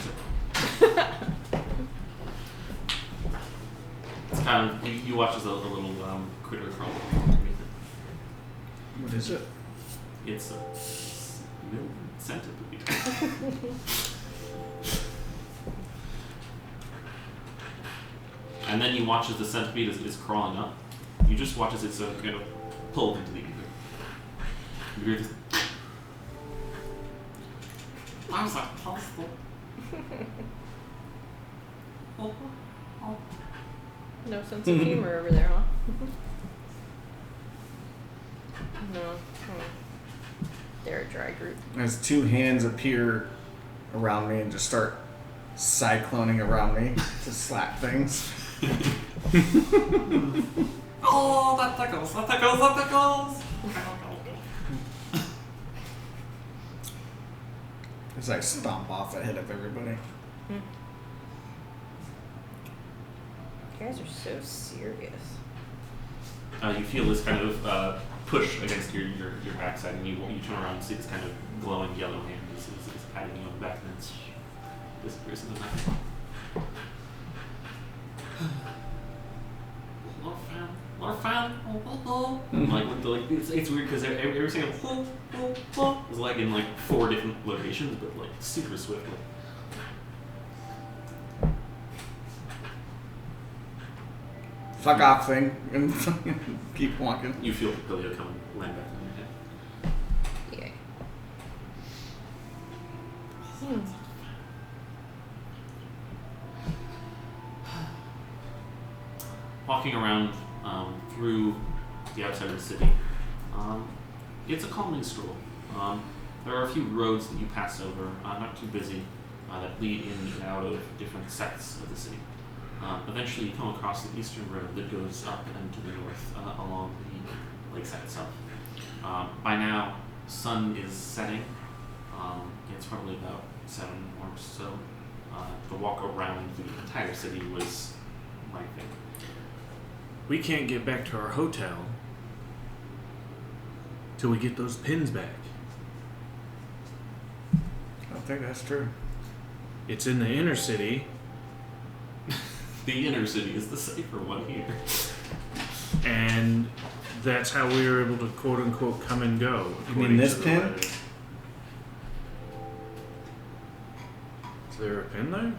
it's kind of you watch as a little critter crawl underneath it. What is it? It's a little centipede. And then you watch as the centipede is crawling up. You just watch as it's going to pull into the ether. You hear this. I was like, possible. No sense of humor over there, huh? No. They're a dry group. As two hands appear around me and just start cycloning around me to slap things. Oh, that tickles, that tickles, that tickles. As I stomp off ahead of everybody. You guys are so serious. you feel this kind of push against your backside, and you turn around and see this kind of glowing yellow hand is patting you on the back, and then disappears in the night. Found. It's weird because every single is like in like 4 different locations, but like super swiftly. Fuck off thing and keep walking. You feel Papilio come and land back on your head. Yeah. Walking around through the outside of the city, it's a calming stroll. There are a few roads that you pass over, not too busy, that lead in and out of different sects of the city. Eventually you come across the eastern road that goes up and to the north along the lakeside itself. By now, sun is setting. It's probably about 7 or so. The walk around the entire city was my thing. We can't get back to our hotel till we get those pins back. I don't think that's true. It's in the inner city. The inner city is the safer one here. And that's how we were able to quote unquote come and go. You mean this pin? Letter. Is there a pin there?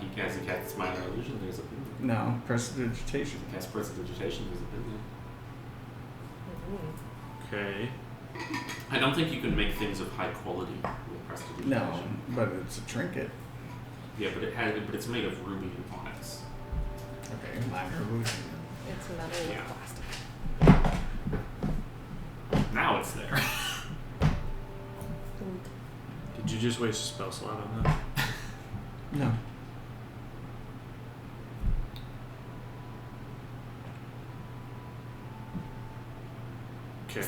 He casts minor illusion, there's a pin there. No, prestidigitation. He casts prestidigitation, there's a pin there. Okay. I don't think you can make things of high quality with prestidigitation. No, but it's a trinket. Yeah, but it's made of ruby and onyx. Okay, minor illusion. It's metal with Yeah. plastic. Now it's there. Did you just waste a spell slot on that? No. Okay.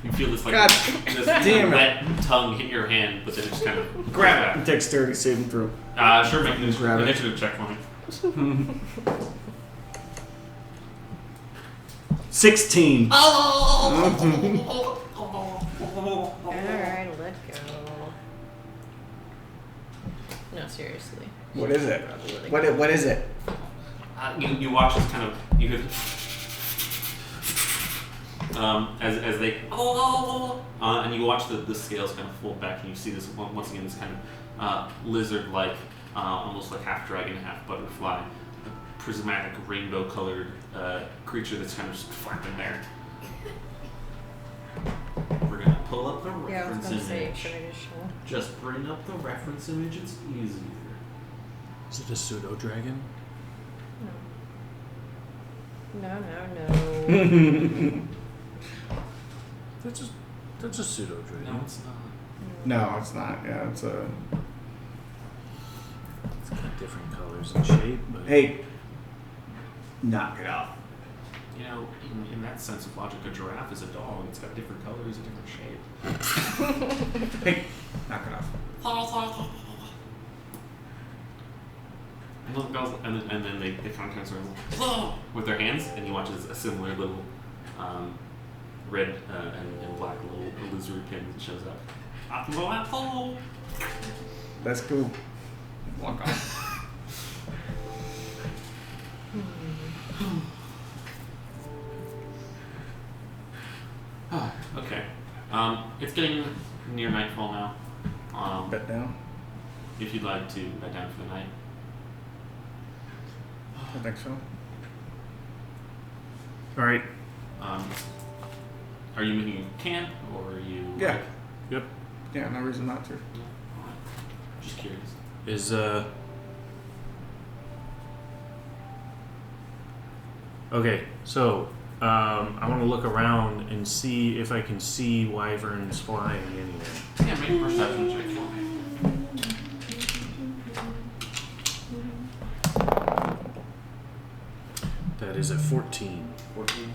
You feel this like God this damn it. wet tongue hit your hand, but then it just kind of Grab it. Dexterity saving throw. Sure, make an Grab it. initiative check for me. 16. Alright, let go. No, seriously. What is it? What is it? You watch this kind of as they and you watch the scales kind of fold back, and you see this once again this kind of lizard-like, almost like half dragon, half butterfly, prismatic rainbow-colored creature that's kind of just flapping there. We're gonna pull up the Yeah, I was reference gonna say, image. should I just show? Just bring up the reference image. It's easier. Is it a pseudo dragon? No, no, no. That's a pseudo dragon. No, it's not. No, it's not. Yeah, it's a. It's got different colors and shape, but Hey, knock it off. You know, in that sense of logic, a giraffe is a dog. It's got different colors and different shapes. Hey, knock it off. And then they kind of sort of with their hands, and you watch as a similar little red and black little illusory pin that shows up. That's cool. Walk off. Okay. It's getting near nightfall now. Bet down. If you'd like to bed down for the night. I think so. all right. Are you making a camp, or are you? Yeah. Yep. Yeah, no reason not to. Alright. Just curious. Is okay, so I want to look around and see if I can see wyverns flying anywhere. Yeah, make a perception check for me. That is a 14. 14.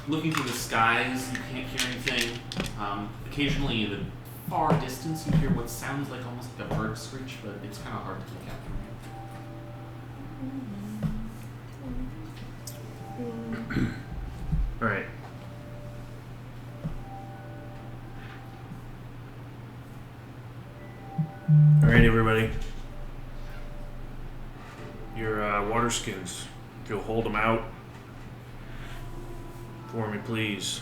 Looking through the skies, you can't hear anything. Occasionally, in the far distance, you hear what sounds like almost like a bird screech, but it's kind of hard to make out from All right. All right, everybody. Your water skins. If you'll hold them out for me, please.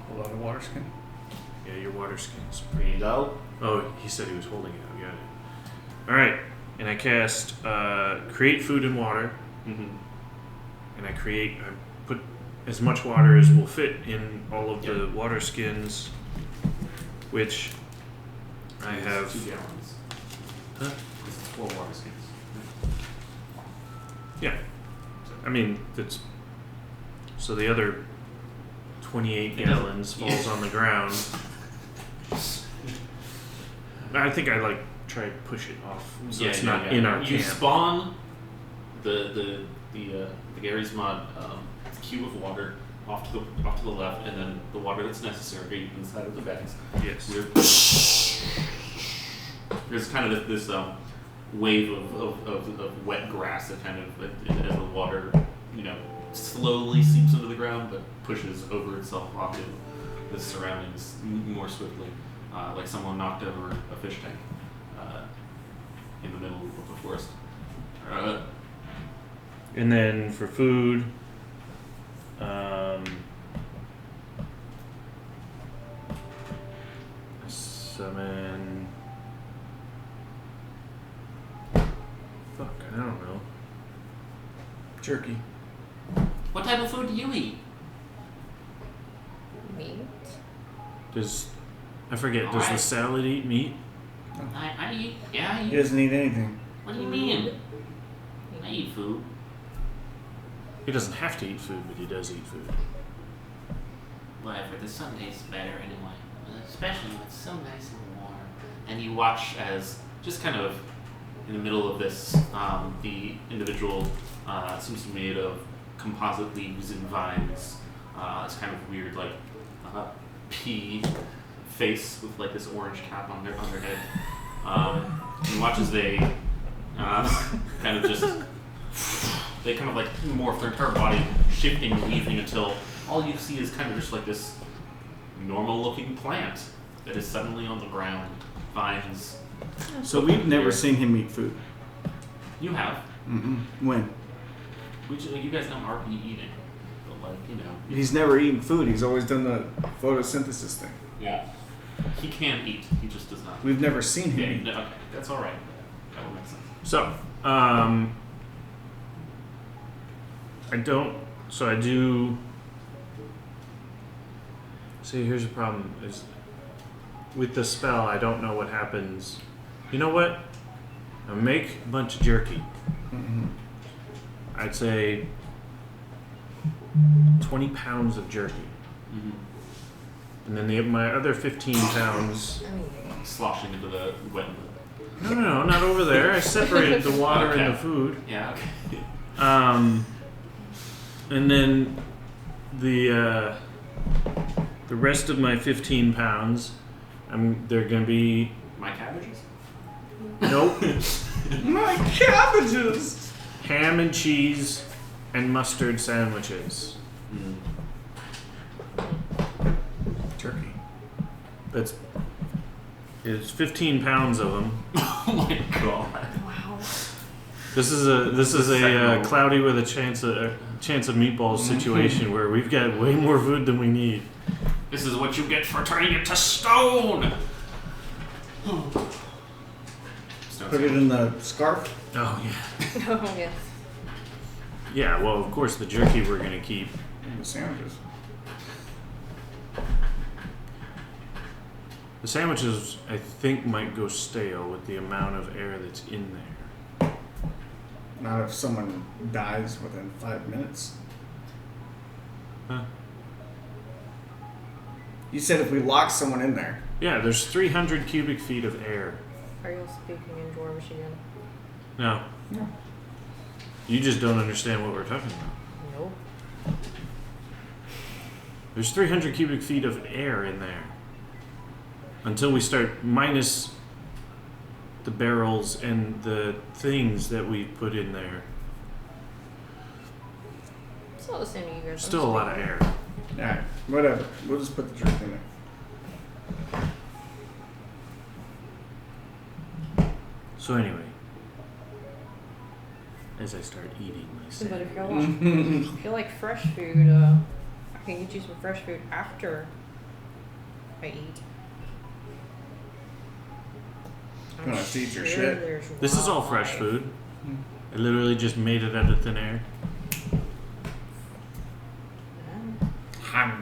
Hold on, a water skin. Yeah, your water skins. Here you go. Oh, he said he was holding it out. Got it. All right, and I cast create food and water, Mm-hmm. and I put as much water as will fit in all of the water skins, which I have. 2 gallons. Huh? This is 4 water skins. Yeah, I mean that's so the other 28 gallons falls on the ground. I think I try to push it off so it's not in our You camp. spawn the Gary's Mod cube of water off to the left, and then the water that's necessary inside of the bags. Yes. There's kind of this wave of wet grass that kind of, as the water, slowly seeps into the ground, but pushes over itself onto the surroundings more swiftly, like someone knocked over a fish tank in the middle of the forest. And then for food, summon. Fuck, I don't know. Jerky. What type of food do you eat? Meat? I forget, does the Alright. salad eat meat? I eat. Yeah, I He eat. doesn't eat anything. What do you mean? I eat food. He doesn't have to eat food, but he does eat food. Whatever. The sun tastes better anyway. Especially when it's so nice and warm. And you watch as, just kind of in the middle of this, the individual seems to be made of composite leaves and vines. It's kind of weird, pea face with this orange cap on their head. And watch as they kind of just morph their entire body, shifting and weaving until all you see is kind of just this normal looking plant that is suddenly on the ground. Vines. So we've never seen him eat food. You have. Mm-mm. When? You guys know RP eating. But He's never eaten food. He's always done the photosynthesis thing. Yeah. He can eat. He just does not. We've never seen him eat. No, okay. That's alright. That will make sense. So, I do. See, here's the problem: is with the spell, I don't know what happens. You know what? I make a bunch of jerky. Mm-hmm. I'd say 20 pounds of jerky, and then my other 15 pounds. Sloshing into the wet. No, not over there. I separated the water and the food. Yeah, okay. And then the rest of my 15 pounds, they're gonna be My cabbages? nope, My cabbages! ham and cheese and mustard sandwiches. Turkey. It's 15 pounds of them. Oh my god. Wow. This is a cloudy with a chance of meatballs situation where we've got way more food than we need. This is what you get for turning it to stone! Put it in the scarf. Oh yeah. Oh, yes. Yeah. Well, of course the jerky we're gonna keep. And the sandwiches. The sandwiches, I think, might go stale with the amount of air that's in there. Not if someone dies within 5 minutes. Huh? You said if we lock someone in there. Yeah, there's 300 cubic feet of air. Are you speaking in Dwarvish again? No. No. You just don't understand what we're talking about. Nope. There's 300 cubic feet of air in there. Until we start minus the barrels and the things that we put in there. Still the same to you guys. Still a lot of air. Alright, whatever. We'll just put the jerky in there. So anyway, as I start eating my But sandwich. if you like fresh food, I can get you some fresh food after I eat. I'm Gonna eat your sure shit. there's This is all fresh wildlife. food. I literally just made it out of thin air. Yeah.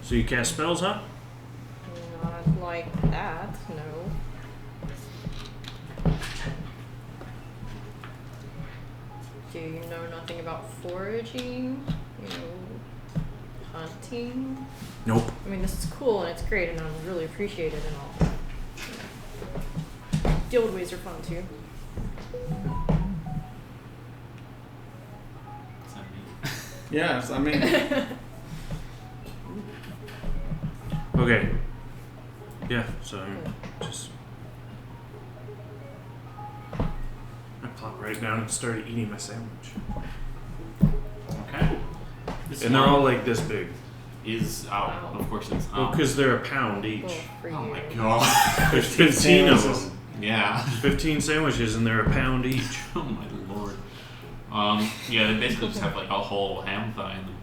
So you cast spells, huh? Not like that, no. Do you know nothing about foraging? You know, hunting? Nope. I mean, this is cool and it's great and I really appreciate it and all. Guild ways are fun too. What's that mean? Yes, I mean, Okay. Yeah, so I'm just. I plopped right down and started eating my sandwich. Okay. This And they're one all like this big. is Wow. of course it's Well, because they're a pound each. Cool for you. oh my god. There's 15 of sandwiches. them. Yeah. 15 sandwiches and they're a pound each. Oh my lord. Yeah, they basically just have like a whole ham thigh in them.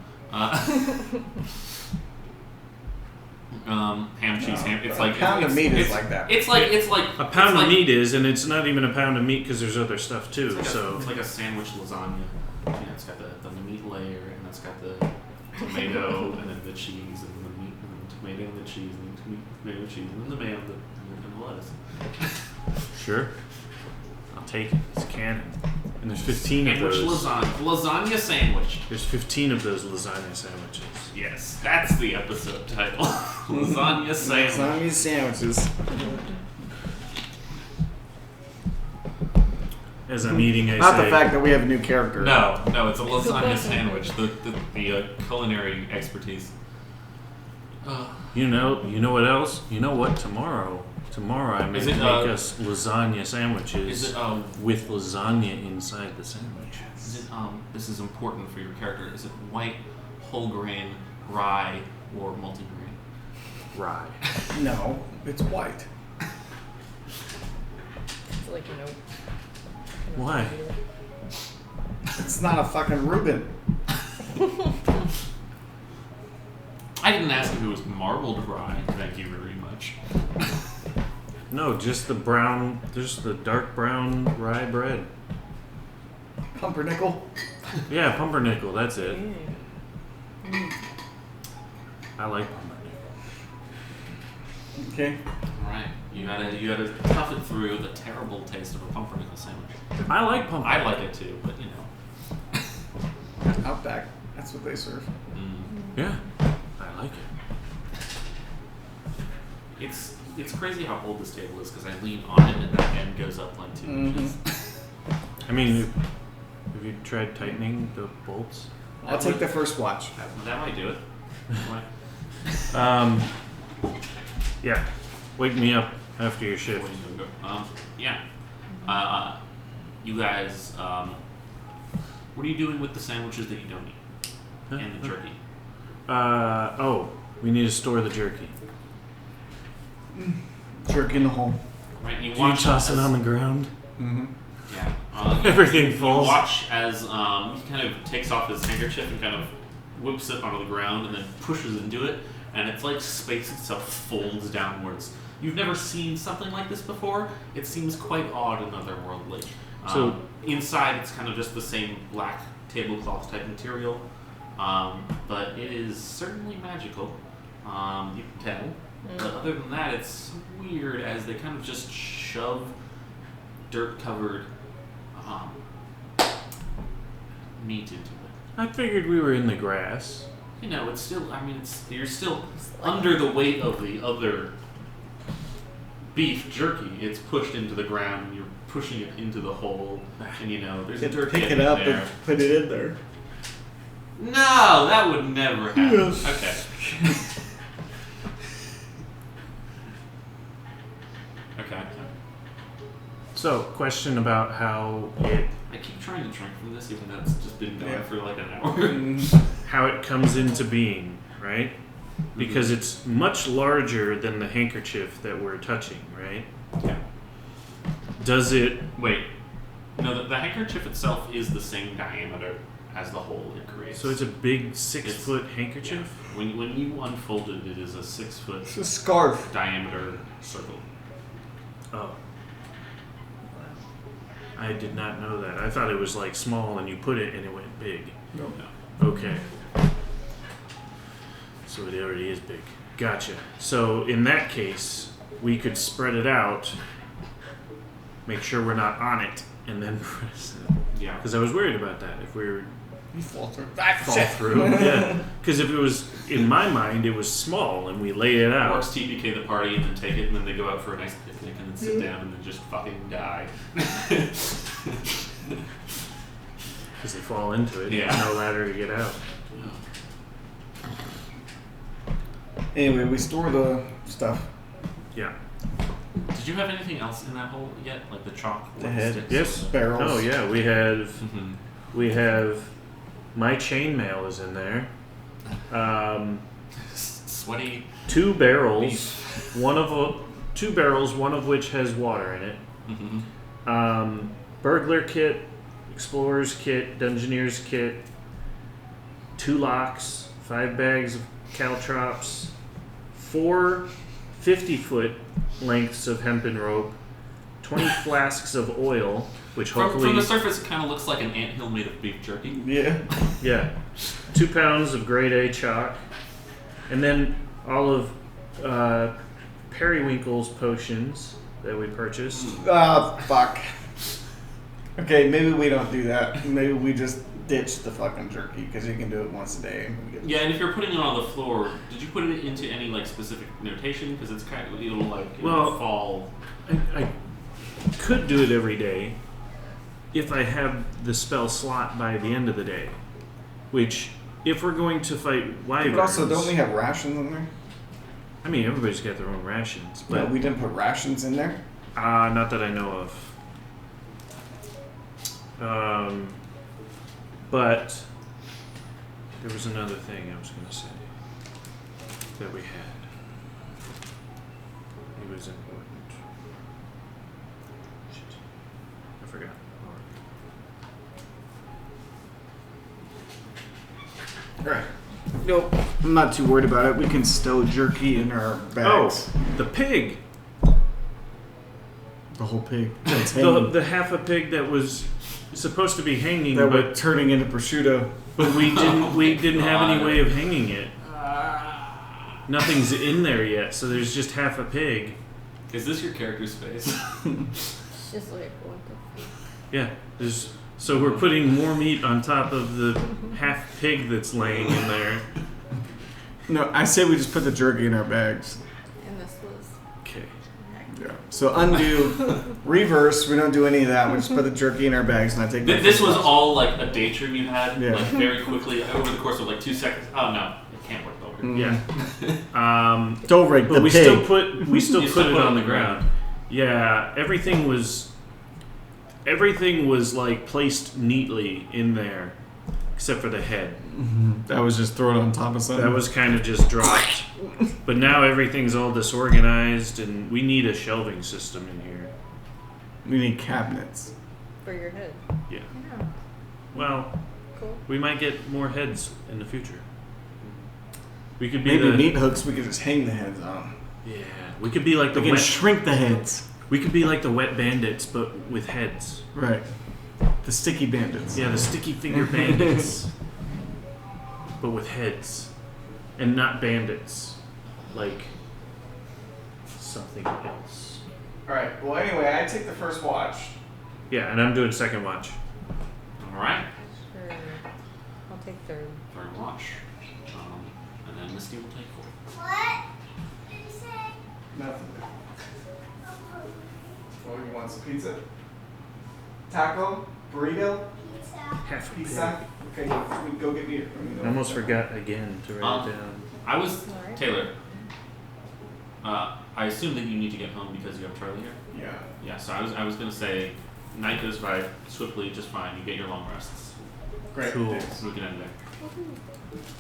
Ham, cheese, ham. It's like a pound of meat it's, is like that. It's like A pound it's of like, meat is, and it's not even a pound of meat because there's other stuff too. So it's like a sandwich lasagna. You know, it's got the meat layer, and it's got the tomato, and then the cheese, and then the meat, and then the tomato, and the cheese, and then tomato, cheese, and then the mayo, and the lettuce. sure, I'll take it. It's canon. And there's 15 of Sandwich those. lasagna sandwich. There's 15 of those lasagna sandwiches. Yes, that's the episode title. Lasagna sandwich. lasagna sandwiches. As I'm eating, I Not say, the fact that we have a new character. No, it's a lasagna sandwich. The culinary expertise. you know what else? You know what? Tomorrow I Is make it, us lasagna sandwiches Is it with lasagna inside the sandwich. this is important for your character. Is it white, whole grain, rye, or multigrain? Rye. No, it's white. It's like, nope. Why? It's not a fucking Reuben. I didn't ask if it was marbled rye. Thank you very much. No, just the brown. Just the dark brown rye bread. Pumpernickel. Yeah, pumpernickel. That's it. Mm. I like pumpernickel. Okay. All right, you gotta tough it through the terrible taste of a pumpernickel sandwich. I like pumpernickel. I like it too, but you know. Outback. That's what they serve. Yeah, I like it. It's crazy how old this table is because I lean on it and that end goes up like 2 inches. I mean, have you tried tightening the bolts? I'll take the first watch. That might do it. Might. Yeah. Wake me up after your shift. Yeah. You guys, what are you doing with the sandwiches that you don't eat? And the jerky? We need to store the jerky. Jerk in the hole. Right. Do you toss it on the ground? Mm-hmm. Yeah. Everything falls. You watch as he kind of takes off his handkerchief and kind of whips it onto the ground and then pushes into it, and it's like space itself folds downwards. You've never seen something like this before. It seems quite odd and otherworldly. So inside, it's kind of just the same black tablecloth type material, but it is certainly magical. You can tell. But other than that, it's weird as they kind of just shove dirt-covered meat into it. I figured we were in the grass. You know, it's still. I mean, you're still under the weight of the other beef jerky. It's pushed into the ground, and you're pushing it into the hole. And you know, there's a dirt Pick in it up there. and put it in there. No, that would never happen. Yes. Okay. Okay. So, question about how it. I keep trying to drink from this, even though it's just been going for like an hour. How it comes into being, right? Because it's much larger than the handkerchief that we're touching, right? Yeah. Does it... Wait. No, the handkerchief itself is the same diameter as the hole it creates. So it's a big 6-foot handkerchief? Yeah. When you unfold it is a 6-foot It's a scarf. diameter circle. Oh. I did not know that. I thought it was like small and you put it and it went big. No. Okay. So it already is big. Gotcha. So in that case, we could spread it out, make sure we're not on it, and then press it. Yeah. Because I was worried about that. If we were You fall through. fall through. Yeah. Because if it was, in my mind, it was small and we lay it out. Or it's TPK the party and then take it and then they go out for a nice picnic and then sit down and then just fucking die. Because they fall into it. Yeah. There's no ladder to get out. Anyway, we store the stuff. Yeah. Did you have anything else in that hole yet? Like the chalk? The or head. sticks? Yes. Barrels. Oh yeah, we have Mhm. my chainmail is in there. Sweaty. 2 barrels. Two barrels, one of which has water in it. Mm-hmm. Burglar kit, explorer's kit, dungeoneer's kit, 2 locks, 5 bags of caltrops, 4 50-foot lengths of hempen rope, 20 flasks of oil, which hopefully... From the surface, it kind of looks like an anthill made of beef jerky. Yeah. Yeah. 2 pounds of grade A chalk, and then all of Periwinkle's potions that we purchased. Fuck. Okay, maybe we don't do that. Maybe we just ditch the fucking jerky because you can do it once a day. Yeah, and if you're putting it on the floor, did you put it into any like specific notation? Because it's kind of it'll like fall. I could do it every day if I have the spell slot by the end of the day. Which, if we're going to fight wyverns... But also, don't we have rations in there? I mean, everybody's got their own rations. No, But we didn't put rations in there? not that I know of. But there was another thing I was going to say that we had. It was important. Shit. I forgot. Alright. Nope. I'm not too worried about it. We can stow jerky in our bags. Oh, the pig. The whole pig. That's hanging. The half a pig that was supposed to be hanging, That we're but turning into prosciutto. we didn't have any God. way of hanging it. Nothing's in there yet, so there's just half a pig. Is this your character's face? It's just like, what the fuck? Yeah, so we're putting more meat on top of the half pig that's laying in there. No, I say we just put the jerky in our bags. And this was... Okay. Yeah. So undo, reverse. We don't do any of that. We just put the jerky in our bags, and I take. This was all like a daydream you had, Yeah. like very quickly over the course of like 2 seconds. Oh no, it can't work over. Yeah. Don't break But the we pig. still put You put still it put on the ground. Yeah, everything was like placed neatly in there, except for the head. That was just thrown on top of something. That was kind of just dropped. But now everything's all disorganized, and we need a shelving system in here. We need cabinets. For your head. Yeah. Yeah. Well, Cool. we might get more heads in the future. We could be Maybe the meat hooks. We could just hang the heads on. yeah. We could be like the We can wet. shrink the heads. We could be like the wet bandits, but with heads. Right. The sticky bandits. Yeah, the sticky finger bandits, but with heads, and not bandits, like something else. All right. Well, anyway, I take the first watch. Yeah, and I'm doing second watch. All right, Sure. I'll take third. third watch, and then Misty will take 4. What did you say? Nothing. Oh, you want some pizza? Taco? Burrito? Pizza. Half a Pizza? Okay, go get me. I almost forgot again to write it down. I was Alright. Taylor. I assume that you need to get home because you have Charlie here. Yeah. Yeah, so I was gonna say, Night goes by swiftly, just fine. You get your long rests. Great. Cool. Thanks. We can end there.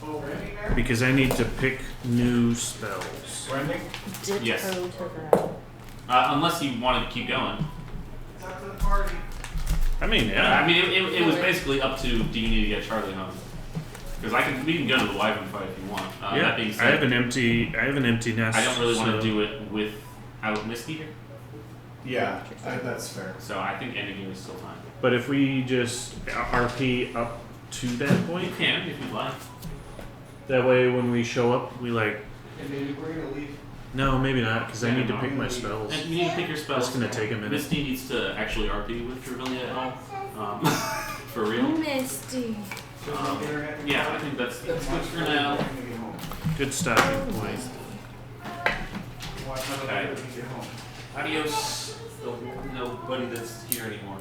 Oh, Randy there? Because I need to pick new spells. Randy? Ditto Yes. to that. Unless you want to keep going. It's up to the party. I mean, I yeah. mean, it was basically up to do you need to get Charlie home? Because we can go to the wyvern fight if you want. Yeah, That being I said, have an empty nest. I don't really want to so- do it without Misty here. Yeah, that's fair. So I think ending game is still fine. But if we just RP up to that You point, can if you'd like. that way when we show up, we like. And maybe we're gonna leave. No, maybe not, because I Yeah, need to no. pick my spells. And you need to pick your spells. That's gonna take a minute. Misty needs to actually RP with Trevelya at all. For real. Misty. Yeah, I think that's good for now. Good stopping point. Okay. Adios. Nobody that's here anymore.